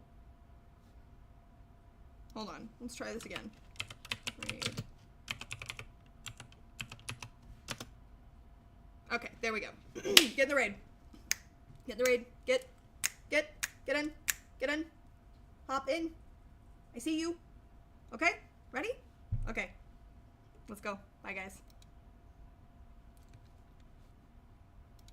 Hold on. Let's try this again. Raid. Okay, there we go. Get in the raid. Get in the raid. Get in. Get in. Hop in. I see you. Okay? Ready? Okay. Let's go. Bye, guys.